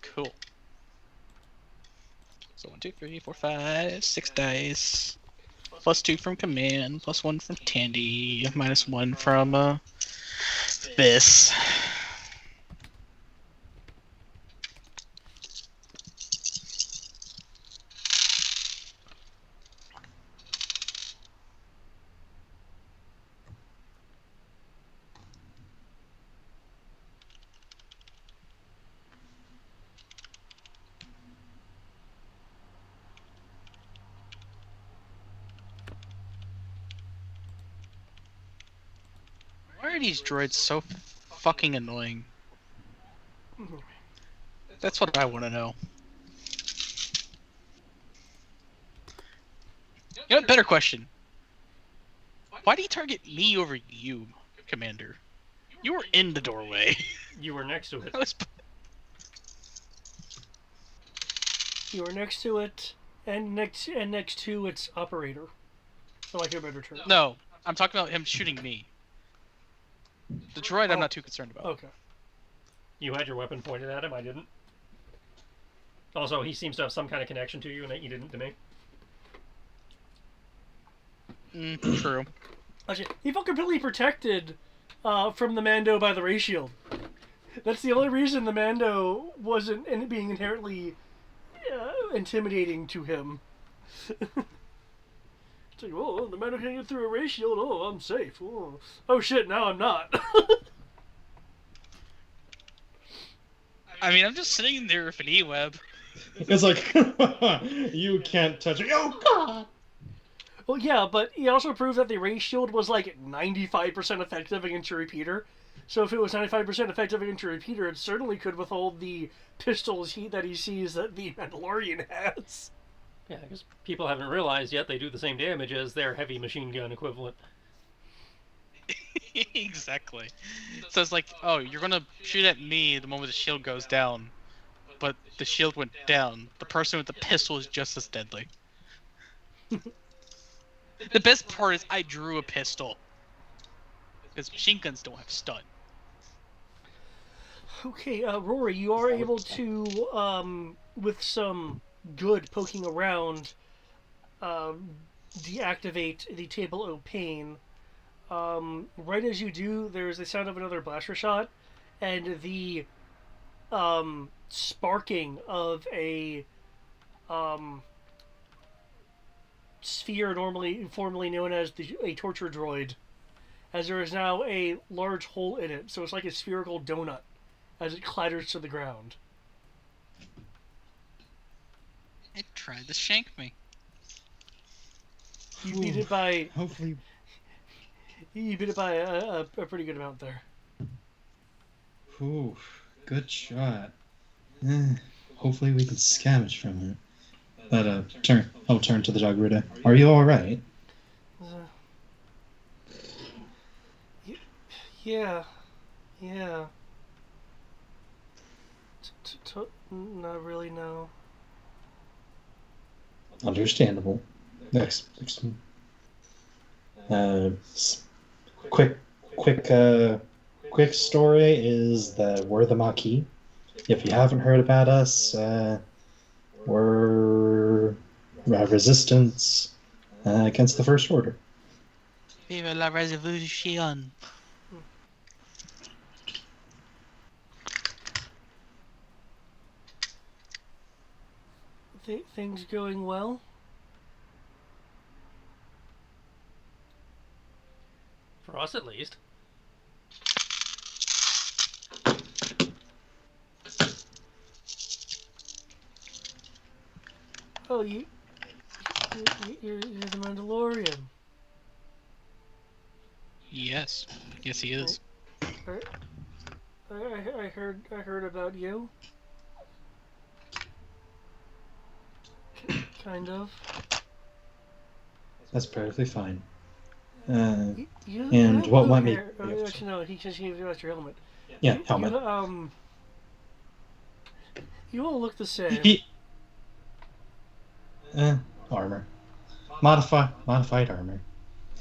Cool. So 1, 2, 3, 4, 5, 6 dice. +2 from command, +1 from Tandy, -1 from this. Why are these droids so fucking annoying? That's what I want to know. You know what? Better question. Why do you target me over you, Commander? You were in the doorway. You were next to it. I was- You are next to it, and next to its operator. For lack of a better term. No, I'm talking about him shooting me. The droid, I'm Oh. not too concerned about. Okay. You had your weapon pointed at him. I didn't. Also, he seems to have some kind of connection to you, and you didn't to me. True. Actually, he felt completely protected from the Mando by the ray shield. That's the only reason the Mando wasn't being inherently intimidating to him. It's like, oh, the Mando can't get through a ray shield. Oh, I'm safe. Oh shit, now I'm not. I mean, I'm just sitting there with an E-web. It's like, you can't touch it. Oh, God! Well, yeah, but he also proved that the ray shield was like 95% effective against your repeater. So if it was 95% effective against your repeater, it certainly could withhold the pistols that he sees that the Mandalorian has. Yeah, because people haven't realized yet they do the same damage as their heavy machine gun equivalent. Exactly. So it's like, oh, you're gonna shoot at me the moment the shield goes down, but the shield went down. The person with the pistol is just as deadly. The best part is I drew a pistol. Because machine guns don't have stun. Okay, Rory, you are able to, with some good poking around, deactivate the Table O Pain. Right as you do, there's the sound of another blaster shot, and the sparking of a sphere formerly known as a torture droid, as there is now a large hole in it, so it's like a spherical donut as it clatters to the ground. It tried to shank me. You beat it by Hopefully, a pretty good amount there. ooh, good shot. Hopefully we can scavenge from it. But I'll turn to the Jagruda. Are you all right? Yeah. Not really, no. Understandable. Next. Quick story is that we're the Maquis. If you haven't heard about us, we're resistance against the First Order. Viva la revolution. Things going well? For us, at least. Oh, you You're the Mandalorian. Yes. Yes, he is. I heard about you. Kind of. That's perfectly fine. You And have what blue might make hair. you Actually, no. He just gave you out your helmet. Yeah, helmet. You all look the same. Armor. Modified armor.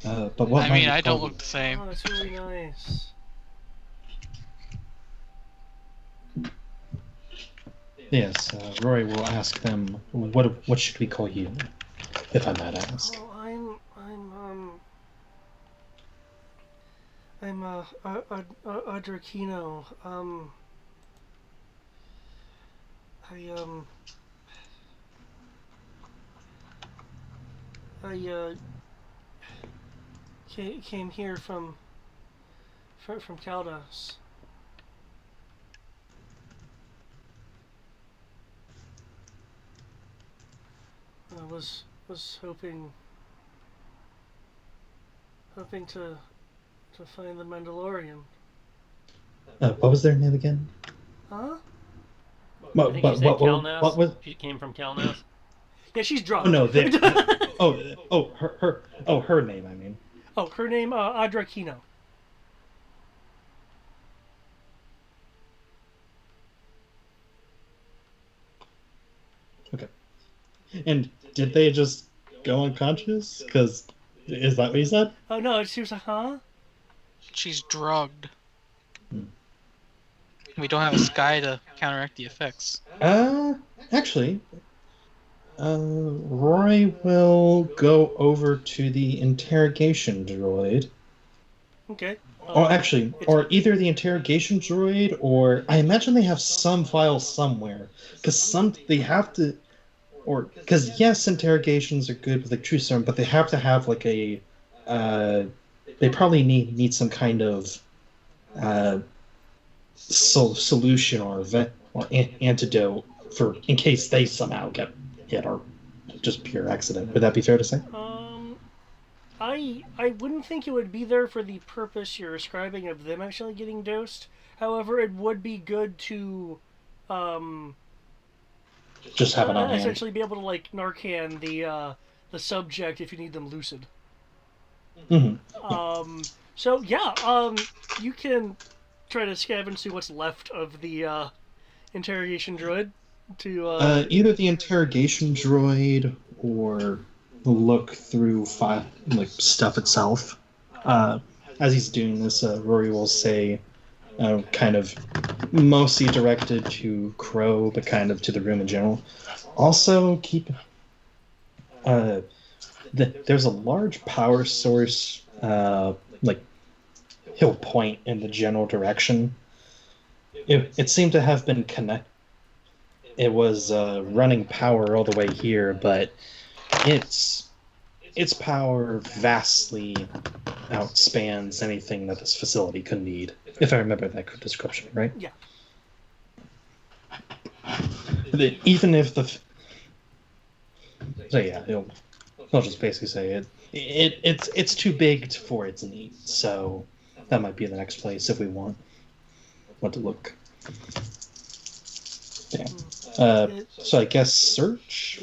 But what I might mean, you I call don't look the same. Oh, that's really nice. Yes, Rory will ask them, what should we call you, if I might ask? Oh, I'm Adrakino. I came here from Caldas. I was hoping to find the Mandalorian. What was their name again? Huh? I think she said Calnas. What was? She came from Calnas. Yeah, she's drunk. Oh no, her name. I mean. Oh, her name Adrakino. Okay. And did they just go unconscious? Because is that what you said? Oh no, she was like, huh? She's drugged. We don't have a sky to counteract the effects. Actually, Roy will go over to the interrogation droid. Okay. Or either the interrogation droid, or I imagine they have some files somewhere, because they have to, or because yes, interrogations are good with like truth serum, but they have to have like a, they probably need some kind of, solution or antidote for in case they somehow get hit or just pure accident. Would that be fair to say? I wouldn't think it would be there for the purpose you're ascribing of them actually getting dosed. However, it would be good to just have it on hand. Essentially be able to like Narcan the subject if you need them lucid. Mm-hmm. So yeah, you can try to scavenge and see what's left of the interrogation droid to either the interrogation droid or look through stuff itself. As he's doing this, Rory will say, kind of mostly directed to Crow, but kind of to the room in general. Also, keep there's a large power source, he'll point in the general direction. It seemed to have been connected. It was running power all the way here, but its power vastly outspans anything that this facility could need. If I remember that description, right? Yeah. Even if so yeah, he'll just basically say it's too big for its needs. So that might be the next place if we want to look. Yeah. So I guess search.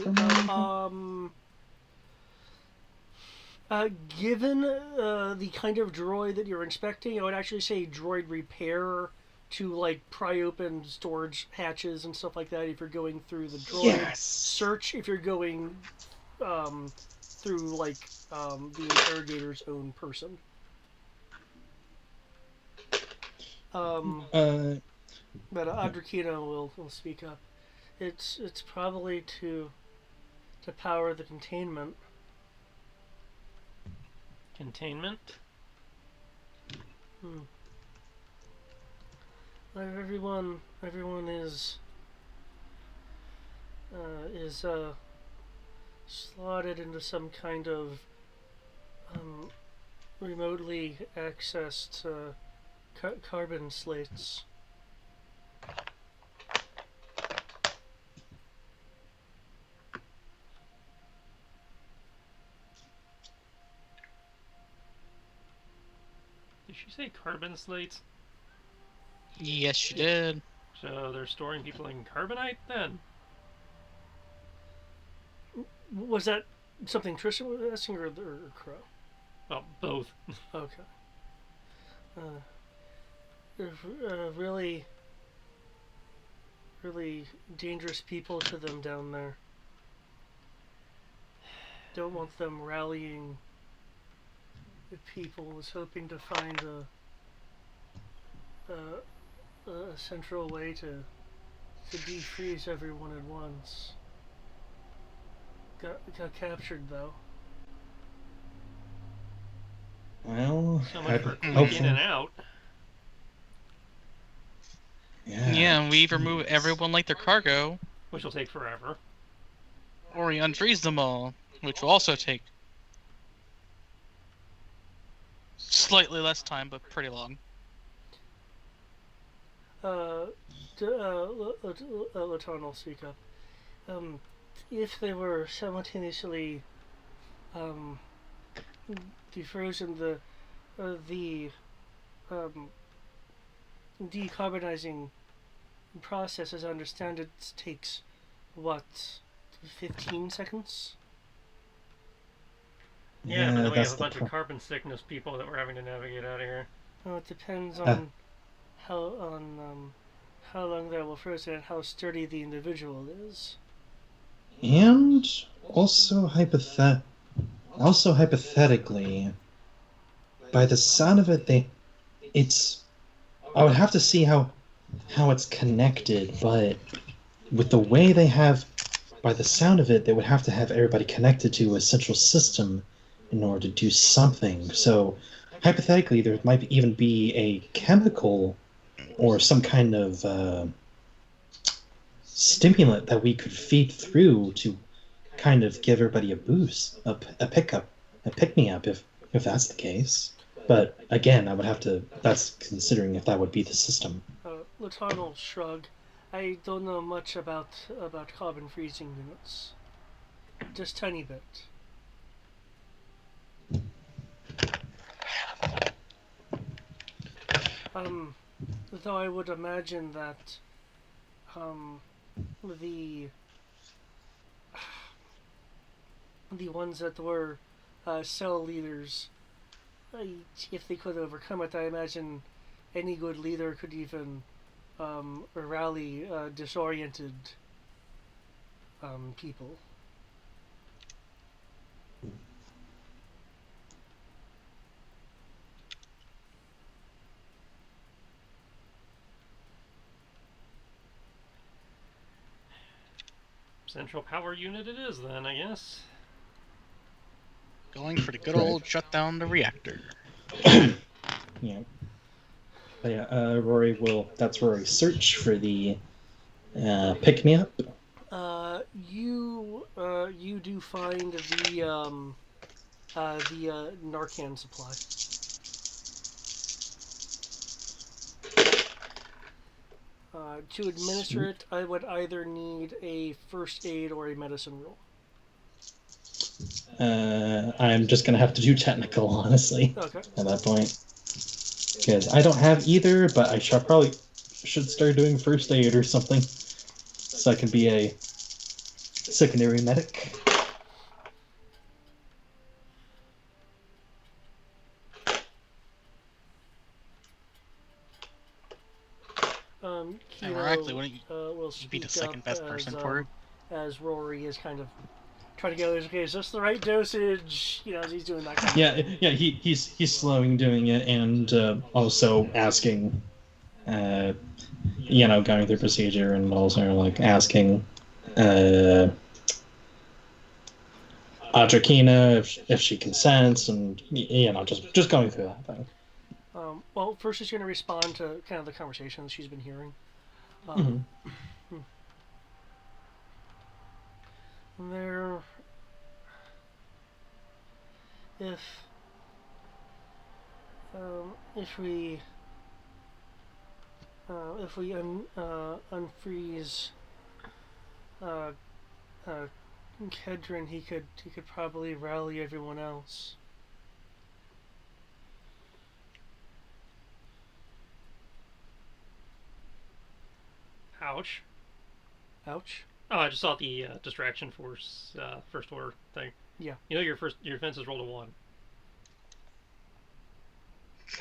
Given the kind of droid that you're inspecting, I would actually say droid repair to like pry open storage hatches and stuff like that. If you're going through the droid search, if you're going through like the interrogator's own person. But Adrakino will speak up. It's probably to power the containment. Containment? Everyone is slotted into some kind of remotely accessed carbon slates. Did she say carbon slates? Yes, she did. So they're storing people in carbonite then? Was that something Tristan was asking or Crow? Well, both. Okay. Really, really dangerous people to them down there. Don't want them rallying the people. Was hoping to find a central way to defreeze everyone at once. Got captured though. Well, So much for quick hopefully- in and out. Yeah, and we either move everyone like their cargo, Which will take forever. or we unfreeze them all, which will also take slightly less time, but pretty long. Laton will speak up. If they were simultaneously defrozen, the decarbonizing process, as I understand it, takes what, 15 seconds? Yeah, but then we that's have a the bunch of carbon sickness people that we're having to navigate out of here. Well, it depends on how long they will frozen and how sturdy the individual is. And also hypothetically, by the sound of it, I would have to see how it's connected, but with the way they have, by the sound of it, they would have to have everybody connected to a central system in order to do something. So hypothetically, there might even be a chemical or some kind of stimulant that we could feed through to kind of give everybody a boost, a pick-me-up, if that's the case. But again, I would have to. That's considering if that would be the system. Laton will shrug. I don't know much about carbon freezing units. Just tiny bit. Though I would imagine that the ones that were cell leaders, if they could overcome it, I imagine any good leader could even rally disoriented people. Central power unit it is then, I guess. Going for the good old shut down the reactor. Yeah. But yeah, that's Rory's search for the pick-me-up. You do find the Narcan supply. To administer it, I would either need a first aid or a medicine roll. I'm just gonna have to do technical, honestly, Okay. at that point. Because I don't have either, but I probably should start doing first aid or something. So I can be a secondary medic. And ironically, wouldn't you will be the speak second up best person as, for it? as Rory is kind of trying to go, okay, is this the right dosage? You know, as he's doing that kind of thing. Yeah. He's slowing doing it, and also asking, going through procedure, and also like asking, Drakina if she consents, and just going through that thing. Well, first she's going to respond to kind of the conversations she's been hearing. There, if we unfreeze Kedron, he could probably rally everyone else. Ouch. Ouch. Oh, I just saw the distraction force first order thing. Yeah. You know your defenses rolled a 1.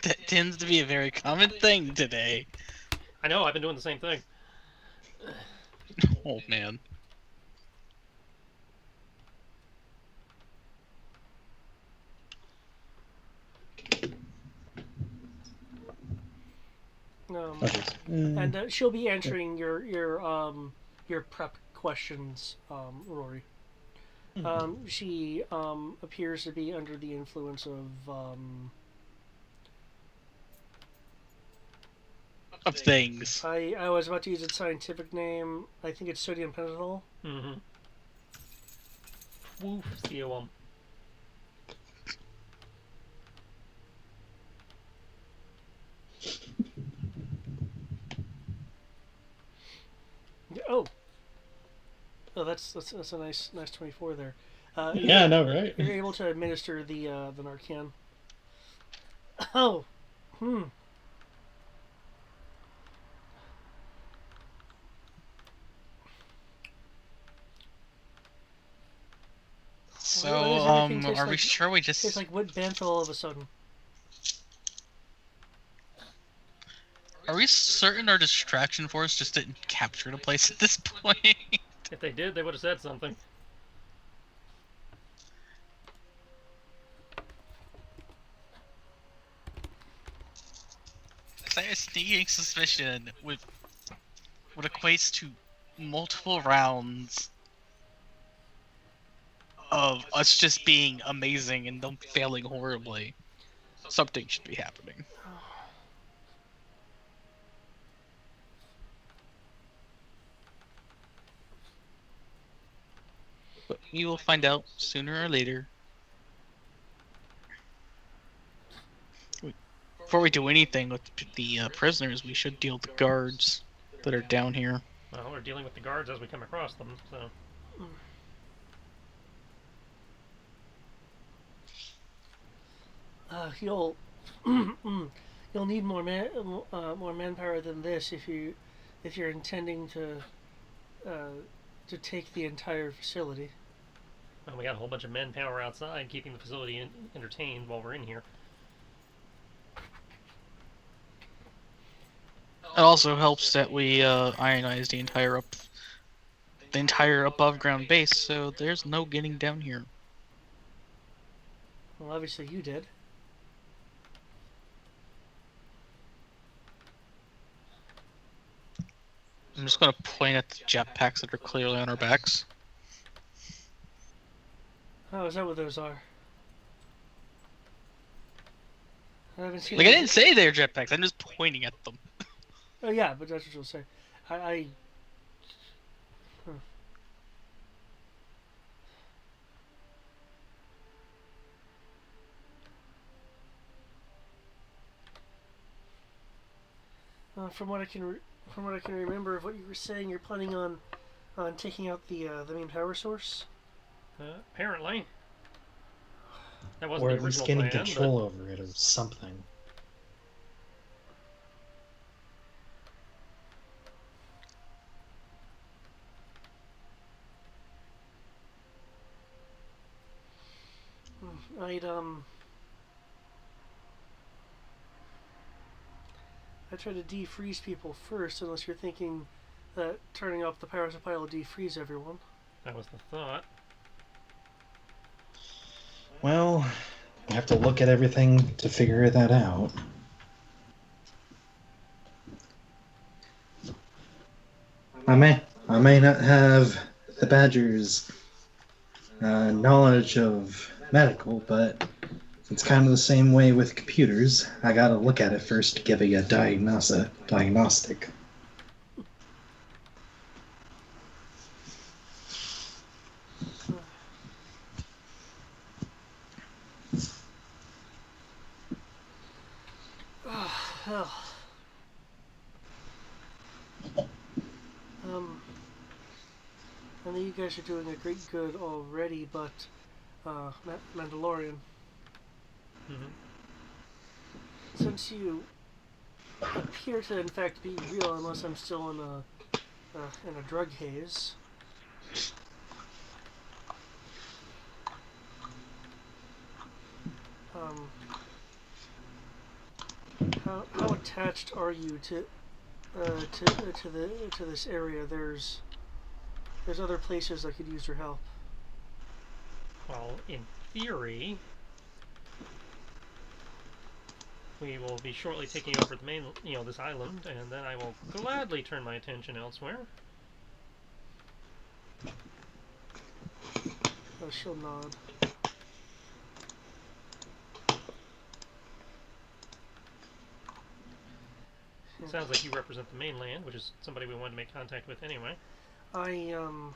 That tends to be a very common thing today. I know. I've been doing the same thing. Oh man. And she'll be answering your prep questions, Rory. She appears to be under the influence Of things. I was about to use its scientific name. I think it's sodium pentothal. Mm-hmm. Woof, COM. Oh. Oh, that's a nice 24 there. Yeah, I know, right? You're able to administer the Narcan. Oh. So, Why does everything taste are we like- sure we just... It's like wet bantha all of a sudden. Are we certain our distraction force just didn't capture the place at this point? If they did, they would have said something. I have a sneaking suspicion would equates to multiple rounds of us just being amazing and them failing horribly. Something should be happening. But we will find out sooner or later. Before we do anything with the prisoners, we should deal with the guards that are down here. Well, we're dealing with the guards as we come across them, so... You'll need more manpower than this if you're intending to take the entire facility. Well, we got a whole bunch of manpower outside keeping the facility entertained while we're in here. It also helps that we ionize the entire above ground base, so there's no getting down here. Well, obviously you did. I'm just gonna point at the jetpacks that are clearly on our backs. Oh, is that what those are? I haven't seen. Like, I didn't say they're jetpacks, I'm just pointing at them. Oh yeah, but that's what you'll say. I from what I can remember of what you were saying, you're planning on taking out the main power source. Apparently. That wasn't Or the at least original getting plan, control over it or something. I try to defreeze people first, unless you're thinking that turning off the power supply will defreeze everyone. That was the thought. Well, I have to look at everything to figure that out. I may not have the Badger's knowledge of medical, but it's kind of the same way with computers. I gotta look at it first to give it a diagnostic. I know you guys are doing a great good already, but Mandalorian. Mm-hmm. Since you appear to in fact be real, unless I'm still in in a drug haze. Um, how attached are you to this area? There's other places that could use your help. Well, in theory, we will be shortly taking over the main, this island, and then I will gladly turn my attention elsewhere. She'll nod. Sounds like you represent the mainland, which is somebody we wanted to make contact with anyway. I'm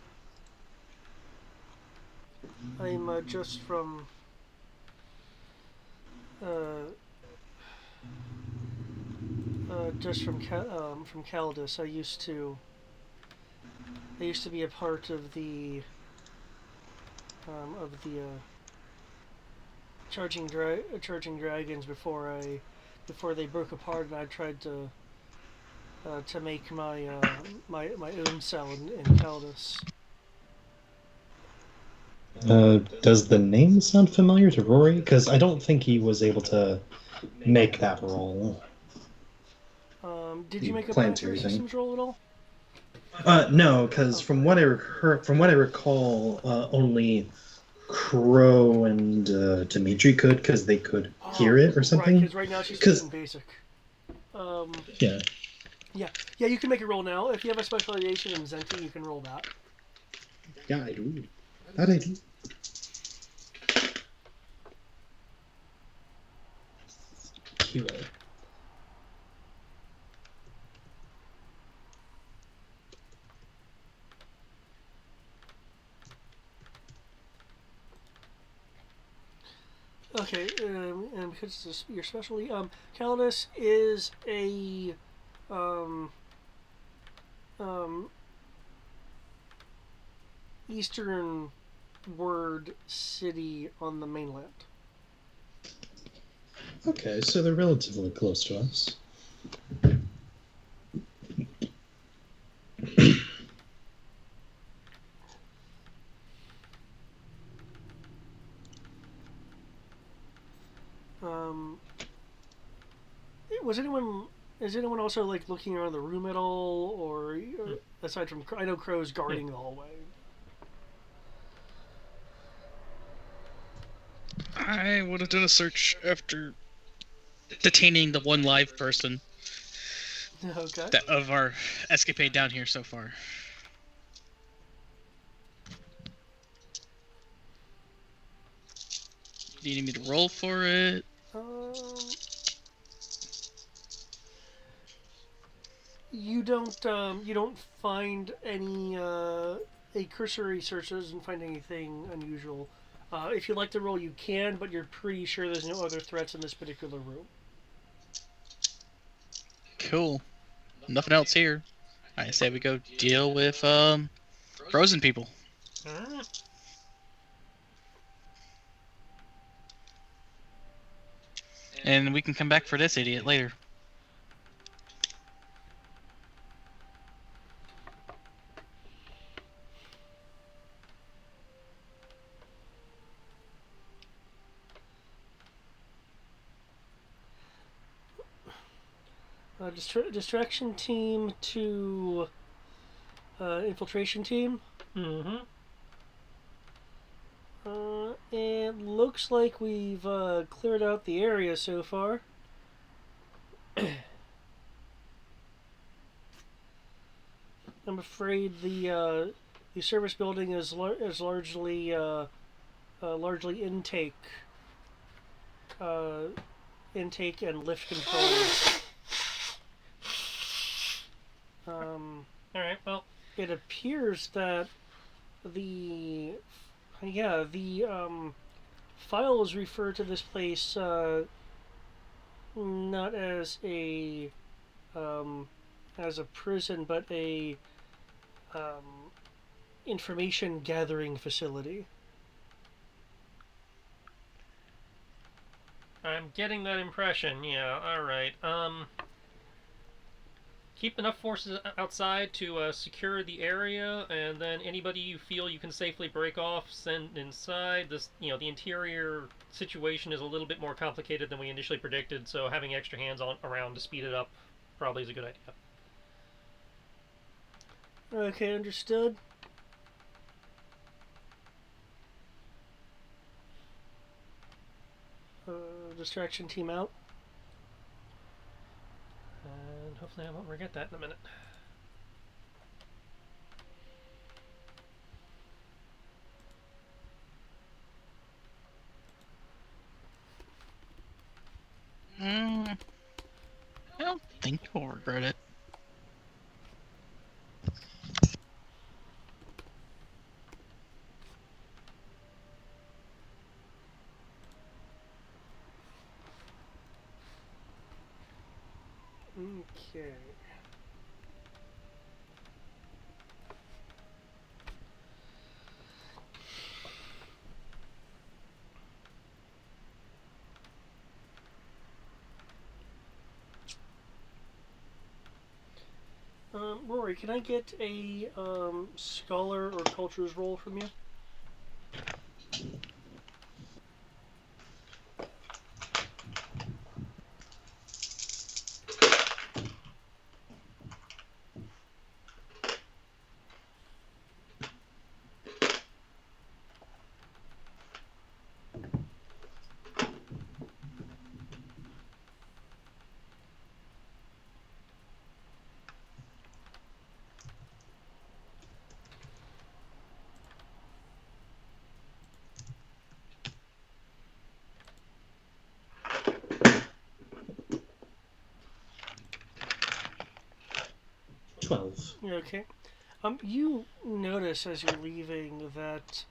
just from from Caldus. I used to be a part of the charging dragons before they broke apart, and I tried to make my own cell in Caldus. Does the name sound familiar to Rory? Because I don't think he was able to make that role. Did you make a planetary systems roll at all? No, because from what I recall, only Crow and Dimitri could, because they could hear it or something. Right, because right now she's using basic. Yeah. Yeah, you can make a roll now. If you have a specialization in Zenti, you can roll that. Yeah, I do. That I do. Hero. Okay, and because it's your specialty, Calidus is a eastern word city on the mainland. Okay, so they're relatively close to us. Is anyone also like looking around the room at all, or aside from I know Crow's guarding the hallway. I would have done a search after detaining the one live person Okay. of our escapade down here so far. Do you need me to roll for it? You don't find any a cursory search doesn't find anything unusual. If you'd like to roll, you can, but you're pretty sure there's no other threats in this particular room. Cool. Nothing else here. I say we go deal with frozen people. And we can come back for this idiot later. Distraction team to infiltration team. Mm-hmm. It looks like we've cleared out the area so far. I'm afraid the service building is largely intake and lift controls. All right. Well, it appears that the file was referred to this place not as a prison, but a information gathering facility. I'm getting that impression. Yeah. All right. keep enough forces outside to secure the area, and then anybody you feel you can safely break off, send inside. This, the interior situation is a little bit more complicated than we initially predicted, so having extra hands around to speed it up probably is a good idea. Okay, understood. Distraction team out. And hopefully I won't forget that in a minute. I don't think you'll regret it. Okay. Rory, can I get a scholar or cultures roll from you? Okay. You notice as you're leaving that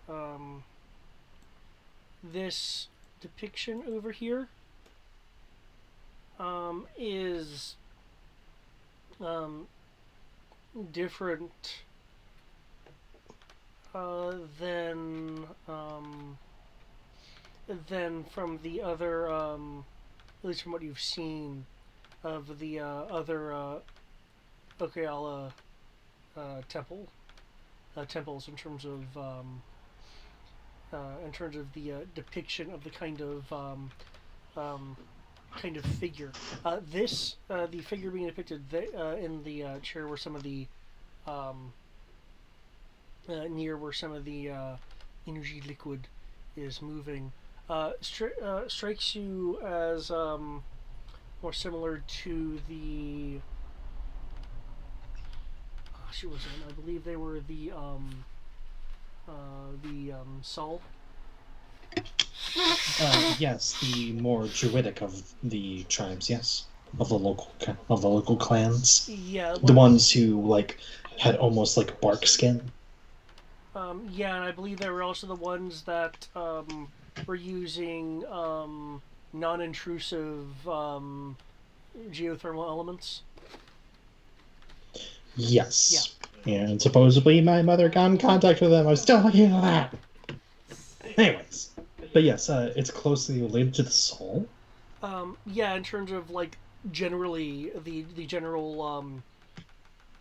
this depiction over here is different than from the other, at least from what you've seen of the other Okayala temples in terms of the depiction of the kind of figure. The figure being depicted in the chair where some of the near where some of the energy liquid is moving strikes you as more similar to the I believe they were the Sol. Yes, the more druidic of the tribes. Yes, of the local clans. Yeah, the ones who had almost like bark skin. Yeah, and I believe they were also the ones that were using non-intrusive geothermal elements. Yes. Yeah. And supposedly my mother got in contact with them. I'm still looking into that. Anyways. But yes, it's closely related to the soul. Yeah, in terms of generally the general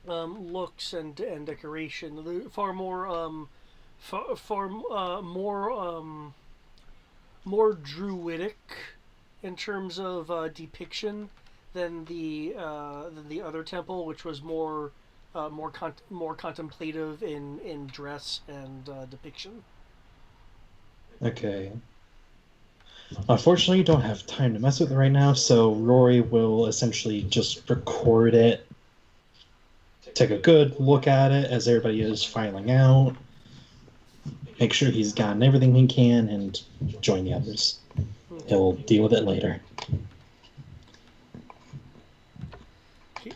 looks and decoration, far more more druidic in terms of depiction than the other temple, which was more contemplative in dress and depiction. Okay. Unfortunately, you don't have time to mess with it right now, so Rory will essentially just record it, take a good look at it as everybody is filing out, make sure he's gotten everything he can, and join the others. He'll deal with it later.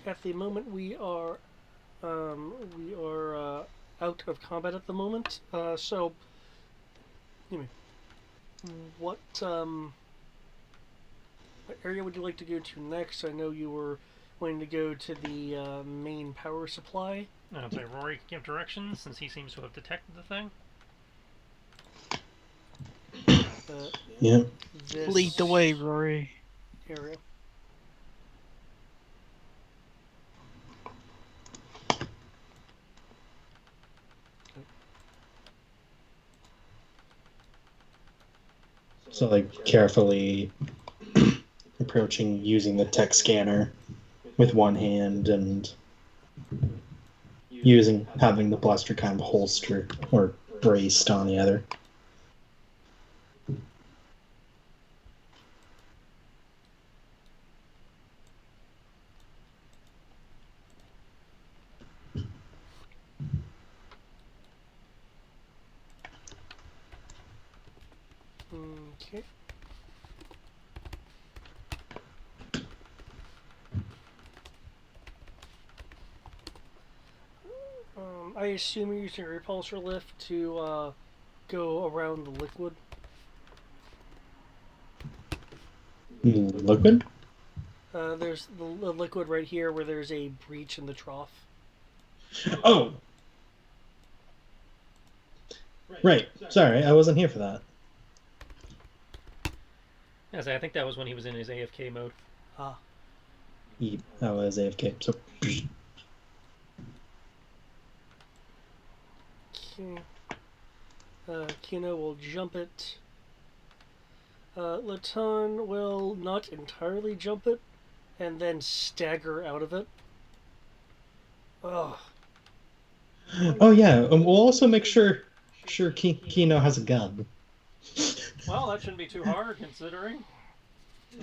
At the moment, we are out of combat at the moment. So, anyway, what area would you like to go to next? I know you were wanting to go to the main power supply. I'd say Rory can give directions since he seems to have detected the thing. Yeah. Lead the way, Rory. Area. So, like, carefully approaching using the tech scanner with one hand and having the blaster kind of holstered or braced on the other. Okay. I assume you're using a repulsor lift to go around the liquid. Liquid? There's the liquid right here where there's a breach in the trough. Oh! Right. Sorry, I wasn't here for that. Yes, I think that was when he was in his AFK mode. Ah. I was AFK, so... Okay. Kino will jump it. Laton will not entirely jump it, and then stagger out of it. Ugh. Oh yeah, we'll also make sure Kino has a gun. Well, that shouldn't be too hard, considering.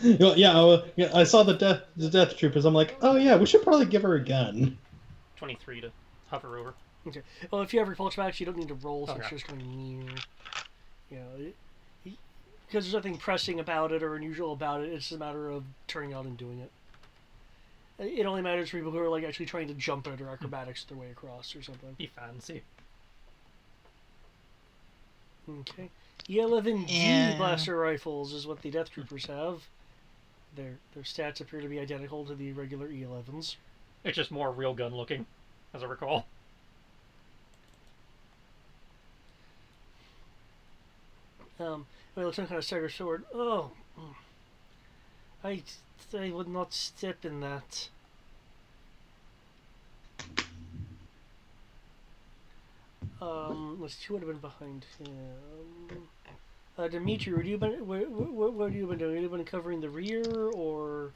Yeah, I saw the death troopers. I'm like, oh yeah, we should probably give her a gun. 23 to hover over. Okay. Well, if you have repulse packs, you don't need to roll, so Okay. it's just going to, you know, because there's nothing pressing about it or unusual about it. It's just a matter of turning out and doing it. It only matters for people who are like actually trying to jump it or acrobatics their way across or something. Be fancy. Okay. E11D Yeah. blaster rifles is what the Death Troopers have. Their stats appear to be identical to the regular E11s. It's just more real gun looking, as I recall. Let's kind of stagger sword. Oh, I would not step in that. Let's see, who would have been behind him? Dimitri, what have you been doing? Have you been covering the rear, or?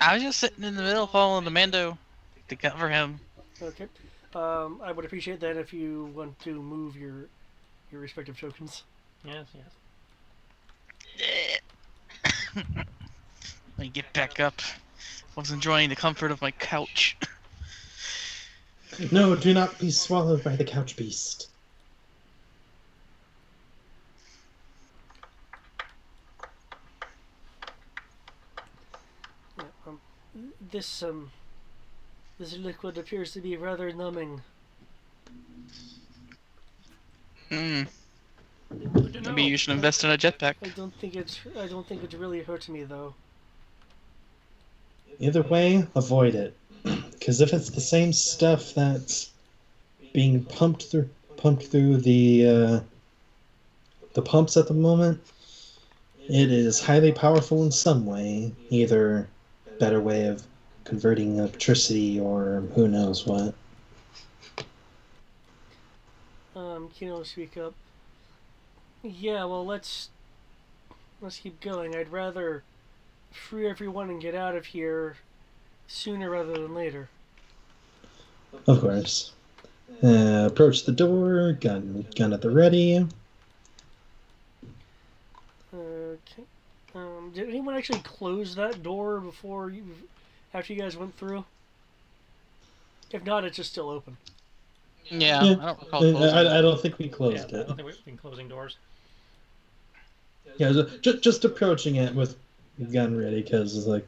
I was just sitting in the middle following the Mando to cover him. Okay. I would appreciate that if you want to move your respective tokens. Yes. Let me get back up. I was enjoying the comfort of my couch. No, do not be swallowed by the couch beast. Yeah, this liquid appears to be rather numbing. Maybe you should invest in a jetpack. I don't think it's really hurt me though. Either way, avoid it. Because if it's the same stuff that's being pumped through the pumps at the moment, it is highly powerful in some way. Either better way of converting electricity or who knows what. Kino, speak up. Yeah, well, let's keep going. I'd rather free everyone and get out of here sooner rather than later. Of course. Approach the door, gun at the ready. Okay. Did anyone actually close that door after you guys went through? If not, it's just still open. Yeah, Yeah. I don't recall closing it. I don't think we Yeah, closed I it. don't think we've been closing doors. Yeah, just approaching it with gun ready because it's like,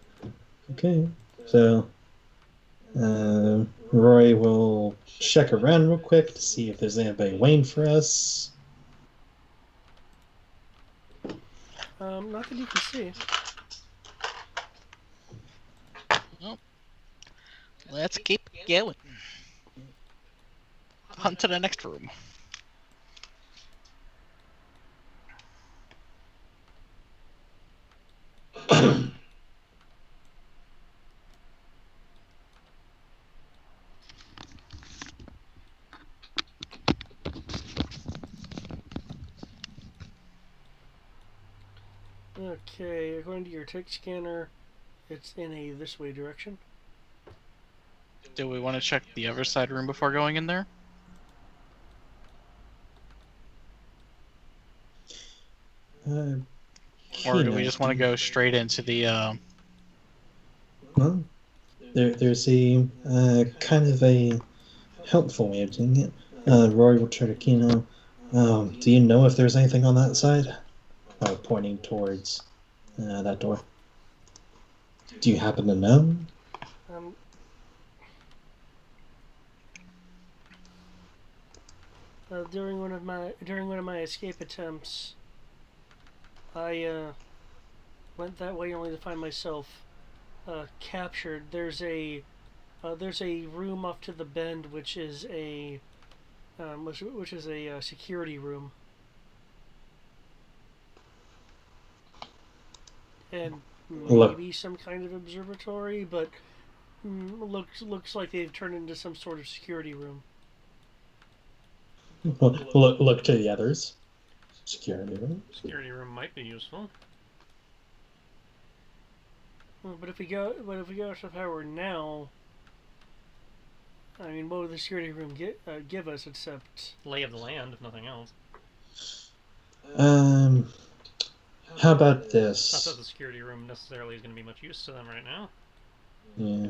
okay. So, Roy will check around real quick to see if there's anybody waiting for us. Not that you can see. Well, let's keep going. On to the next room. your tech scanner. It's in a this way direction. Do we want to check the other side room before going in there? Uh, Or do we Kino, just want to go straight into the, Well, there's a kind of a helpful way of doing it. Rory will turn to Kino. Do you know if there's anything on that side? Pointing towards that door. Do you happen to know? Um, during one of my escape attempts, I went that way only to find myself captured. There's a room off to the bend, which is a security room, and Look. maybe some kind of observatory, but looks like they've turned into some sort of security room. Look to the others. Security room. Security room might be useful. But if we go to power now, I mean, what would the security room give us except Lay of the land, if nothing else. How about Not this? that the security room necessarily is going to be much use to them right now. Yeah.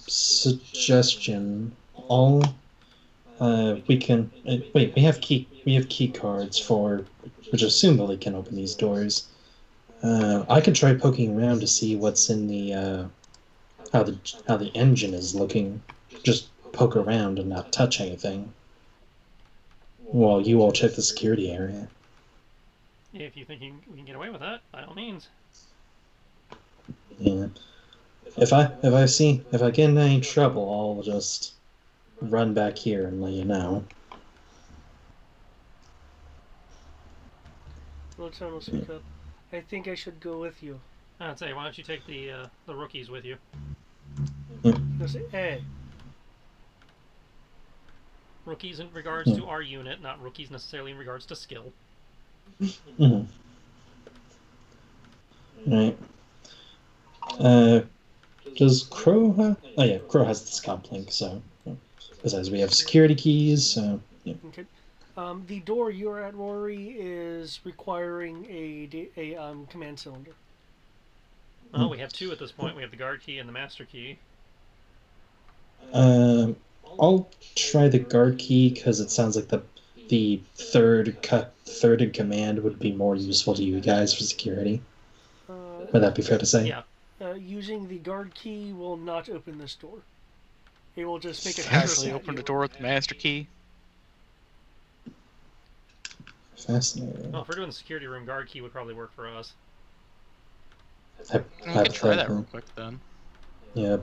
Suggestion. All. We can wait. We have key cards for, which assumably can open these doors. I could try poking around to see what's in the how the engine is looking. Just poke around and not touch anything. While you all check the security area. If you think we can get away with that, by all means. Yeah. If I get in any trouble, I'll just run back here and let you know. Lotan will speak up. I think I should go with you. I'd say, why don't you take the rookies with you? He'll say, hey. Rookies in regards to our unit, not rookies necessarily in regards to skill. Mm-hmm. Right. Does Crow have... Oh yeah, Crow has this comp link, so... Besides, we have security keys, so... Yeah. Okay. The door you're at, Rory, is requiring a command cylinder. Well, we have two at this point. We have the guard key and the master key. I'll try the guard key, because it sounds like the third in command would be more useful to you guys for security. Would that be fair to say? Yeah. Using the guard key will not open this door. It will just make it actually open the door with the master key? Fascinating. Well, if we're doing the security room, guard key would probably work for us. We can try that real quick then. Yeah.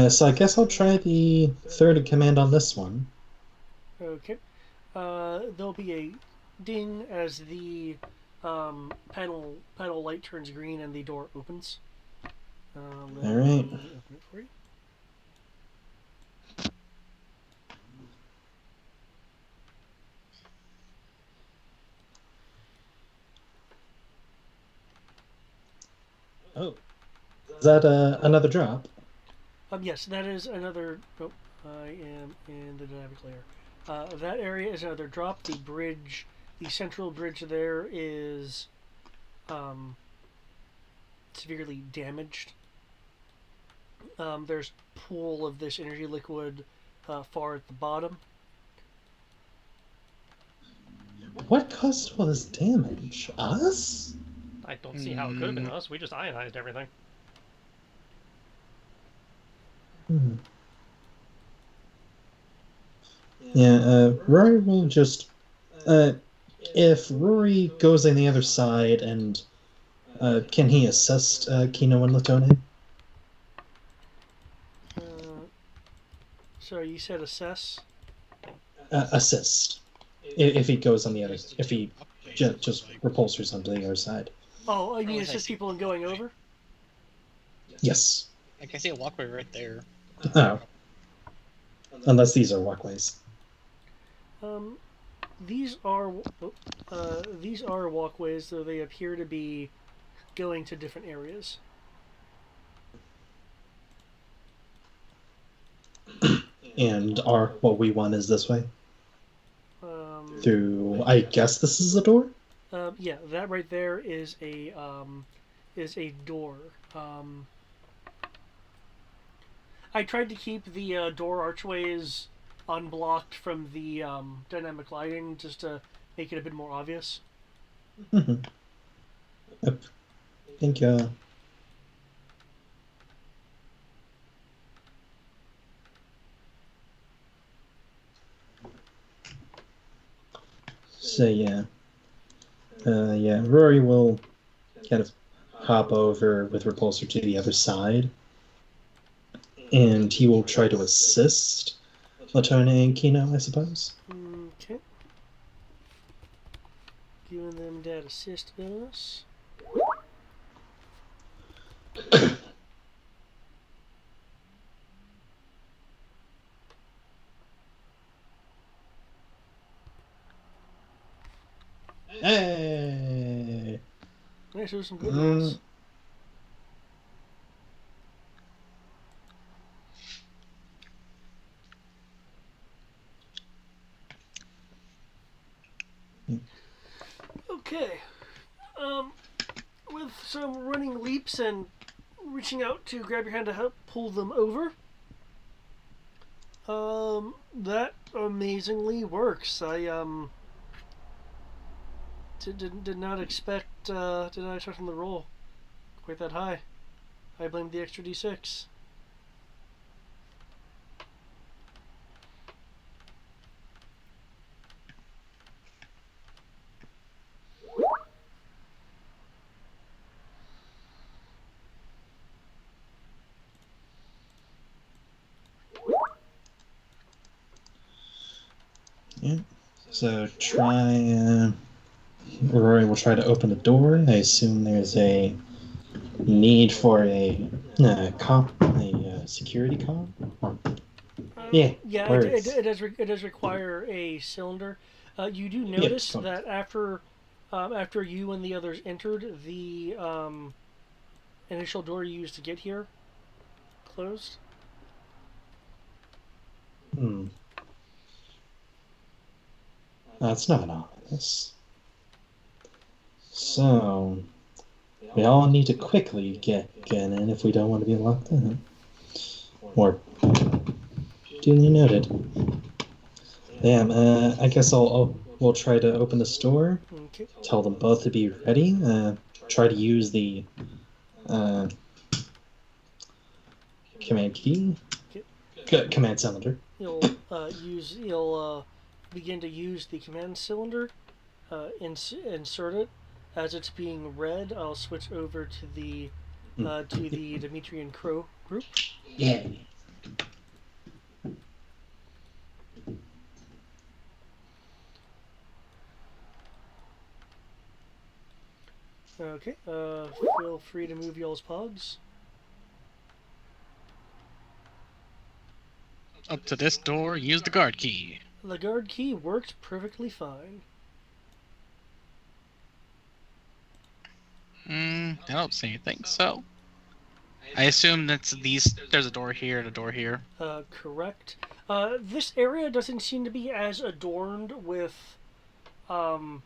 So I guess I'll try the third in command on this one. Okay. There'll be a ding as the panel light turns green and the door opens. All right. Let me open it for you. Oh. Is that another drop? Yes, that is another. Oh, I am in the dynamic layer. That area is another drop. The bridge, the central bridge there is severely damaged. There's a pool of this energy liquid far at the bottom. What caused all this damage? Us? I don't see how it could have been us. We just ionized everything. Hmm. Yeah, Rory will just... if Rory goes on the other side and... can he assist Kino and Latone? Sorry, you said assess? Assist. If he goes on the other... If he just repulsors onto the other side. Oh, I mean assist people in going over? Yes. I can see a walkway right there. Oh. Unless these are walkways. these are these are walkways, though they appear to be going to different areas. And our what we want is this way. Um, Through, I guess this is the door. yeah, that right there is a door. I tried to keep the door archways unblocked from the dynamic lighting just to make it a bit more obvious. Yep. I think so yeah. Yeah, Rory will kind of hop over with Repulsor to the other side, and he will try to assist Latona and Kino, I suppose. Okay. Giving them that assist bonus. Hey! Nice, those some good rolls. Okay. With some running leaps and reaching out to grab your hand to help pull them over. That amazingly works. I did not expect from the roll quite that high. I blame the extra d6. Yeah. So Rory will try to open the door. I assume there's a need for a security cop. Yeah. Yeah, Where it does require a cylinder. You do notice Yeah. that after you and the others entered, the initial door you used to get here closed. That's not ominous. So we all need to quickly get in if we don't want to be locked in. Or duly noted. Damn, I guess we'll try to open the store. Okay. Tell them both to be ready. Try to use the command key. Okay. Command cylinder. You'll begin to use the command cylinder. Insert it. As it's being read, I'll switch over to the Demetrian Crow group. Yeah. Okay. Feel free to move y'all's pogs. Up to this door, use the guard key. The guard key worked perfectly fine. I don't see anything, so I assume that's there's a door here and a door here. Correct. This area doesn't seem to be as adorned with your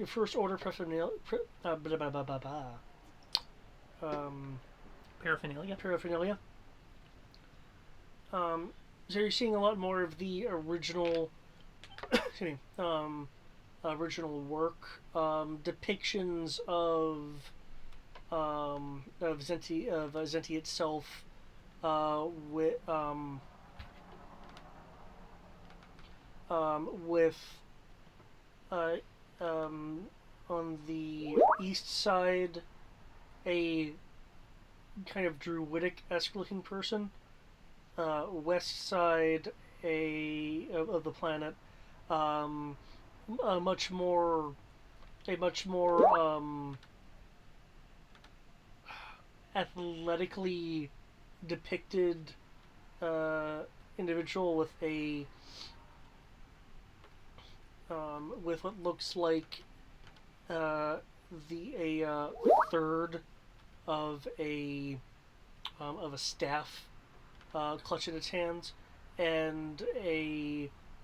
first order paraphernalia. Paraphernalia. So you're seeing a lot more of the original, original work, depictions of Zenti itself, with on the east side a kind of druidic-esque looking person. West side of the planet, a much more athletically depicted individual with a with what looks like a third of a staff clutching its hands, and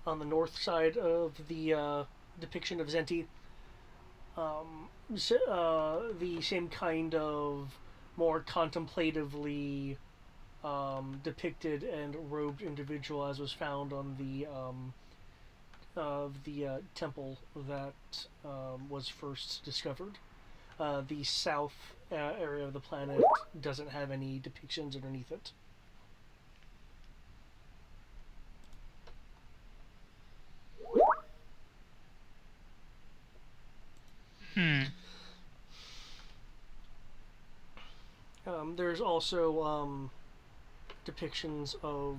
on the north side of the depiction of Zenti, the same kind of more contemplatively depicted and robed individual as was found on the temple that was first discovered. The south area of the planet doesn't have any depictions underneath it. There's also depictions of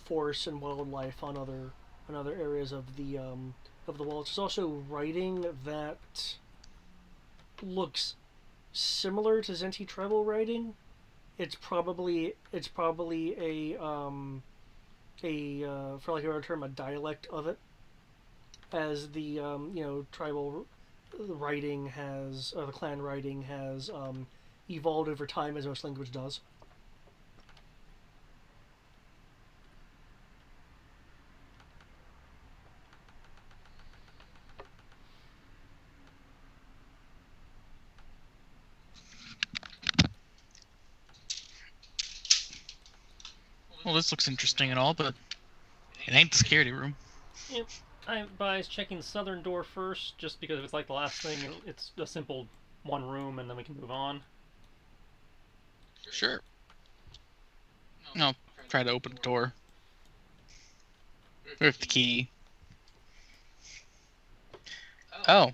forests and wildlife on other areas of the wall. There's also writing that looks similar to Zenti tribal writing. It's probably a for lack of a better term, a dialect of it, as the tribal writing has, or the clan writing has evolved over time, as most language does. Well, this looks interesting and all, but it ain't the security room. Yep. I advise checking the southern door first, just because if it's like the last thing, it's a simple one room, and then we can move on. Sure. No, try to open the door with the key. Oh.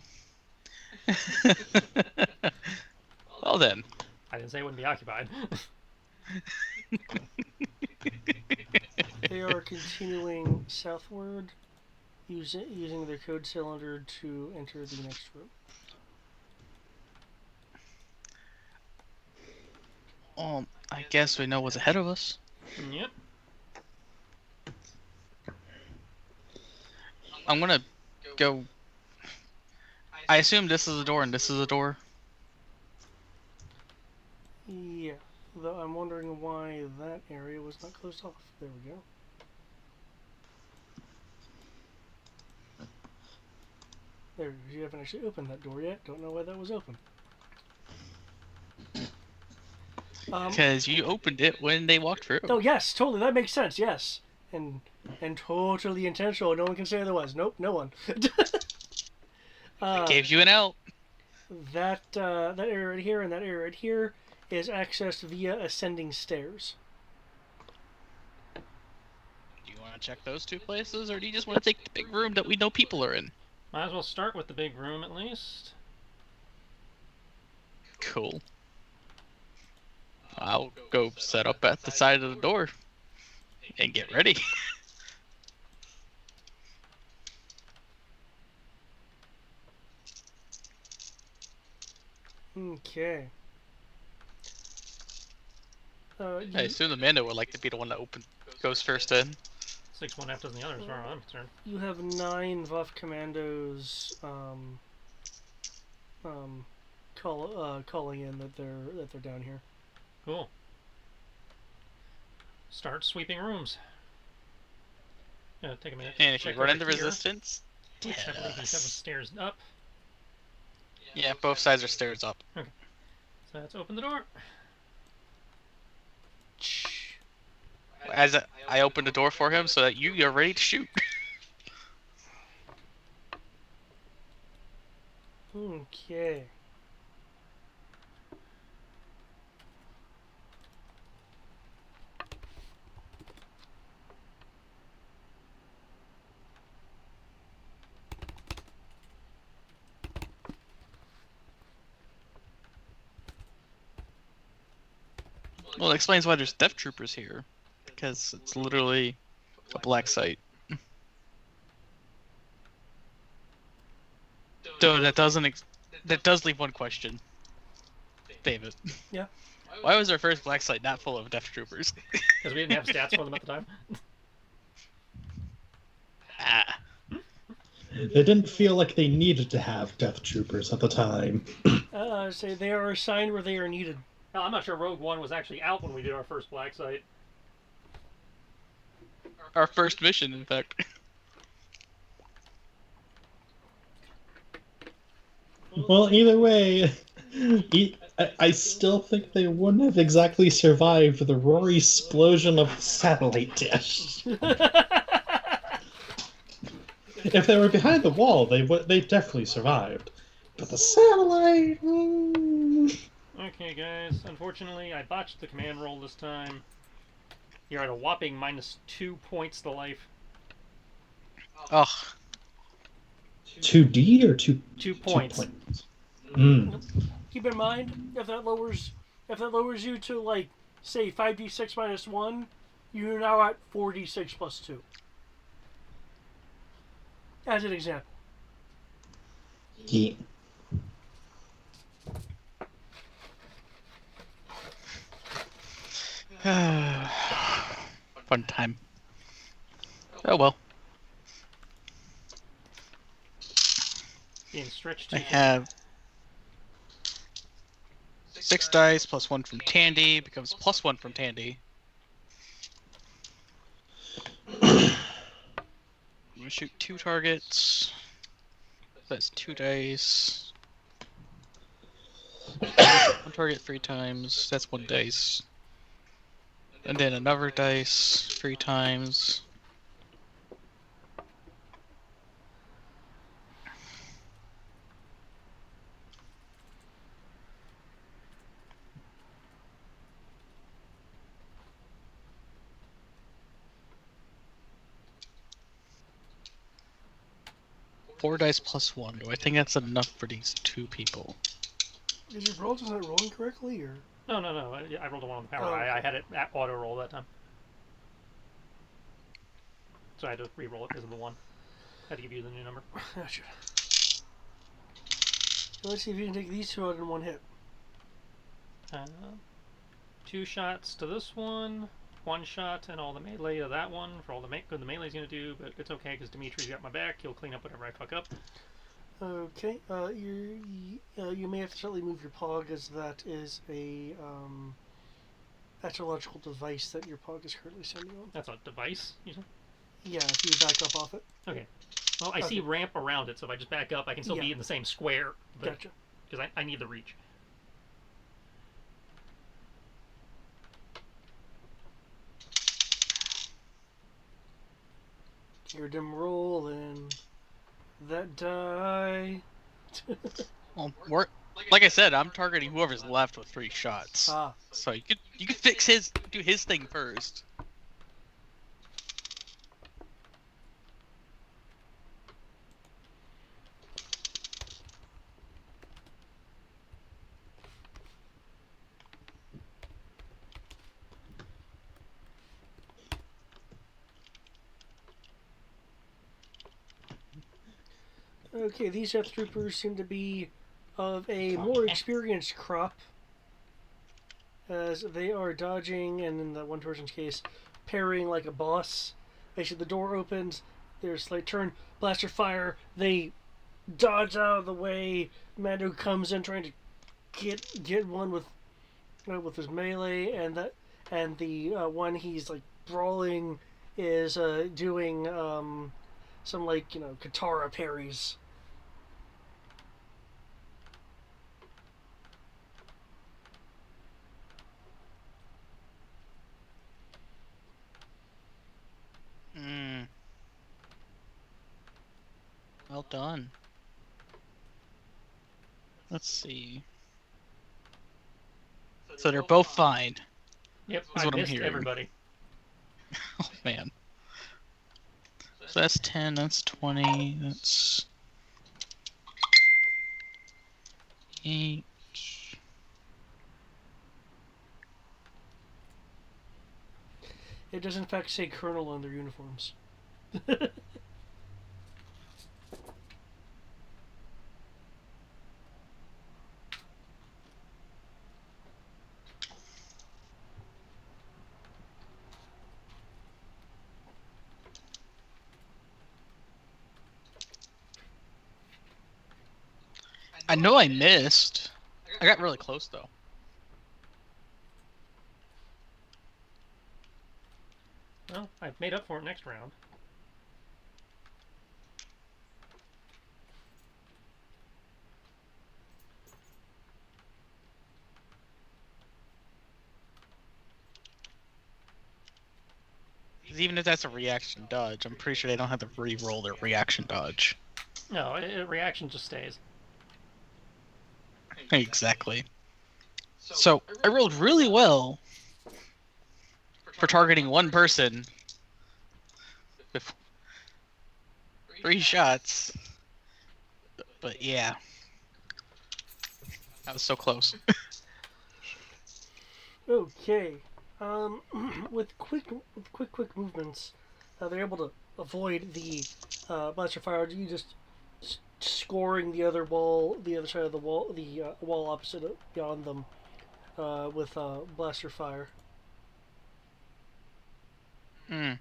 Well then. I didn't say it wouldn't be occupied. They are continuing southward, using their code cylinder to enter the next room. I guess we know what's ahead of us. Yep. I'm gonna go. I assume this is a door and this is a door. Yeah, though I'm wondering why that area was not closed off. There we go. There, you haven't actually opened that door yet. Don't know why that was open. Because you opened it when they walked through. Oh yes, totally. That makes sense. Yes, and totally intentional. No one can say otherwise. Nope, no one. Gave you an out. That area right here and that area right here is accessed via ascending stairs. Do you want to check those two places, or do you just want to take the big room that we know people are in? Might as well start with the big room at least. Cool. I'll go set up at the side of the door and get ready. Okay. I assume Amanda would like to be the one that goes first in. 6 one half dozen the other, as far as I'm concerned. You have 9 Vuff commandos calling in that they're down here. Cool. Start sweeping rooms. Take a minute. And if you run into here, resistance, which I believe these have the stairs up. yeah, both sides are stairs up. Okay. So let's open the door. As I open the door for him so that you're ready to shoot. Okay. Well, it explains why there's death troopers here, because it's literally a black site. Though that does leave one question, David. Yeah. Why was our first black site not full of death troopers? Because we didn't have stats for them at the time. They didn't feel like they needed to have Death Troopers at the time. Say they are assigned where they are needed. Hell, I'm not sure Rogue One was actually out when we did our first Black Site. Our first mission, in fact. Well, either way, I still think they wouldn't have exactly survived the Rory explosion of satellite dish. If they were behind the wall, they definitely survived. But the satellite. Okay, guys. Unfortunately, I botched the command roll this time. You're at a whopping -2 points to life. Ugh. 2D or 2 2 points. 2 points? Mm. Keep in mind if that lowers you to like say 5d6 minus 1, you're now at 4d6 plus 2. As an example. Yeah. Fun time. Oh well. Being stretched I too have 6 dice plus 1 from Tandy becomes +1 from Tandy. I'm gonna shoot 2 targets. That's 2 dice. 1 target 3 times. That's 1 dice. And then another dice 3 times. Four dice plus 1. Do I think that's enough for these 2 people? Is your roll just not rolling correctly, or? No. I rolled a 1 on the power. Oh, okay. I had it at auto roll that time. So I had to re-roll it because of the 1. I had to give you the new number. Gotcha. Let's see if you can take these 2 out in one hit. 2 shots to this one. 1 shot and all the melee to that one for all the good the melee's gonna do, but it's okay because Dimitri's got my back. He'll clean up whatever I fuck up. Okay. You may have to slightly move your pog, as that is a astrological device that your pog is currently sending on. That's a device, you said? Yeah, if you back up off it. Okay. Well, I see ramp around it, so if I just back up, I can still be in the same square. Gotcha. Because I need the reach. Your dim roll and that die. Well, like I said, I'm targeting whoever's left with 3 shots. So you could do his thing first. Okay, these Death Troopers seem to be of a more experienced crop, as they are dodging, and in the one person's case, parrying like a boss. Basically, the door opens, there's a slight turn, blaster fire, they dodge out of the way. Mando comes in trying to get one with his melee, and the one he's like brawling is doing some katara parries. Well done. Let's see. So they're both fine. Yep, Is I what I'm missed hearing. everybody. Oh man. So that's 10, that's 20, that's 8. It does in fact say Colonel on their uniforms. I know I missed. I got really close though. Well, I've made up for it next round. Because even if that's a reaction dodge, I'm pretty sure they don't have to re-roll their reaction dodge. No, reaction just stays. Exactly. So I rolled really well for targeting one person with 3 shots. But yeah, that was so close. Okay. With quick movements, they're able to avoid the blaster fire. You just scoring the other side of the wall, the wall opposite beyond them, with blaster fire. Hmm.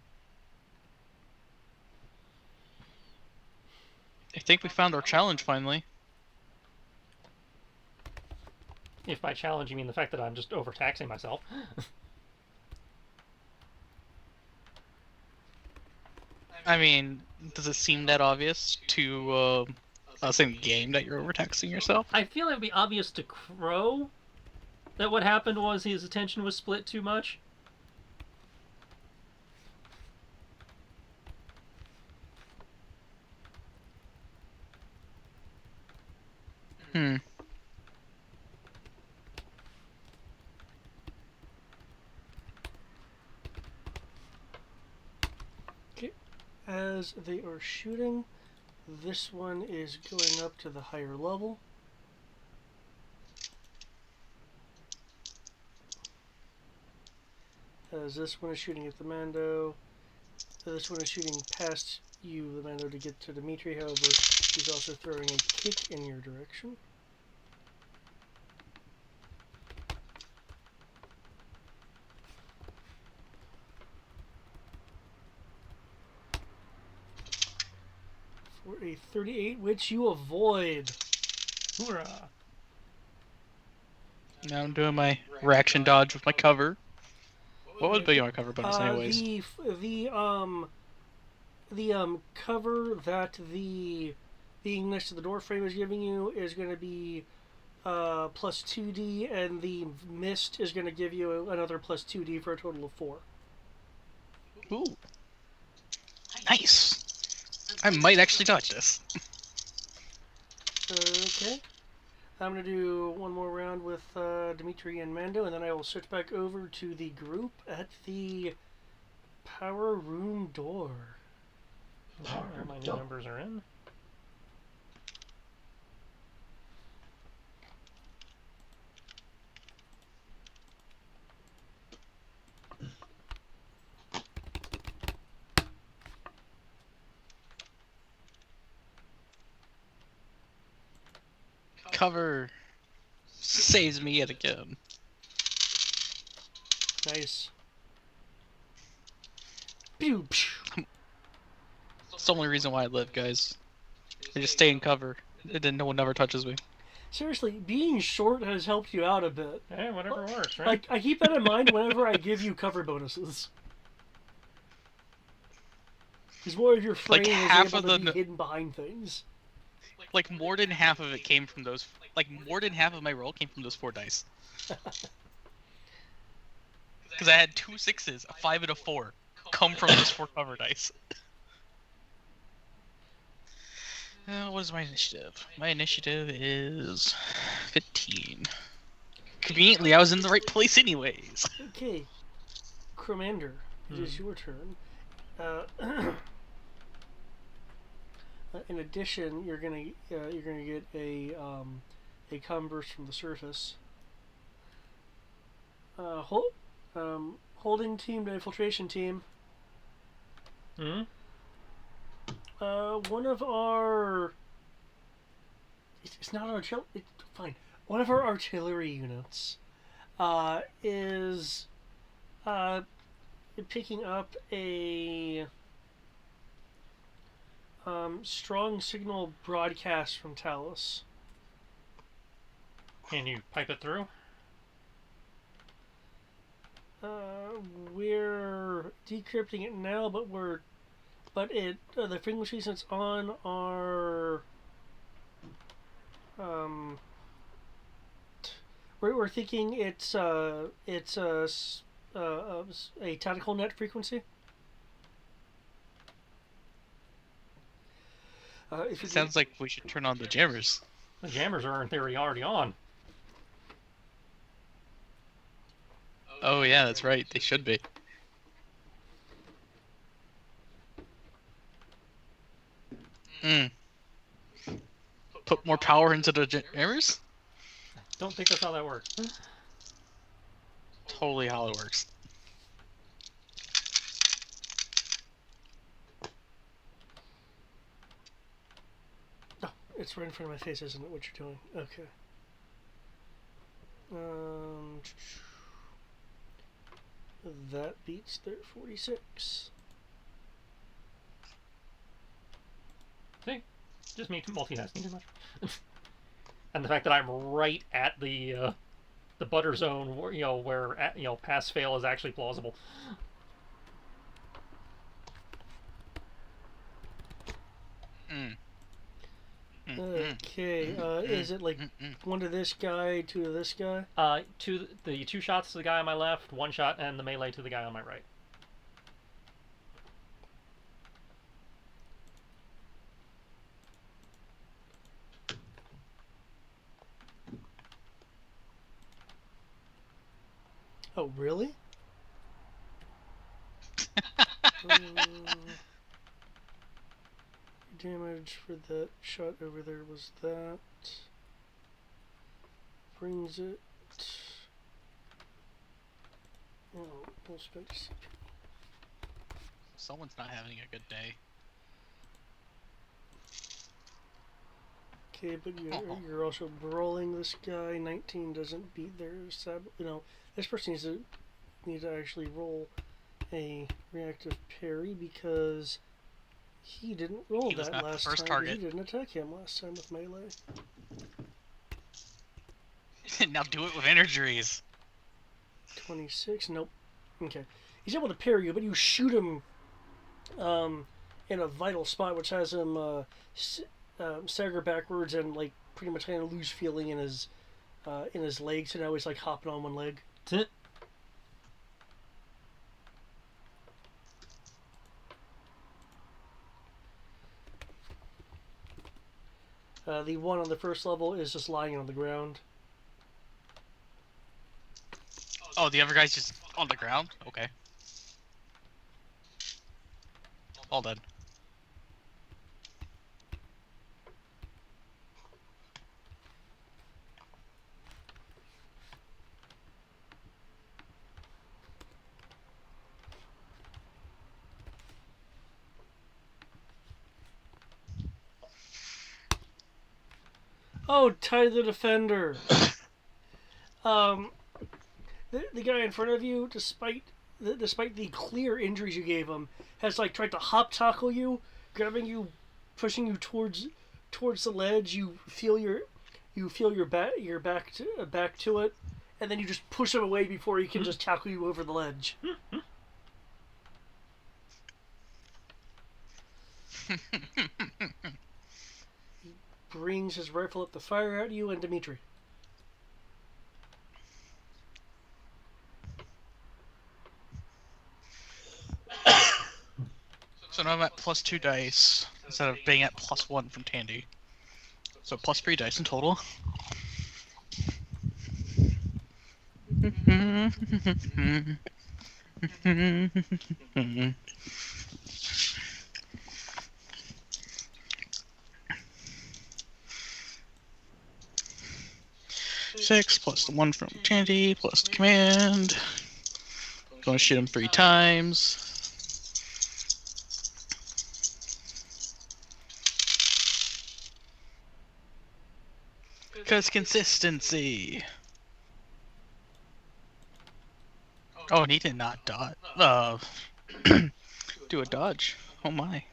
I think we found our challenge finally. If by challenge you mean the fact that I'm just overtaxing myself. I mean, does it seem that obvious to us in game that you're overtaxing yourself? I feel it would be obvious to Crow that what happened was his attention was split too much. Hmm. As they are shooting, this one is going up to the higher level. As this one is shooting at the Mando, this one is shooting past you, the Mando, to get to Dimitri. However, he's also throwing a kick in your direction. For a 38, which you avoid. Hoorah! Now I'm doing my reaction dodge with my cover. What was big on my cover bonus, anyways? The cover that the being next to the door frame is giving you is going to be plus 2d, and the mist is going to give you another plus 2d for a total of 4. Ooh. Nice. I might actually dodge this. Okay. I'm going to do one more round with Dimitri and Mando, and then I will switch back over to the group at the power room door. My new numbers are in. Cover saves me yet again. Nice. Pew, pew. It's the only reason why I live, guys. I just stay in cover, and then no one ever touches me. Seriously, being short has helped you out a bit. Hey, whatever works, right? Like, I keep that in mind whenever I give you cover bonuses. Because more of your frame Like is half able of to the be hidden behind things. Like more than half of it came from those. Like more than half of my roll came from those 4 dice. Because I had 2 6s, a 5, and a 4, come from those 4 cover dice. What is my initiative? My initiative is 15. Conveniently, I was in the right place anyways. Okay, Commander, it is your turn. In addition, you're gonna get a com burst from the surface. Holding team to infiltration team. Hmm? One of our... It's not artillery... Fine. One of our artillery units is picking up a strong signal broadcast from Talos. Can you pipe it through? We're decrypting it now, but the frequency that's on our we're thinking it's a tactical net frequency. It sounds like we should turn on the jammers. The jammers are in theory already on. Oh yeah, that's right. They should be. Put more power into the jammers? Don't think that's how that works. Totally how it works. Oh, it's right in front of my face, isn't it? What you're doing? Okay. That beats their 46. See? Just me multitasking too much. And the fact that I'm right at the butter zone, where pass fail is actually plausible. Okay, is it like one to this guy, two to this guy? Two shots to the guy on my left, one shot and the melee to the guy on my right. Oh, really? Damage for that shot over there was that. Brings it. Oh, we'll spend CP. Someone's not having a good day. Okay, but you're also brawling this guy. 19 doesn't beat their this person needs to actually roll a reactive parry because he didn't roll He was that not the last first time. target. He didn't attack him last time with melee. Now do it with injuries. 26. Nope. Okay. He's able to parry you, but you shoot him in a vital spot, which has him stagger backwards and like pretty much kind of lose feeling in his legs, so now he's like hopping on one leg. The one on the first level is just lying on the ground. Oh, the other guy's just on the ground? Okay. All dead. Oh, Ty the Defender. The guy in front of you, despite the clear injuries you gave him, has like tried to hop tackle you, grabbing you, pushing you towards the ledge. You feel your back to it, and then you just push him away before he can just tackle you over the ledge. He brings his rifle up to fire at you and Dimitri. So now I'm at +2 dice instead of being at +1 from Tandy. So +3 dice in total. Six plus the 1 from Tandy plus the command. Gonna shoot him 3 times. Because consistency. Oh, and he did not dodge. Do a dodge. Oh my.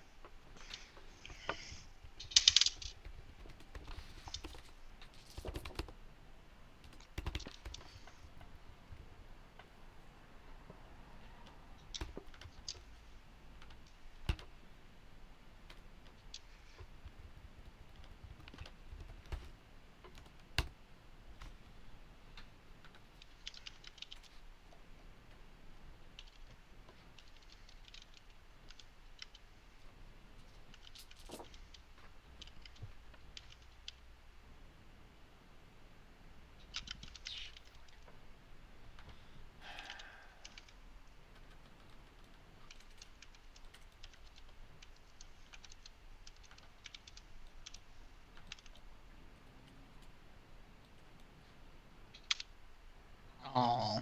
Oh.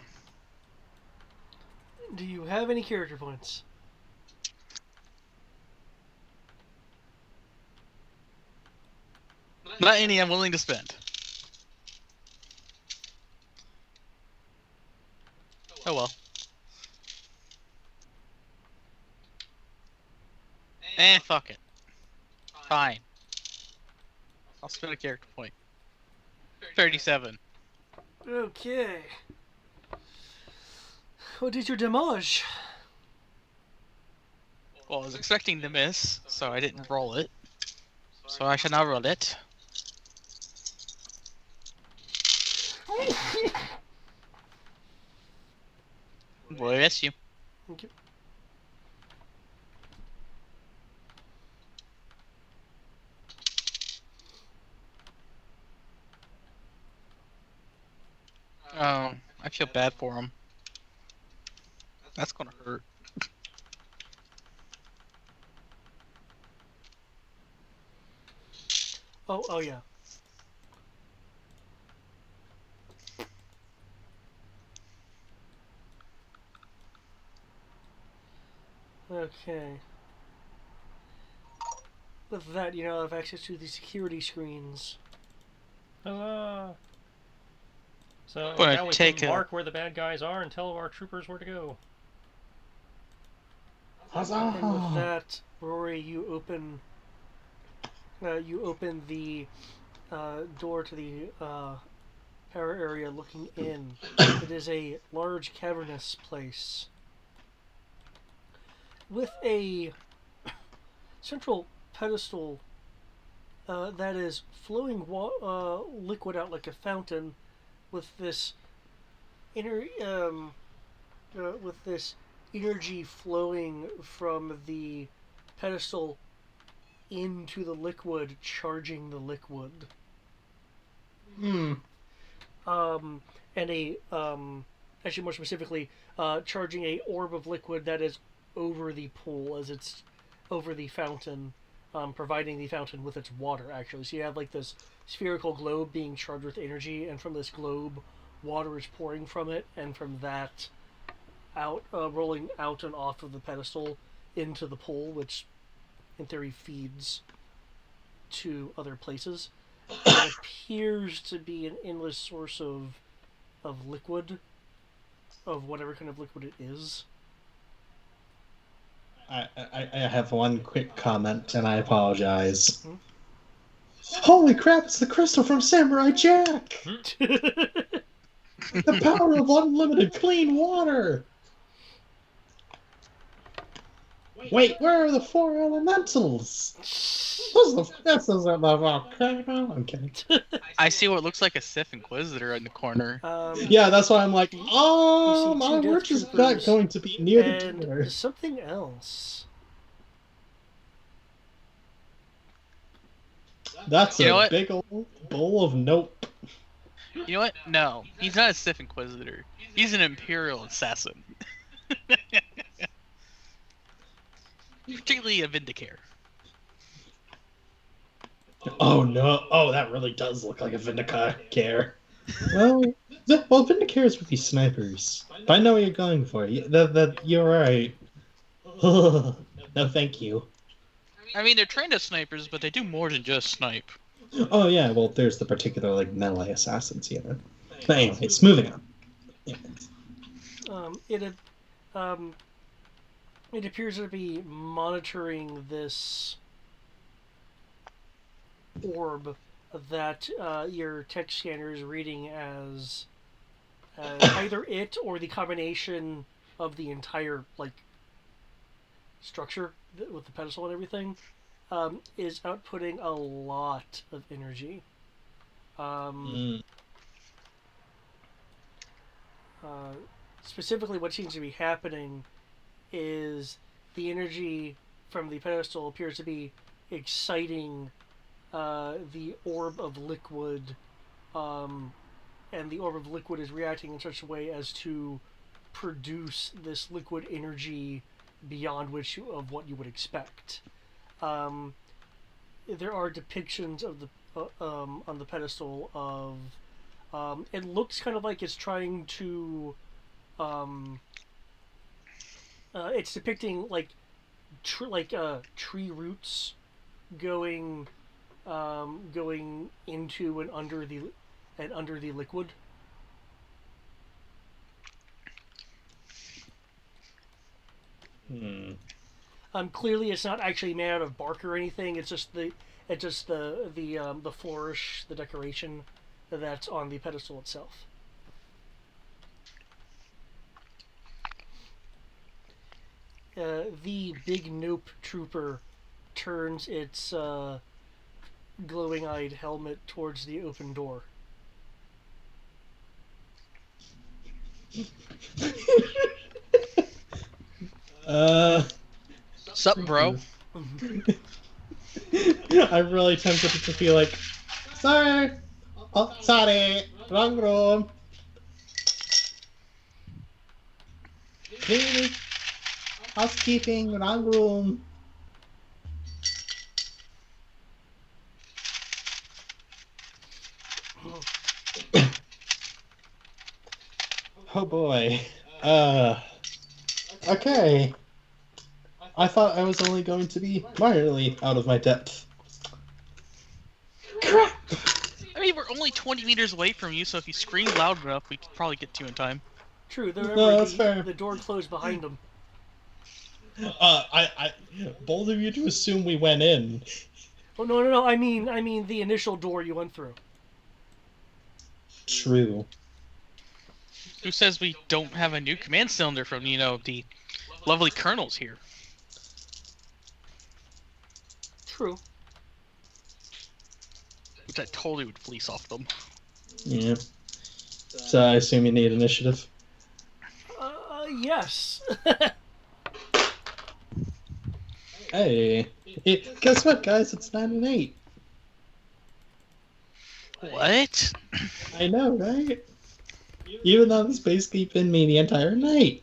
Do you have any character points? Not any I'm willing to spend. Oh well. Fuck it. Fine. I'll spend a character point. 37. Okay. What is your damage? Well, I was expecting to miss, so I didn't roll it. So I shall now roll it. Bless you. Thank you. Oh, I feel bad for him. That's gonna hurt. Oh yeah. Okay. With that, you now have access to the security screens. Huzzah! So Wanna now we take can a- mark where the bad guys are and tell our troopers where to go. And with that, Rory, you open the door to the power area looking in. It is a large cavernous place with a central pedestal that is flowing liquid out like a fountain, with this with this energy flowing from the pedestal into the liquid, charging the liquid. And actually more specifically, charging a orb of liquid that is over the pool, as it's over the fountain, providing the fountain with its water, actually. So you have like this spherical globe being charged with energy, and from this globe, water is pouring from it, and from that, rolling out and off of the pedestal into the pool, which in theory feeds to other places. It appears to be an endless source of liquid, of whatever kind of liquid it is. I have one quick comment, and I apologize. Hmm? Holy crap, it's the crystal from Samurai Jack! The power of unlimited clean water! Wait, where are the four elementals? This is the volcano. I'm kidding. I see what looks like a Sith Inquisitor in the corner. Yeah, that's why I'm like, You see my two we're death just not troopers going to be near the and door. something else. That's You know a what? big old bowl of nope. You know what? No, he's not a Sith Inquisitor. He's an Imperial Assassin. Particularly a Vindicare. Oh no! Oh, that really does look like a Vindicare. Well, Vindicares would be snipers. But I know what you're going for. You're right. No, thank you. I mean, they're trained as snipers, but they do more than just snipe. Oh yeah, well, there's the particular like melee assassins, you know. But anyways, moving on. Yeah. It appears to be monitoring this orb that your tech scanner is reading as either it or the combination of the entire like structure with the pedestal and everything is outputting a lot of energy. Specifically, what seems to be happening is the energy from the pedestal appears to be exciting the orb of liquid, and the orb of liquid is reacting in such a way as to produce this liquid energy beyond of what you would expect. There are depictions of the on the pedestal of It looks kind of like it's trying to. It's depicting like tree roots going going into and under the liquid. Clearly, it's not actually made out of bark or anything. It's just the flourish, the decoration that's on the pedestal itself. The big Nope trooper turns its glowing-eyed helmet towards the open door. Sup, bro? I'm really tempted to be like, sorry, oh, sorry, wrong room. Cleaning, housekeeping, wrong room. Oh boy. Okay. I thought I was only going to be minorly out of my depth. Crap! I mean, we're only 20 meters away from you, so if you scream loud enough, we could probably get to you in time. True, that's fair. The door closed behind them. I bold of you to assume we went in. Oh no! I mean the initial door you went through. True. Who says we don't have a new command cylinder from, the lovely colonels here? True. Which I totally would fleece off them. Yeah. So I assume you need initiative. Yes. Hey. Guess what, guys? It's 9 and 8. What? I know, right? Even though this basically been me the entire night.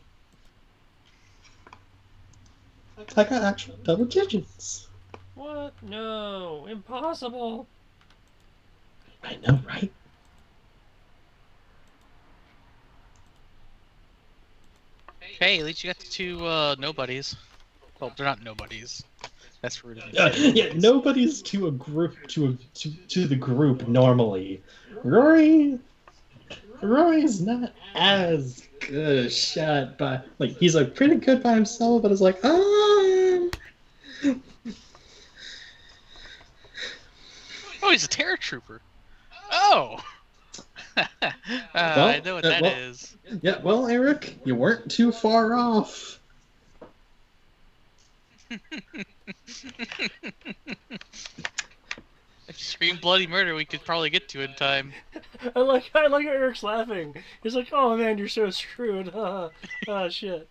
I got actual double digits. What? No, impossible. I know, right? Hey, at least you got the two nobodies. Well, they're not nobodies. That's rude. Yeah, nobody's to a group to the group normally. Rory's not as good a shot, but like he's like pretty good by himself, but it's like Oh, he's a terror trooper. Oh. I know what that is. Yeah, well, Eric, you weren't too far off. If you scream bloody murder, we could probably get to it in time. I like how Eric's laughing. He's like, "Oh man, you're so screwed." Oh shit.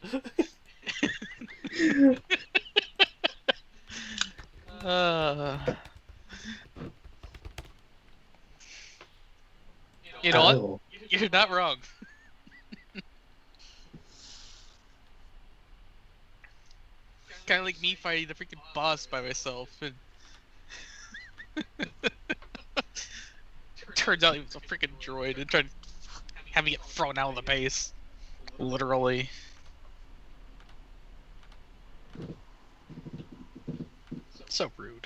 You know what? You're not wrong. Kind of like me fighting the freaking boss by myself. And turns out he was a freaking droid and tried having it thrown out of the base. Literally. So rude.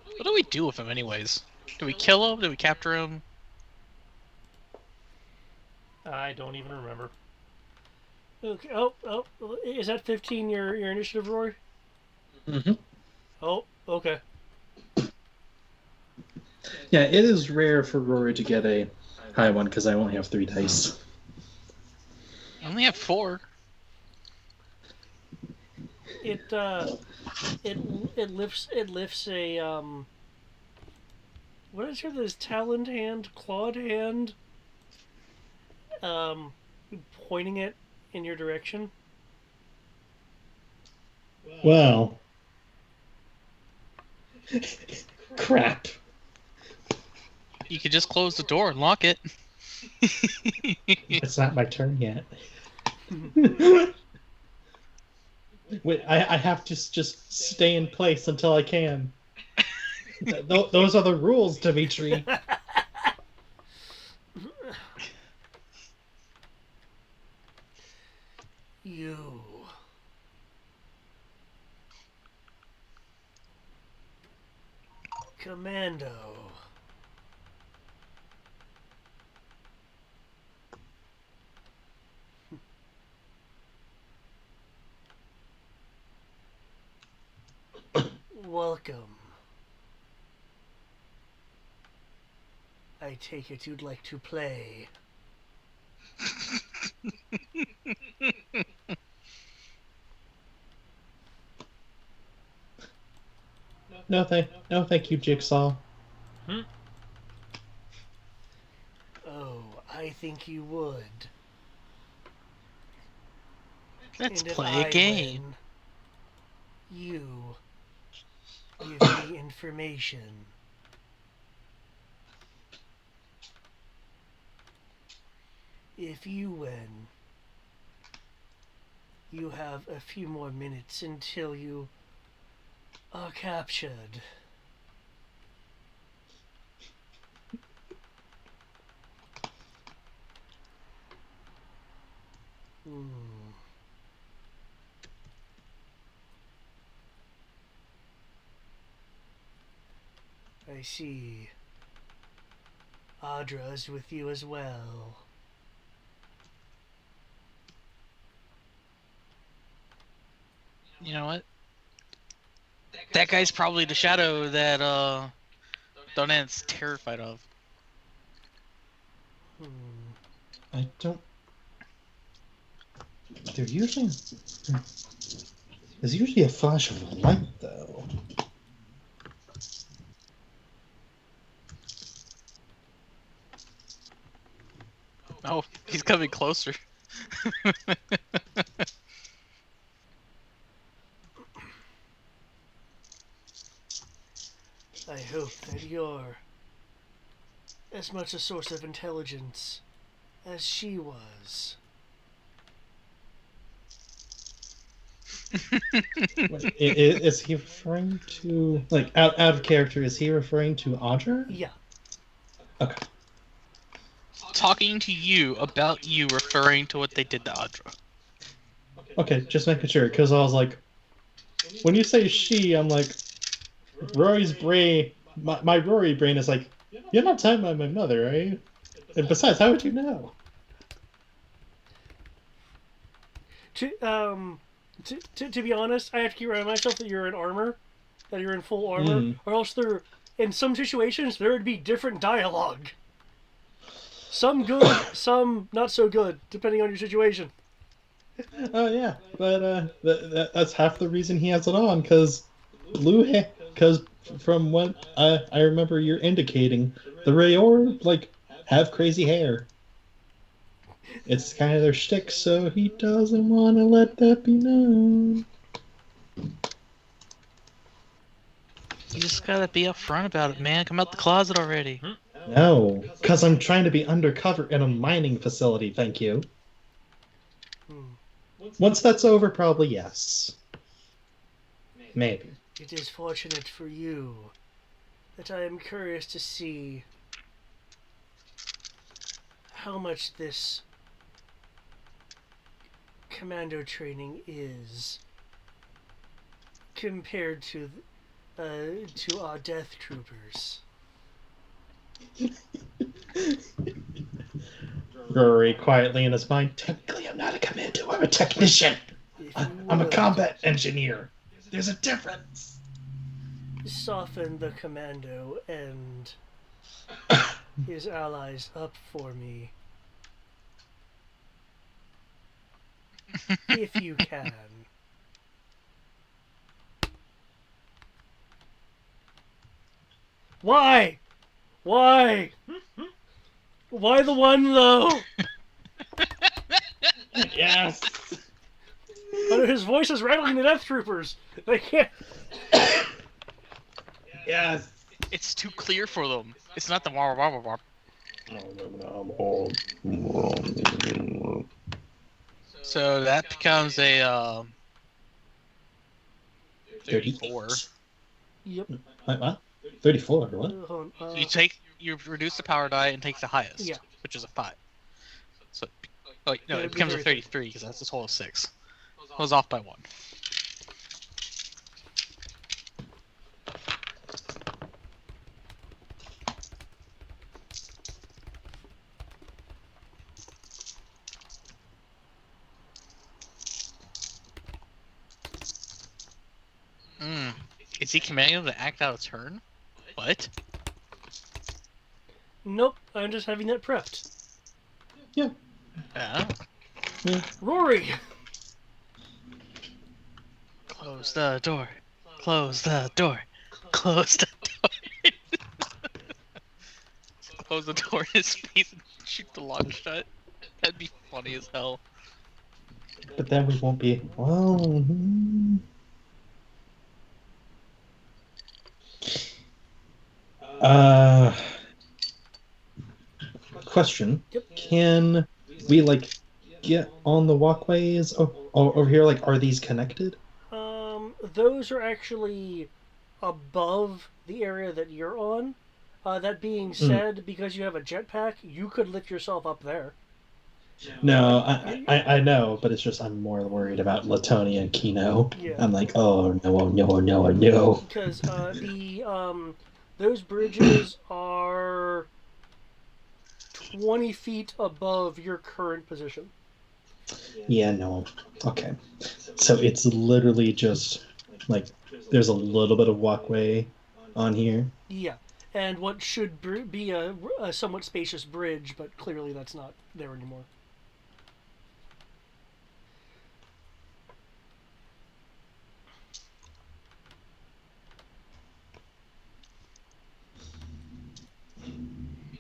What do we do with him anyways? Do we kill him? Do we capture him? I don't even remember. Okay. Oh, is that 15 your initiative, Rory? Mm-hmm. Oh, okay. Yeah, it is rare for Rory to get a high one because I only have 3 dice. I only have 4. It lifts a what is it? This taloned hand, clawed hand, pointing it in your direction. Well. Crap. You could just close the door and lock it. It's not my turn yet. Wait, I have to just stay in place until I can. Those are the rules, Dimitri. You. Commando. Welcome. I take it you'd like to play. No, thank you, Jigsaw. Oh, I think you would. Let's And if play a I game. win, you give me information. If you win, you have a few more minutes until you are captured. I see. Audra's with you as well. You know what? That guy's probably the shadow that Donan's terrified of. I don't. There usually there's usually a flash of light, though. Oh, he's coming closer. I hope that you're as much a source of intelligence as she was. Wait, is he referring to, like, out of character? Is he referring to Audra? Yeah. Okay. Talking to you about you referring to what they did to Audra. Okay, just making sure, because I was like, when you say she, I'm like, Rory's brain, my Rory brain is like, you're not talking about my mother, are you? And besides, how would you know? To be honest, I have to keep reminding myself that you're in armor, that you're in full armor, or else in some situations, there would be different dialogue. Some good, some not so good, depending on your situation. Oh yeah, but that's half the reason he has it on, because from what I remember you're indicating, the Rayor, like, have crazy hair. It's kind of their shtick, so he doesn't want to let that be known. You just gotta be upfront about it, man. Come out the closet already. No, because I'm trying to be undercover in a mining facility, thank you. Once that's over, probably yes. Maybe. It is fortunate for you that I am curious to see how much this commando training is compared to our death troopers. Rory quietly in his mind, technically I'm not a commando, I'm a technician. I'm a combat engineer. There's a difference. Soften the commando and his allies up for me. If you can. Why? Why? Why the one, though? Yes. But his voice is rattling the Death Troopers. They can't. Yes. It's too clear for them. It's not the wah wah wah wah. So that becomes a 34. Yep. Wait, what? 34. What? Hold on, You reduce the power die and take the highest, Yeah. which is a 5. So, no, It it would be becomes a 33. 33 because that's a total of 6. I was off by 1. Is he commanding him to act out a turn? What? Nope, I'm just having that prepped. Yeah. Yeah. Rory! Close the door. Close the door. Close the door. Close the door in his face and shoot the lock shut. That'd be funny as hell. But then we won't be. Well. Question. Yep. Can we, like, get on the walkways over here? Like, are these connected? Those are actually above the area that you're on. That being said, because you have a jetpack, you could lift yourself up there. No, I know, but it's just I'm more worried about Latonia and Kino. Yeah. I'm like, oh no, oh no, oh no, oh no. Because those bridges are 20 feet above your current position. Yeah, no. Okay. So it's literally just like there's a little bit of walkway on here. Yeah. And what should be a somewhat spacious bridge, but clearly that's not there anymore.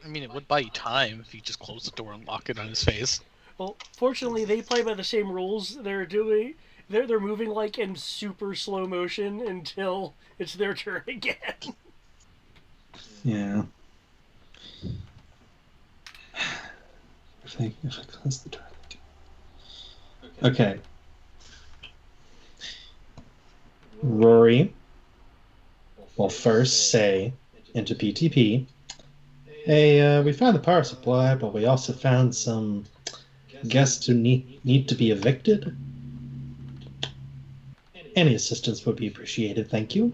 I mean, it would buy you time if you just close the door and lock it on his face. Well, fortunately, they play by the same rules. They're moving like in super slow motion until it's their turn again. Yeah. If I close the door. Okay. Rory will first say into PTP, hey, we found the power supply, but we also found some guests who need to be evicted. Any assistance would be appreciated, thank you.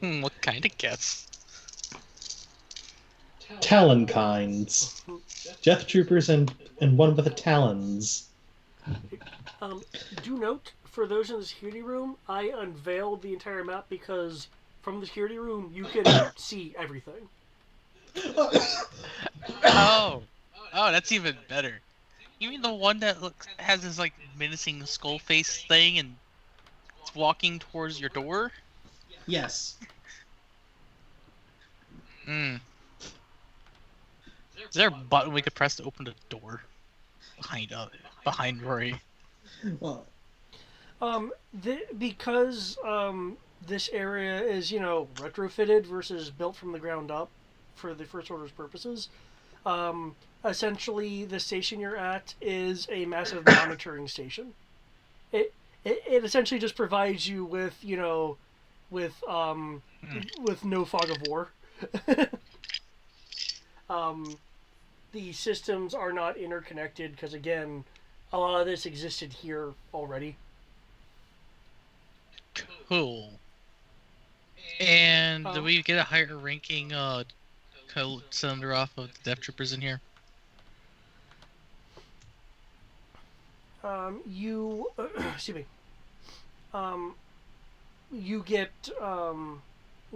What kind of guess? Talon kinds. Death troopers and one with the talons. Do note, for those in the security room, I unveiled the entire map because from the security room you can see everything. Oh, that's even better. You mean the one that has this like menacing skull face thing and it's walking towards your door? Yes. Is there a button we could press to open the door behind Rory? Well, because this area is, retrofitted versus built from the ground up for the First Order's purposes, essentially the station you're at is a massive monitoring station. It essentially just provides you with, with no fog of war. The systems are not interconnected because, again, a lot of this existed here already. Cool. And do we get a higher ranking cylinder off of the Death Troopers in here? Excuse me. You get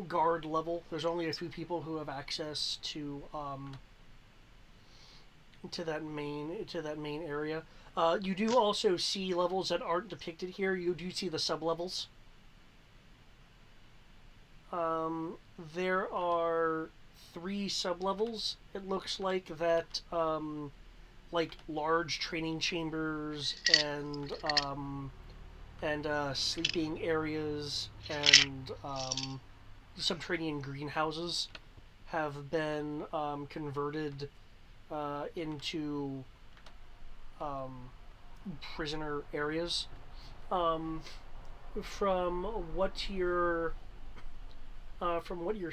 guard level. There's only a few people who have access to that main area. You do also see levels that aren't depicted here. You do see the sub-levels. There are 3 sub-levels, it looks like, that like large training chambers and sleeping areas and subterranean greenhouses have been converted into prisoner areas. From what you're from what you're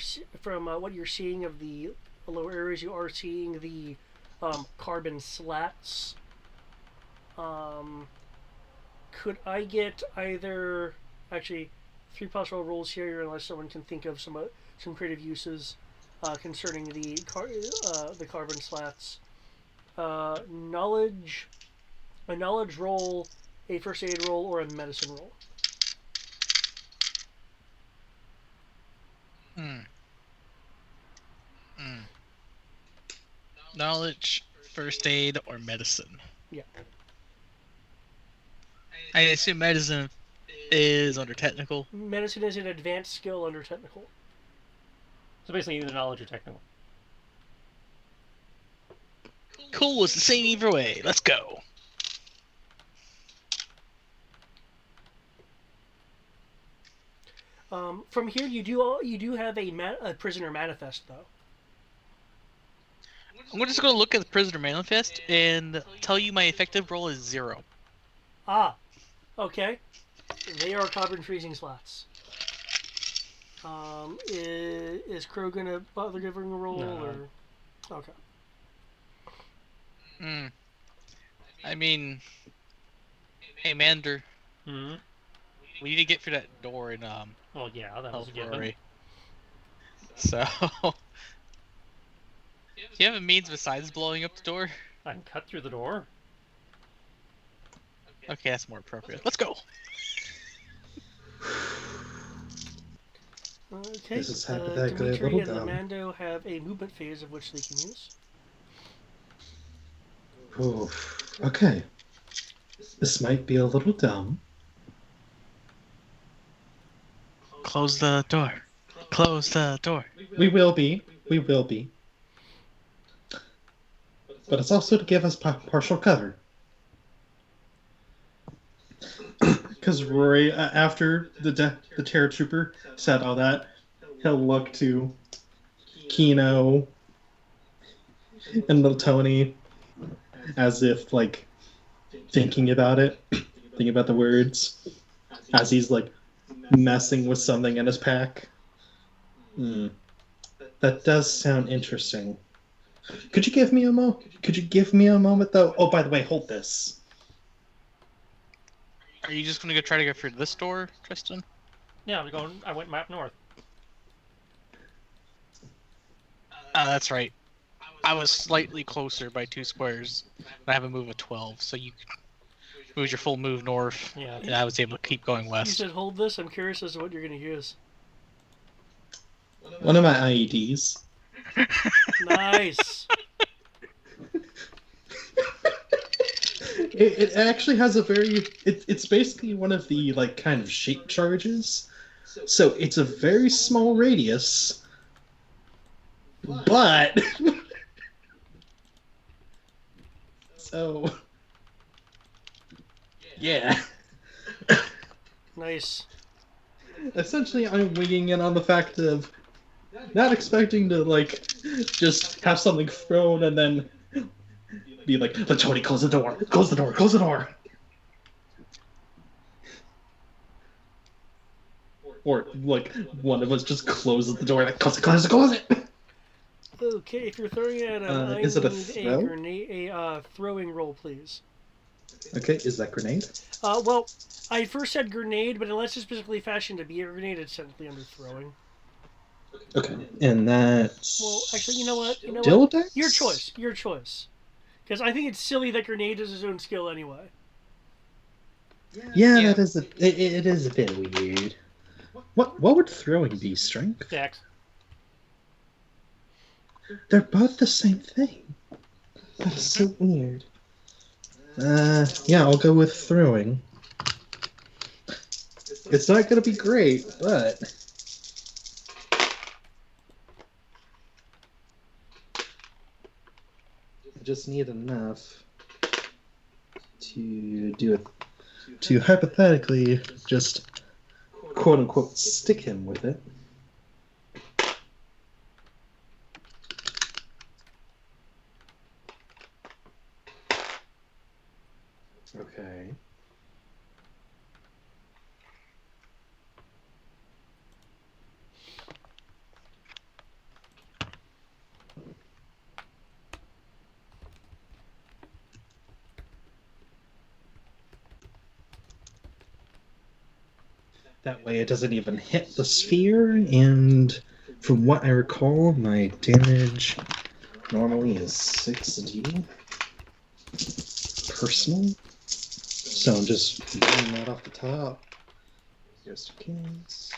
seeing of the lower areas, you are seeing the carbon slats. Could I get either actually 3 possible rolls here, unless someone can think of some creative uses concerning the carbon slats? Knowledge, a knowledge roll, a first aid roll, or a medicine roll. Knowledge, first aid, or medicine. Yeah. I assume medicine is under technical. Medicine is an advanced skill under technical. So basically, either knowledge or technical. Cool, it's the same either way. Let's go. From here, you do have a prisoner manifest though. I'm just going to look at the prisoner manifest and tell you my effective roll is 0. Ah, okay. They are carbon freezing slats. Is Crow gonna bother giving a roll No. or? Okay. I mean, hey Mander, Hmm. we need to get through that door and Well, yeah, that was help a given. Rory. So, do you have a means besides blowing up the door? I can cut through the door. Okay, that's more appropriate. Let's go. Okay. This is hypothetically a Dimitri little and dumb. Lamando have a movement phase of which they can use. Oh, okay. This might be a little dumb. Close the door. Close the door. We will be. We will be. But it's also to give us partial cover. Because Rory, after the Terror Trooper said all that, he'll look to Kino and little Tony as if, like, thinking about it, thinking about the words, as he's, like, messing with something in his pack. That does sound interesting. Could you give me a moment, though? Oh, by the way, hold this. Are you just gonna go try to go through this door, Tristan? Yeah, I went map north. That's right. I was slightly closer by 2 squares. I have a move of 12, so you moved your full move north. Yeah. And I was able to keep going You west. said hold this. I'm curious as to what you're going to use. One of my IEDs. Nice. It actually has a very... It's basically one of the, like, kind of shape charges. So it's a very small radius. But... so... yeah. Nice. Essentially, I'm winging it on the fact of not expecting to, like, just have something thrown and then be like, "Let Tony close the door, close the door, close the door." Or, like, one of us just closes the door, like, close it, close it, close it! Okay, if you're throwing at him, I is it a need throw? a grenade, throwing roll, please. Okay, is that grenade? Well, I first said grenade, but unless it's specifically fashioned to be a grenade, it's technically under throwing. Okay, and that's... Well, actually, you know what? Still dex? Your choice. Your choice. Because I think it's silly that grenade is his own skill anyway. Yeah, Yeah. that is it is a bit weird. What would throwing be? Strength? Dex. They're both the same thing. That is so weird. Yeah, I'll go with throwing. It's not gonna be great, but... I just need enough to do it, to hypothetically just quote-unquote stick him with it. Okay. That way it doesn't even hit the sphere, and from what I recall, my damage normally is 6d personal. So I'm just running that off the top, just in case.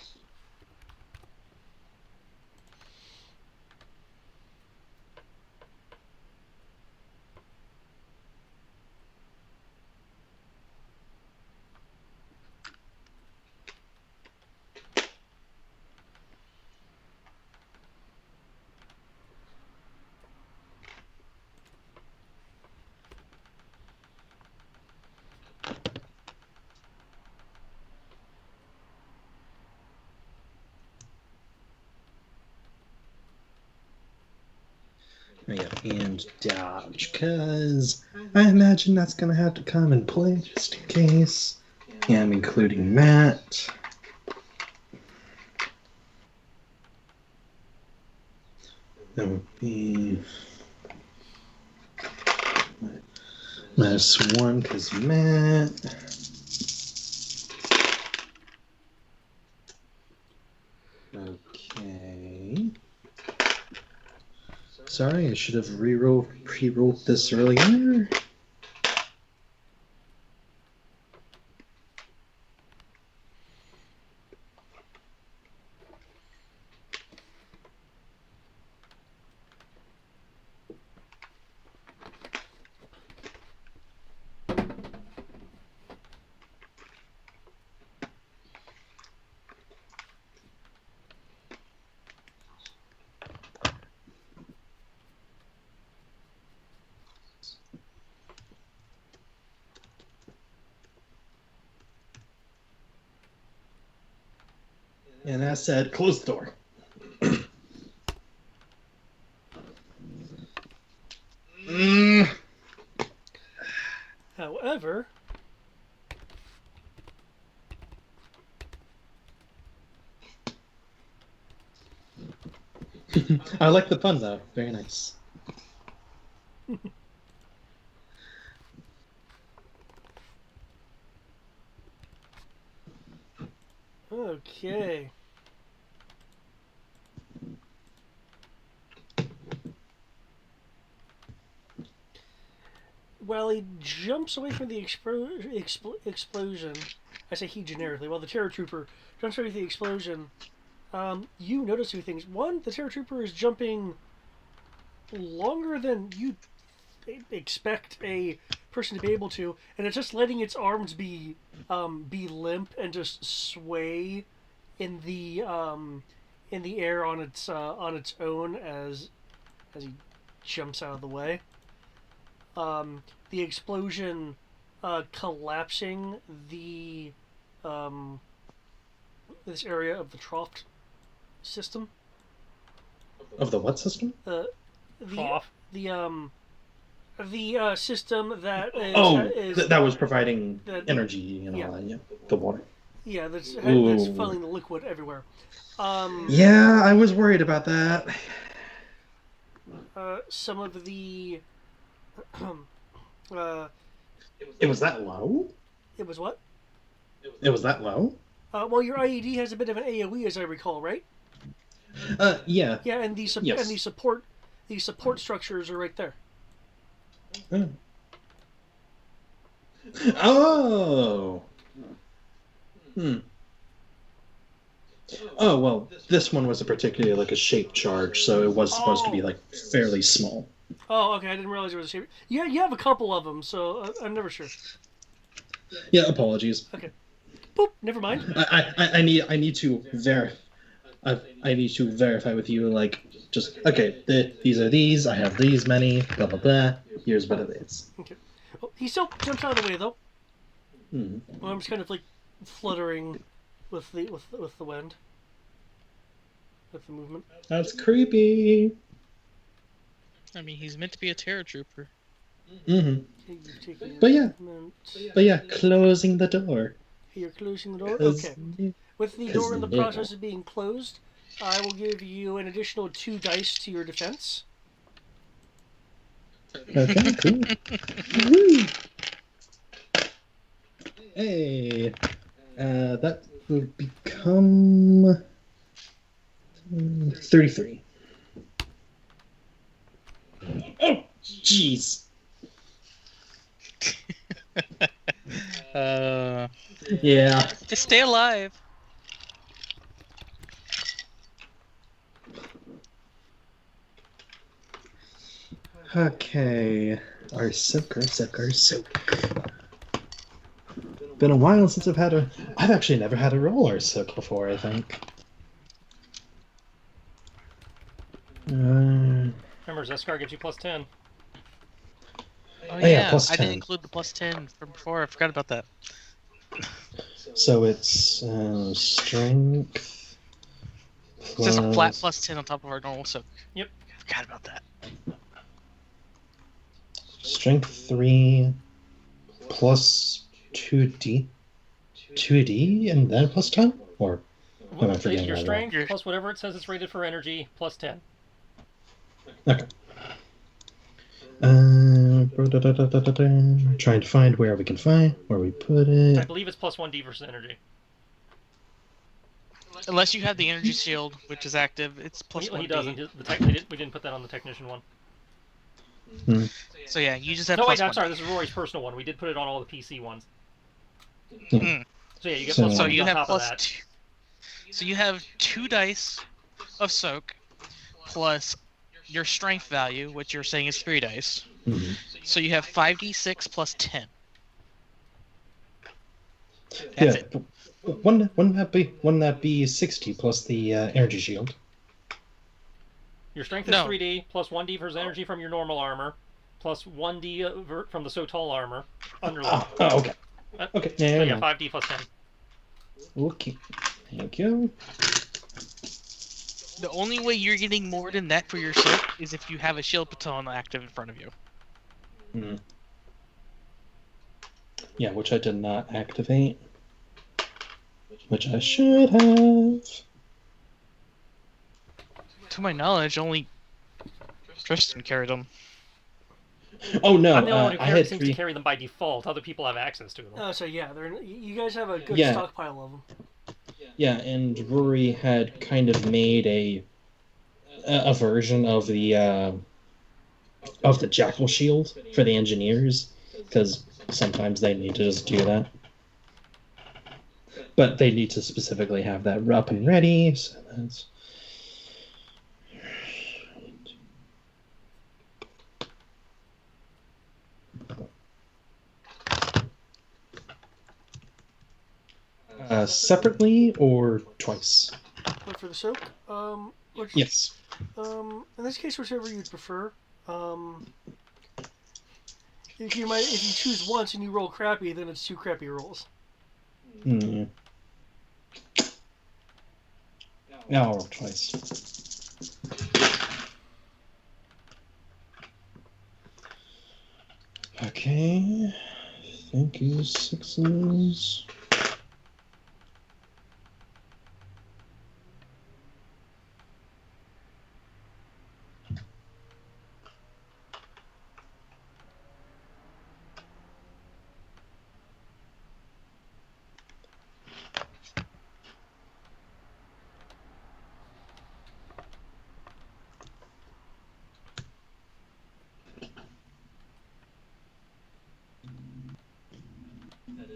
Oh, yeah, and dodge, because I imagine that's going to have to come in play just in case. Yeah, I'm including that. That would be -1 because Matt. Okay. Sorry, I should have pre-rolled this earlier. And I said, close the door. However, I like the pun, though. Very nice. okay. While he jumps away from the explosion, I say he generically, while the Terror Trooper jumps away from the explosion, you notice two things. One, the Terror Trooper is jumping longer than you expect a person to be able to, and it's just letting its arms be limp and just sway in the air on its own as he jumps out of the way. The explosion collapsing the this area of the trough system. Of the what system? The Trough. the system that is that was providing that- energy and yeah. all that. Yeah, the water. yeah that's Ooh. funneling the liquid everywhere. Yeah, I was worried about that. Some of the It was that low? it was what? It was that low? Well, your IED has a bit of an AOE, as I recall, right? Yeah. Yeah, and the Yes. and the support structures are right there. Oh. Oh, well, this one was a particularly like a shape charge, so it was supposed to be like fairly small. Oh, okay. I didn't realize there was a shape. Yeah, you have a couple of them, so I'm never sure. Yeah, apologies. Okay. Boop. Never mind. I need to I need to verify with you, like, just okay. These are these. I have these many. Blah blah blah. Here's what it is. Okay. Oh, he still jumps out of the way though. Hmm. Well, I'm just kind of like fluttering with the wind, with the movement. That's creepy. I mean, he's meant to be a terror trooper. Mm-hmm. Okay, you're taking But yeah. movement. But yeah, closing the door. You're closing the door. 'Cause- Okay. With the door in the process of being closed, I will give you an additional 2 dice to your defense. Okay, cool. Woo! Hey, that will become 33. Oh, jeez. Yeah. Just stay alive. Okay. Our soak. Been a while since I've actually never had a roller soak before, I think. Remember, Zeskar gives you +10. Oh yeah, yeah, plus I didn't 10. include the +10 from before. I forgot about that. So it's strength It's just a flat plus +10 on top of our normal soak. Yep. Forgot about that. strength 3 plus 2d, 2d, and then plus 10? Or am I forgetting Your that? strength Your- plus whatever it says it's rated for energy +10. Okay. Trying to find where we put I it. believe it's +1d versus energy. Unless you have the energy shield, which is active, it's +1d. He doesn't. We didn't put that on the technician one. So yeah, you just have No, wait, +1. I'm sorry. This is Rory's personal one. We did put it on all the PC ones. Yeah. So yeah, you get So- +1 So you on have top of that. So you have 2 dice of soak plus your strength value, which you're saying is 3 dice. Mhm. So you have 5d6 plus 10. That's Yeah. it. Wouldn't that be 60 plus the energy shield? Your strength is No. 3d plus 1d versus energy from your normal armor, plus 1d from the so tall armor. Underline. Oh, okay. Okay. So Yeah, yeah, 5d plus 10. Okay. Thank you. The only way you're getting more than that for your soak is if you have a shield baton active in front of you. Yeah, which I did not activate. Which I should have. To my knowledge, only Tristan carried them. Oh no, I'm the only one I who had seems 3. to carry them by default. Other people have access to them. Oh, so yeah, you guys have a good Yeah. stockpile of them. Yeah, and Rory had kind of made a version of the jackal shield for the engineers, because sometimes they need to just do that. But they need to specifically have that up and ready. So that's... separately or twice? What for the soak? Yes. In this case, whichever you'd prefer. If you choose once and you roll crappy, then it's 2 crappy rolls. Yeah, I'll roll twice. Okay. Thank you, 6s.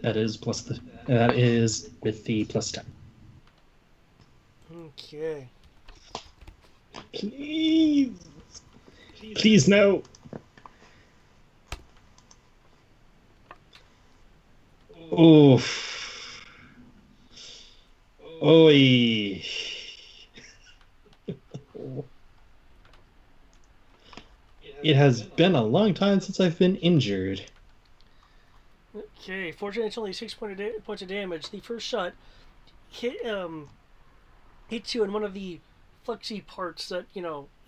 That is with the +10. Okay. Please. Please no. Oof. Oi. It has been a long time since I've been injured. Okay. Fortunately, it's only 6 points of damage. The first shot hits you in one of the flexy parts that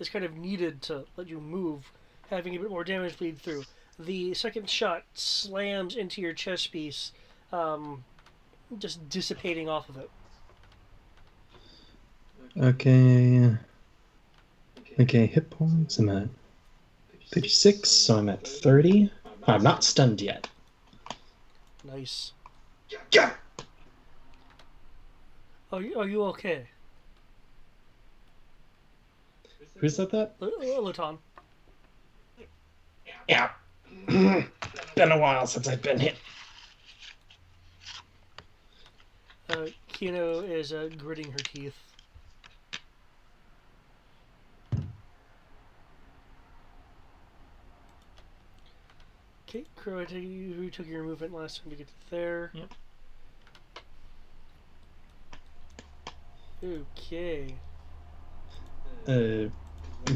is kind of needed to let you move, having a bit more damage bleed through. The second shot slams into your chest piece, just dissipating off of it. Okay. Okay, hit points. I'm at 56, so I'm at 30. I'm not stunned yet. Nice. Yeah. Are you okay? Who said that? Laton. Yeah. Been a while since I've been hit. Kino is gritting her teeth. Okay, Crow, I take you took your movement last time to get to there. Yep. Okay.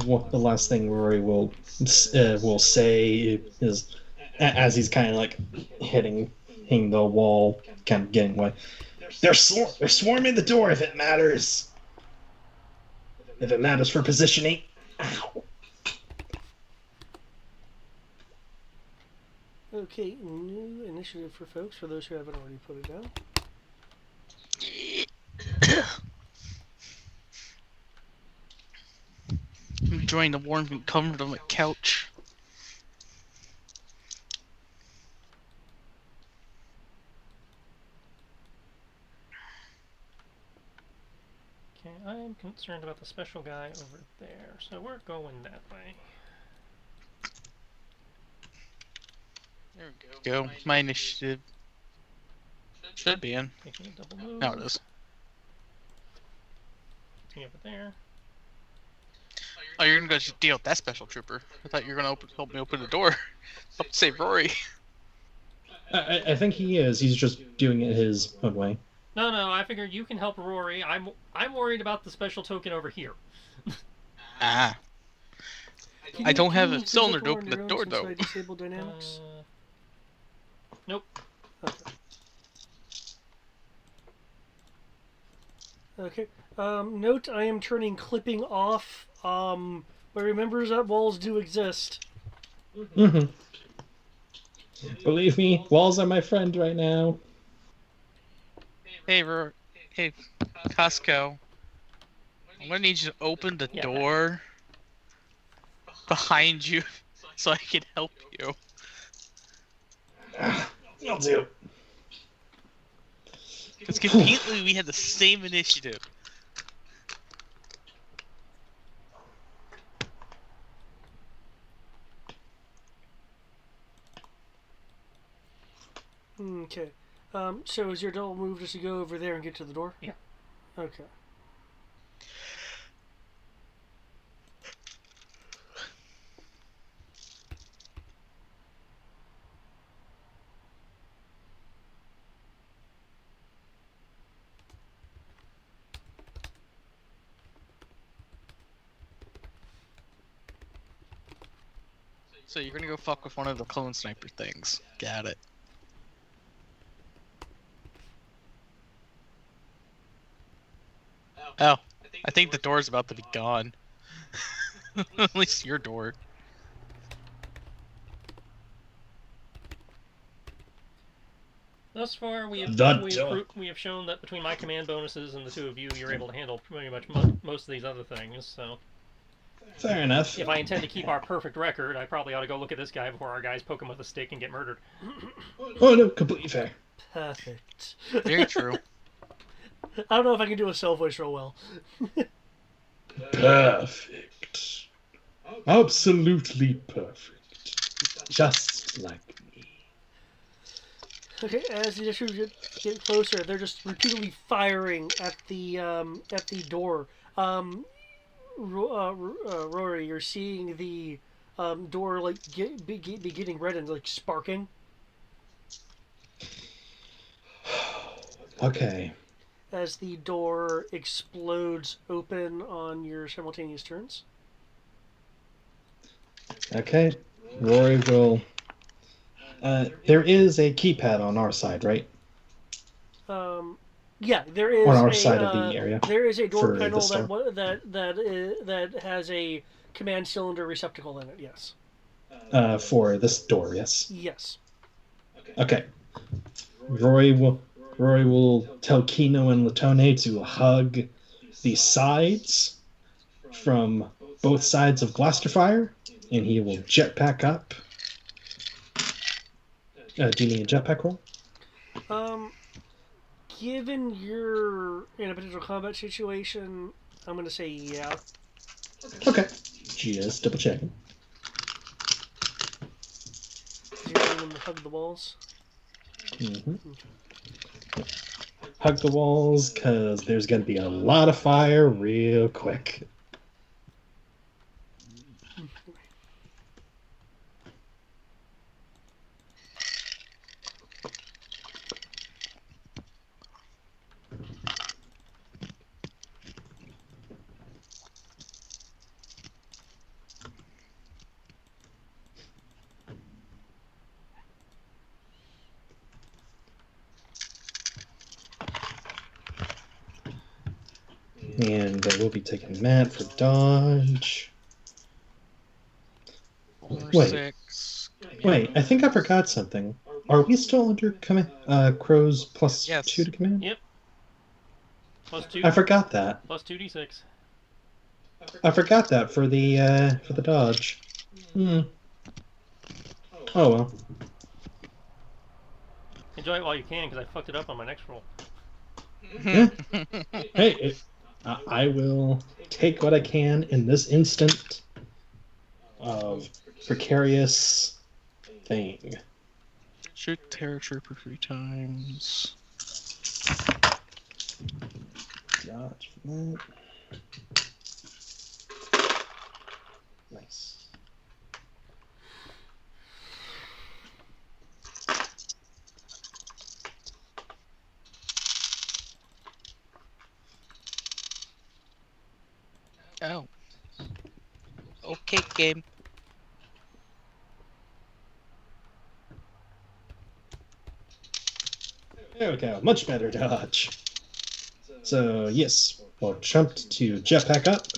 What the last thing Rory will say is, as he's kind of like hitting the wall, kind of getting away. They're swarming the door. If it matters, for positioning. Ow. Okay, new initiative for folks, for those who haven't already put it down. I'm enjoying the warmth and comfort of my couch. Okay, I'm concerned about the special guy over there, so we're going that way. There we go. My initiative should be in. Taking a double move. Now it is. Getting over there. Oh, you're gonna go deal with that special trooper. I thought you were gonna help me open the door. Help save Rory. I think he is. He's just doing it his own way. No, I figured you can help Rory. I'm worried about the special token over here. Ah. I don't have a cylinder to open the door though. Disable dynamics. Nope. Okay. Note: I am turning clipping off. But remembers that walls do exist. Mm-hmm. Believe me, walls are my friend right now. Hey, hey, Costco. I'm gonna need you to open the door behind you so I can help you. I'll do. Because conveniently we had the same initiative. Okay. So is your double move just to go over there and get to the door? Yeah. Okay. So you're gonna go fuck with one of the clone sniper things. Got it. Oh, I think the door's about to be gone. At least your door. Thus far, we have shown that between my command bonuses and the two of you, you're able to handle pretty much most of these other things. So, fair enough. if I intend to keep our perfect record, I probably ought to go look at this guy before our guys poke him with a stick and get murdered. Oh no, completely fair. Perfect. Very true. I don't know if I can do a self voice real well. Perfect. Absolutely perfect. Just like me. Okay, as the issues get closer, they're just repeatedly firing at the door. Rory, you're seeing the door like be getting red and like sparking. Okay. As the door explodes open on your simultaneous turns. Okay. Rory will. There is a keypad on our side, right? Yeah, there is on our side of the area. There is a door for panel this door. that has a command cylinder receptacle in it. Yes. For this door, yes. Yes. Okay. Rory will tell Kino and Latone to hug the sides from both sides of Blasterfire, and he will jetpack up. Do you need a jetpack roll? Given you're in a potential combat situation, I'm going to say yeah. Okay. Just double checking. You're aiming to hug the walls. Mm-hmm. Hug the walls, because there's going to be a lot of fire real quick. And we'll be taking Matt for dodge. 4, Wait. 6. Wait, I think I forgot something. Are we still under Crow's plus Yes. 2 to command? Yep. Plus 2. I forgot that. Plus 2d6. I forgot that for the dodge. Hmm. Oh well. Enjoy it while you can, because I fucked it up on my next roll. Hey, I will take what I can in this instant of precarious thing. Shoot Terror Trooper 3 times. Dodge for that. Nice. Oh. Okay, game. There we go. Much better dodge. So yes, we'll jump to jetpack up.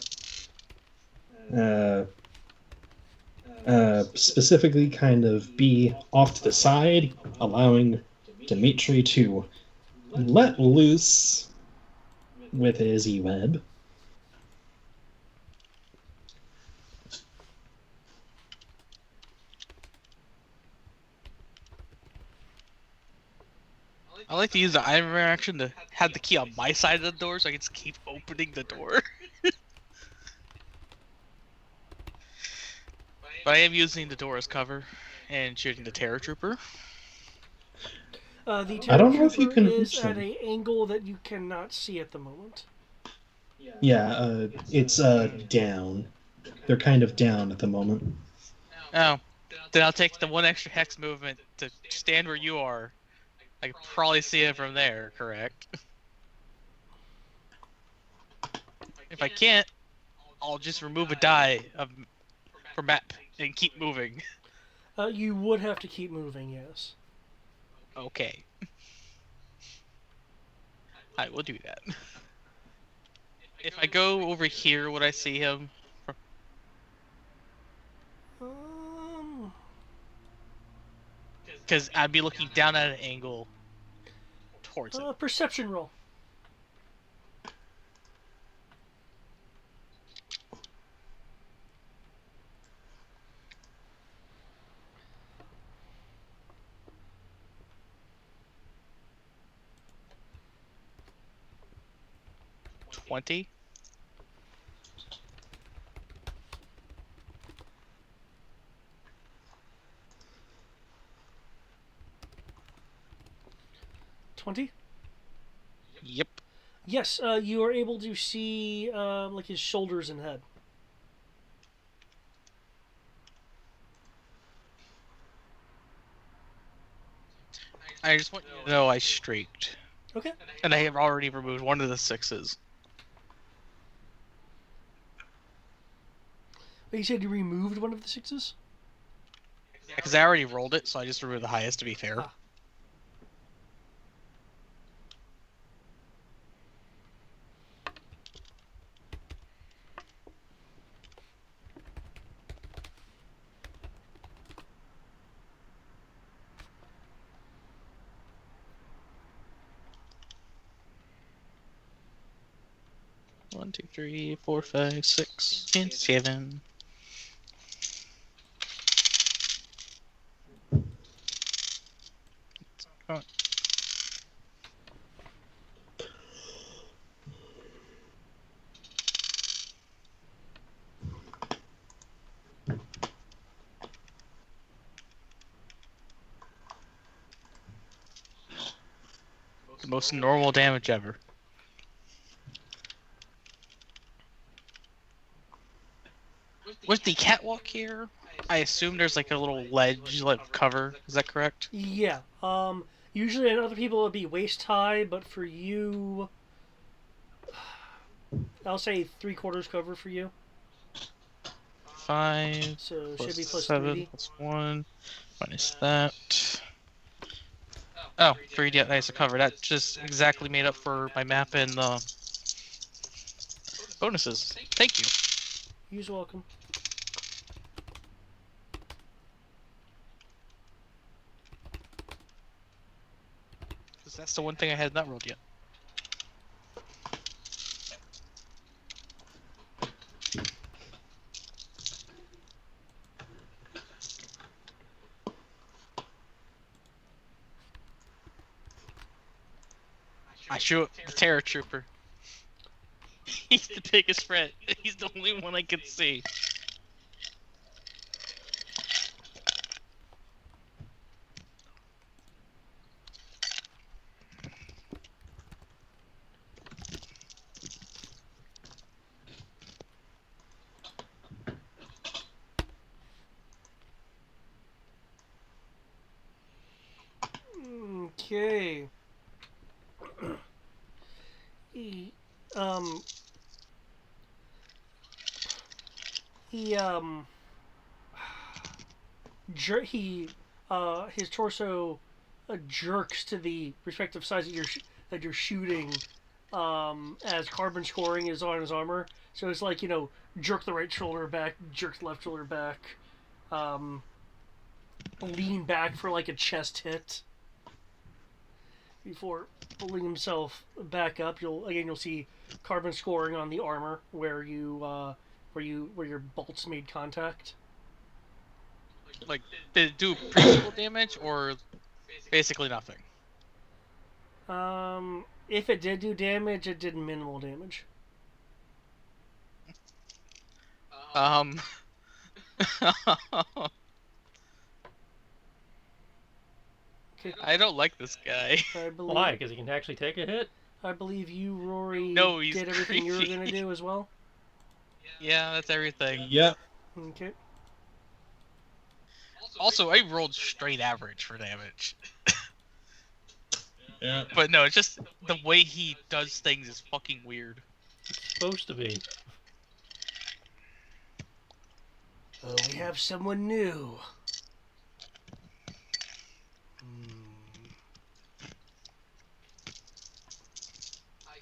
Specifically, kind of be off to the side, allowing Dimitri to let loose with his E-web. I like to use the item action to have the key on my side of the door so I can just keep opening the door. But I am using the door as cover and shooting the Terror Trooper. The I Terror don't know if you Trooper can is reach at them. an angle that you cannot see at the moment. Yeah, it's down. They're kind of down at the moment. Oh. Then I'll take the 1 extra hex movement to stand where you are. I can probably see it from there, correct? If I can't, I'll just remove a die for map and keep moving. You would have to keep moving, yes. Okay. I will do that. If I go over here, would I see him? Because I'd be looking down at an angle towards him. Perception roll. $20. $20? Yep. Yes, you are able to see like his shoulders and head. I just want you to know I streaked. Okay. And I have already removed one of the 6s. But you said you removed one of the 6s? Because I already rolled it, so I just removed the highest to be fair. Ah. One, 2, 3, 4, 5, 6, and 7. most normal damage ever. With the catwalk here, I assume there's like a little ledge, like cover. Is that correct? Yeah. Usually on other people it would be waist high, but for you, I'll say 3/4 cover for you. 5 So plus should be plus 7 3D. plus 1 minus that. Oh, 3D nice to cover. That just exactly made up for my map and bonuses. Thank you. You're welcome. Because that's the one thing I had not rolled yet. I shoot the Terror Trooper. He's the biggest threat. He's the only one I can see. Okay. He, um, he, um, his torso jerks to the respective sides that you're shooting, as carbon scoring is on his armor. So it's like, jerk the right shoulder back, jerk the left shoulder back, lean back for like a chest hit before pulling himself back up. You'll see carbon scoring on the armor where your bolts made contact. Like, did it do appreciable damage or basically nothing? If it did do damage, it did minimal damage. Okay. I don't like this guy. Why? Because he can actually take a hit? I believe you, Rory, No, he's did everything you were creepy. going to do as well. Yeah, that's everything. Yep. Okay. Also, I rolled straight average for damage. Yeah. But no, it's just the way he does things is fucking weird. It's supposed to be. Oh, we have someone new.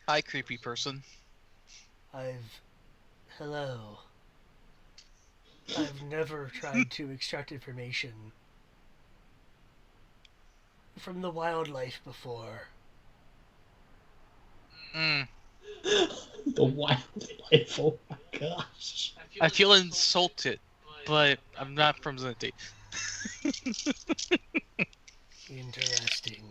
Hi, creepy person. Hello. I've never tried to extract information from the wildlife before. The wildlife. Oh my gosh. I feel insulted, but I'm not from Zinti. Interesting.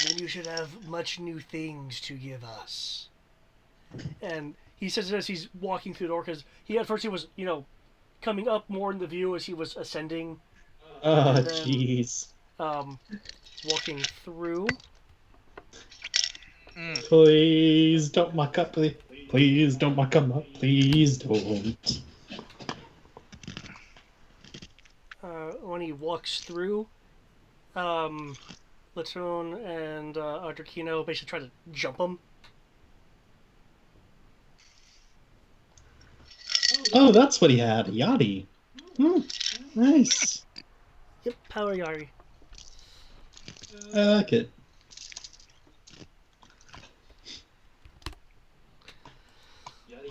Then you should have much new things to give us. And he says it as he's walking through the door, because at first he was, coming up more in the view as he was ascending. Oh, And then, jeez. Walking through. Please don't muck up. Please don't muck him up. Please don't. When he walks through, Latone and Ardrakino basically try to jump him. Oh, that's what he had. Yachty. Nice. Yep, power Yari. I like it.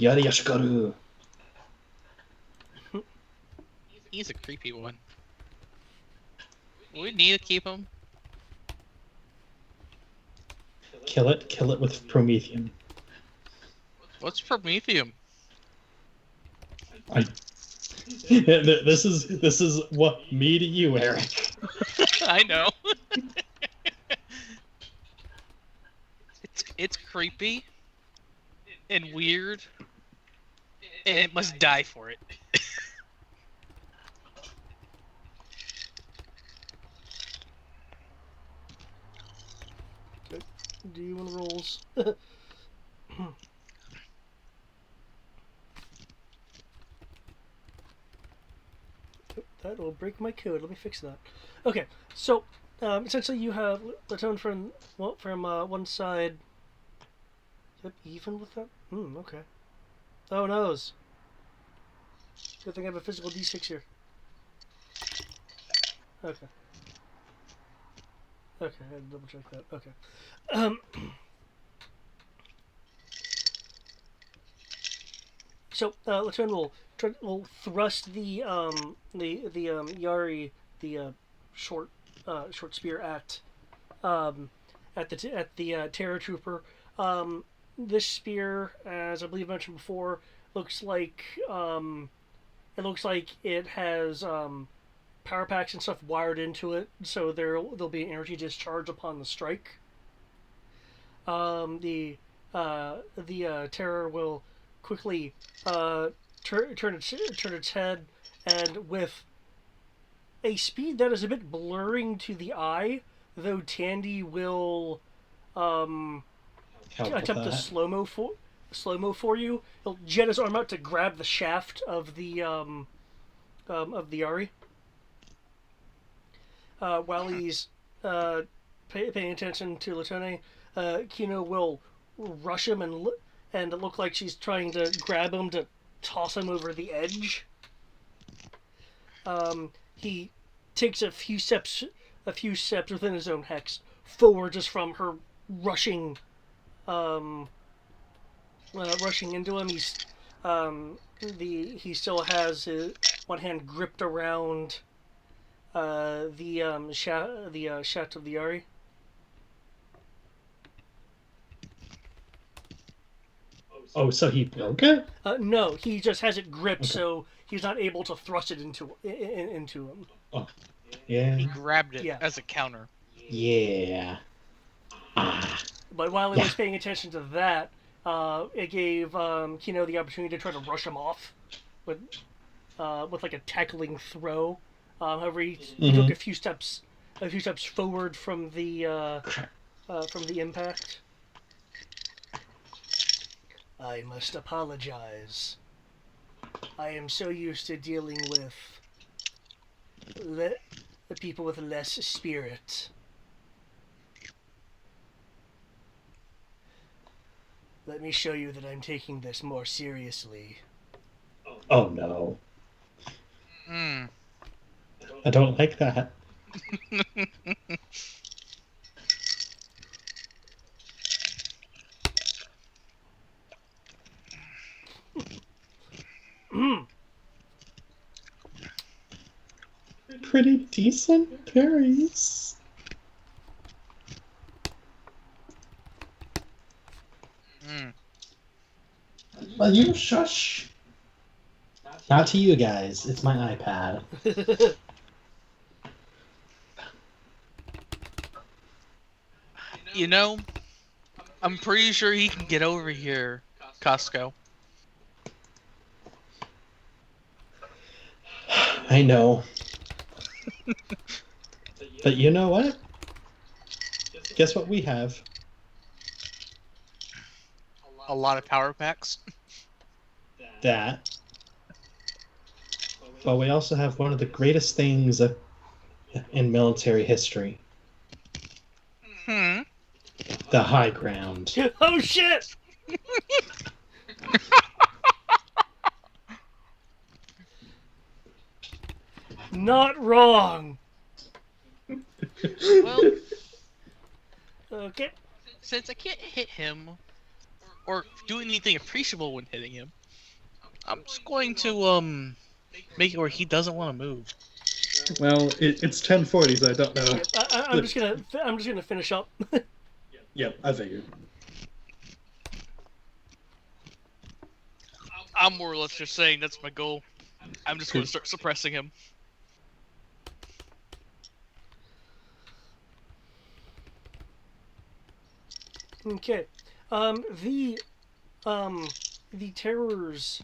Yari Yashikaru. He's a creepy one. We need to keep him. Kill it with Prometheum. What's Prometheum? This is what me to you, Eric. I know. It's creepy and weird, and it must die for it. D1 rolls. That will break my code. Let me fix that. Okay, so essentially you have Latone from one side. Is that even with that? Okay. Oh noes. Good thing I have a physical D6 here. Okay. Okay, I had to double check that. Okay. So Latone will thrust the Yari, the short spear at the Terror Trooper. This spear, as I believe I mentioned before, looks like it has power packs and stuff wired into it, so there'll be an energy discharge upon the strike. The Terror will quickly turn its head, and with a speed that is a bit blurring to the eye, though Tandy will attempt to slow-mo for you. He'll jet his arm out to grab the shaft of the Ari. While he's paying attention to Latone, Kino will rush him and look like she's trying to grab him to toss him over the edge. He takes a few steps within his own hex forward just from her rushing into him. He still has his one hand gripped around the shaft of the Ari. Oh, so he broke it? No, he just has it gripped, so he's not able to thrust it into him. Oh, yeah. He grabbed it as a counter. Yeah. But while he was paying attention to that, it gave Kino the opportunity to try to rush him off with like a tackling throw. However, he took a few steps forward from the impact. I must apologize. I am so used to dealing with the people with less spirit. Let me show you that I'm taking this more seriously. Oh no. Hmm. I don't like that. Pretty decent parries. Will you shush? Not to you guys. It's my iPad. You know, I'm pretty sure he can get over here, Costco. I know. But you know what? Guess what we have? A lot of power packs. That. But we also have one of the greatest things in military history. The high ground. Oh shit! Not wrong. Well, okay. Since I can't hit him or do anything appreciable when hitting him, I'm just going to make it where he doesn't want to move. Well, it's 10:40, so I don't know. I'm just gonna finish up. Yep, I figured. I'm more or less just saying that's my goal. I'm just going to start suppressing him. Okay. The terror's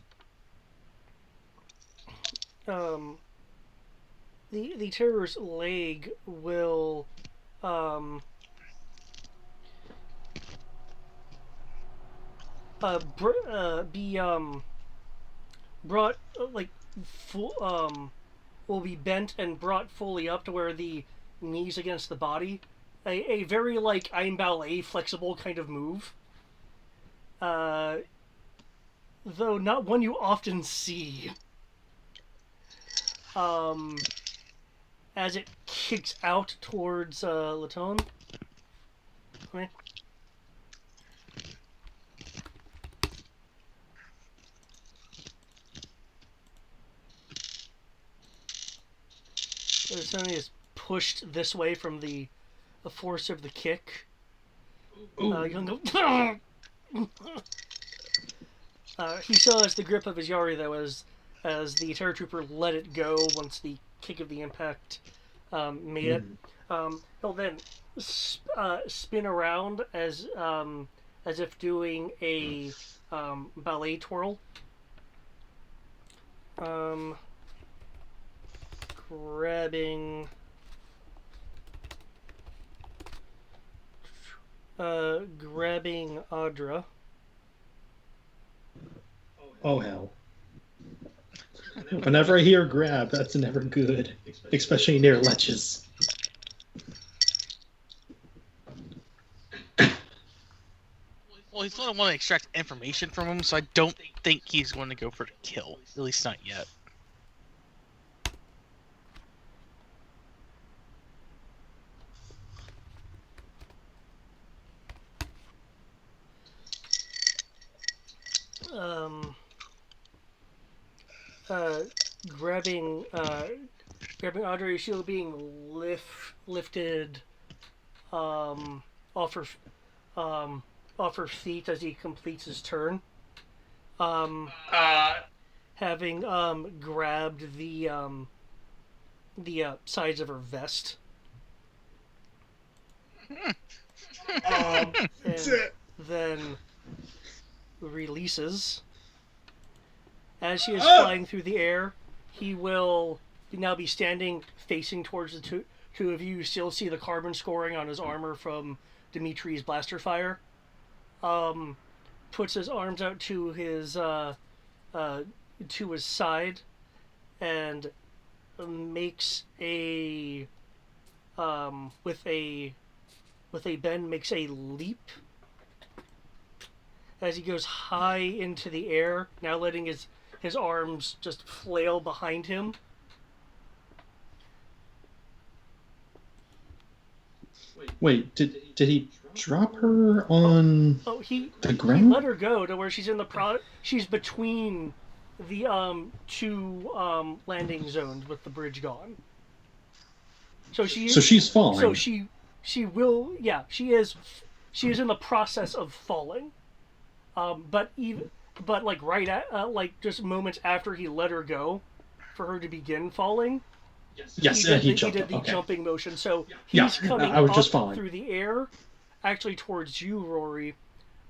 the terror's leg will be brought like full will be bent and brought fully up to where the knees against the body. A very like I'm ballet flexible kind of move. Though not one you often see. As it kicks out towards Latone. Okay. Latone is pushed this way from the force of the kick. You can go. He still has the grip of his Yari though, as the Terror Trooper let it go once the kick of the impact made it. He'll then spin around as if doing a ballet twirl. Grabbing Audra. Oh hell. Whenever I hear grab, that's never good. Especially near ledges. Well, he's going to want to extract information from him, so I don't think he's going to go for the kill. At least not yet. Grabbing Audrey's shield being lifted off her feet as he completes his turn. Having grabbed the sides of her vest. And then releases. As she is flying through the air, he will now be standing facing towards the two of you. You still see the carbon scoring on his armor from Dimitri's blaster fire. Puts his arms out to his side and makes a with a bend, makes a leap as he goes high into the air, now letting his arms just flail behind him. Wait, did he drop her on the ground? He let her go to where she's in the she's between the two landing zones with the bridge gone. So she's falling. So she will, yeah, she is in the process of falling. But like right at like just moments after he let her go, for her to begin falling. Yes, he did the jumping motion. So he's coming I was just up following through the air, actually towards you, Rory.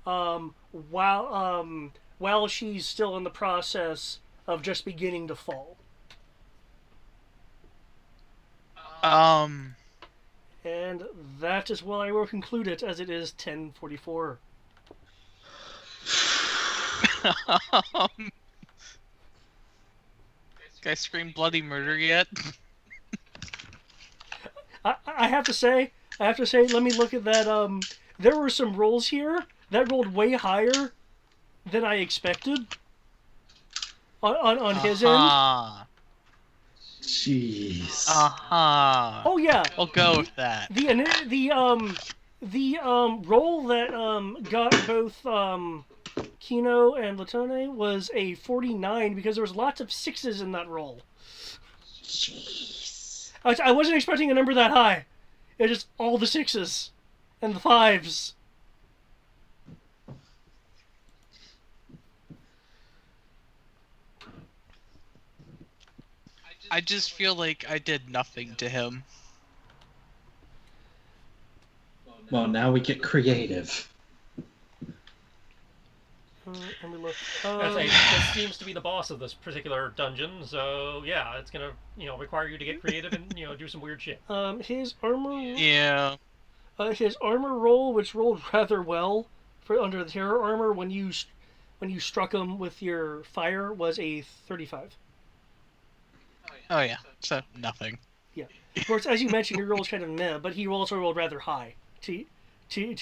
While she's still in the process of just beginning to fall. And that is where I will conclude it, as it is 10:44. Guys scream bloody murder yet? I have to say, let me look at that. There were some rolls here that rolled way higher than I expected on his end. Jeez. Oh yeah. I'll go with that. The roll that got both Kino and Latone was a 49 because there was lots of sixes in that roll. Jeez. I wasn't expecting a number that high. It just all the sixes and the fives. I just feel like I did nothing to him. Well, now we get creative. Let me look. This seems to be the boss of this particular dungeon, so yeah, it's gonna require you to get creative and do some weird shit. His armor. Yeah. His armor roll, which rolled rather well for under the terror armor, when you when you struck him with your fire was a 35. Oh yeah, so nothing. Yeah. Of course, as you mentioned, your roll is kind of meh, but he also rolled rather high to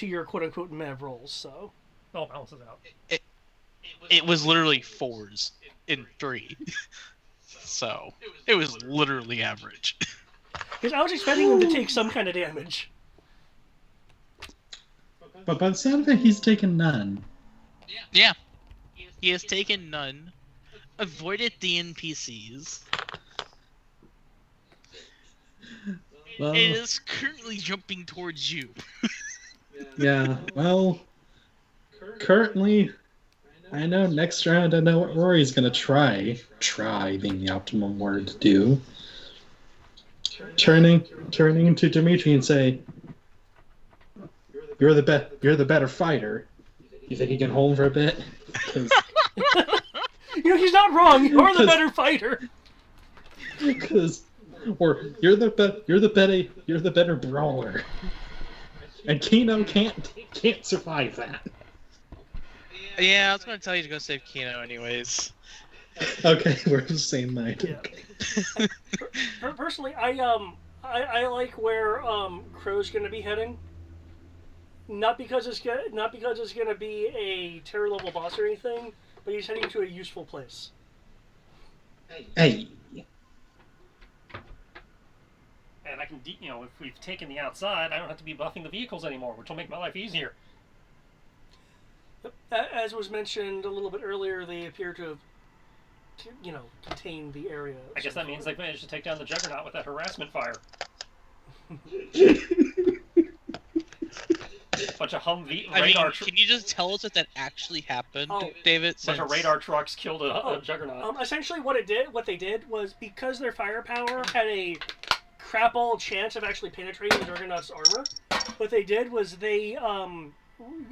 your quote unquote meh rolls. So. Oh, balances out. It was literally 4s in 3, so it was literally average. Because I was expecting him to take some kind of damage. But by the sound of it, he's taken none. Yeah, he has taken none, avoided the NPCs. Well, It is currently jumping towards you. yeah, well, currently, I know next round I know what Rory's gonna try. Try being the optimum word to do. Turning to Dimitri and say, You're the better fighter. You think he can hold for a bit? You know, he's not wrong. You're the better fighter. Or you're the better brawler. And Kino can't survive that. Yeah, I was going to tell you to go save Kino anyways. Okay, we're the same mind. Yeah. Personally, I like where Crow's going to be heading. Not because it's going to be a terror level boss or anything, but he's heading to a useful place. Hey. And I can, if we've taken the outside, I don't have to be buffing the vehicles anymore, which will make my life easier. As was mentioned a little bit earlier, they appear to have, contained the area. I guess that means they've managed to take down the Juggernaut with that harassment fire. Bunch of Humvee radar. Can you just tell us if that actually happened, David? Bunch of radar trucks killed a Juggernaut. Essentially, what they did was, because their firepower had a crap all chance of actually penetrating the Juggernaut's armor, what they did was they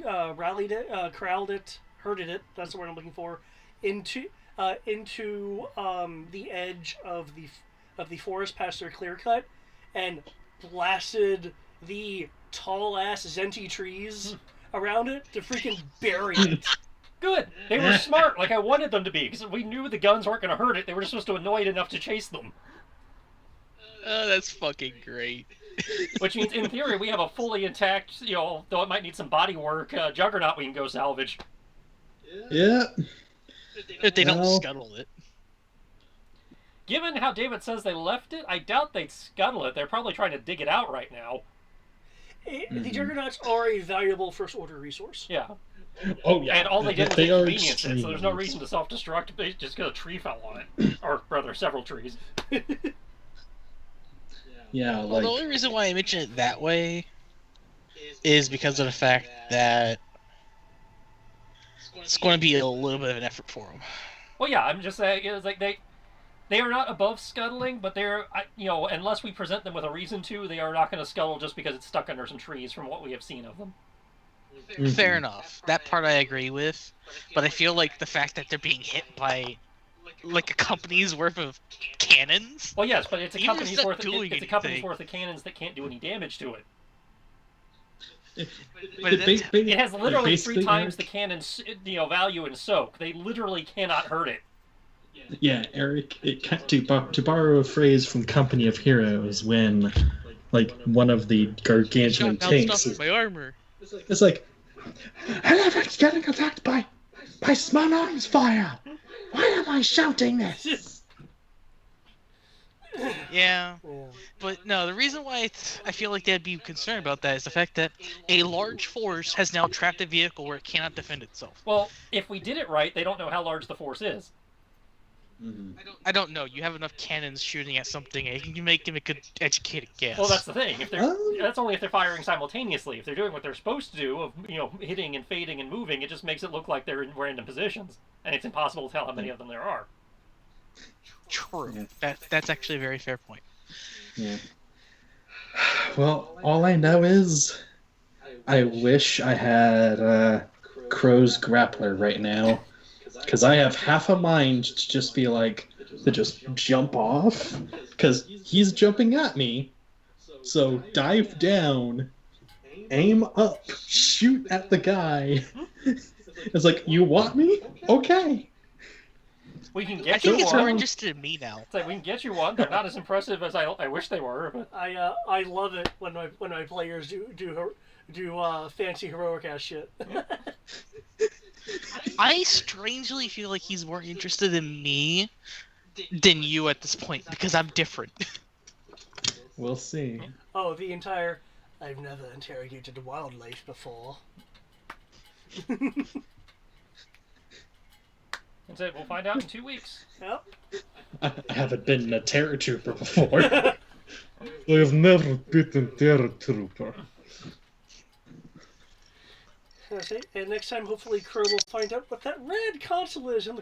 rallied it, corralled it, herded it. That's the word I'm looking for. Into the edge of the forest past their clear cut, and blasted the tall ass Zenti trees around it to freaking bury it. Good. They were smart, like I wanted them to be, because we knew the guns weren't going to hurt it. They were just supposed to annoy it enough to chase them. Oh, that's fucking great. Which means, in theory, we have a fully intact, though it might need some body work, Juggernaut we can go salvage. Yeah. If they don't scuttle it. Given how David says they left it, I doubt they'd scuttle it. They're probably trying to dig it out right now. The Juggernauts are a valuable first order resource. Yeah. Oh yeah. And all they did was They are inconvenience it, so there's no extremes. reason to self-destruct just because a tree fell on it. Or rather, several trees. Yeah, Well, like the only reason why I mention it that way is because of the fact that it's going to be a little bit of an effort for them. Well, yeah, I'm just saying, it's like they are not above scuttling, but they're, unless we present them with a reason to, they are not going to scuttle just because it's stuck under some trees from what we have seen of them. Fair enough. That part I agree with, but I feel like the fact that they're being hit by like a company's worth of cannons. Well, yes, but it's a Even if company's it's not worth. doing It's a company's anything. worth of cannons that can't do any damage to it. But It has literally basically, 3 times Eric- the cannon's value in soak. They literally cannot hurt it. Yeah, Eric. To borrow a phrase from Company of Heroes, when like one of the gargantuan tanks my armor. it's like, Elephant's getting attacked by small arms fire. Why am I shouting this? Yeah, but no, the reason why I feel like they'd be concerned about that is the fact that a large force has now trapped a vehicle where it cannot defend itself. Well, if we did it right, they don't know how large the force is. I don't know. You have enough cannons shooting at something, and you can make a good educated guess. Well, that's the thing. That's only if they're firing simultaneously. If they're doing what they're supposed to do, of hitting and fading and moving, it just makes it look like they're in random positions, and it's impossible to tell how many of them there are. True. That's actually a very fair point. Yeah. Well, all I know is I wish I had Crow's grappler right now, because I have half a mind to just be like, to just jump off, because he's jumping at me. So dive down, aim up, shoot at the guy. It's like, you want me? Okay. We can I get think you it's more one. interested in me now. It's like we can get you one. They're not as impressive as I wish they were, but I love it when my players do fancy heroic ass shit. I strangely feel like he's more interested in me than you at this point because I'm different. We'll see. Oh, the entire. I've never interrogated wildlife before. that's it. We'll find out in 2 weeks. Yep. I haven't been a terror trooper before. I have never been a terror trooper. And next time, hopefully, Crow will find out what that red console is in the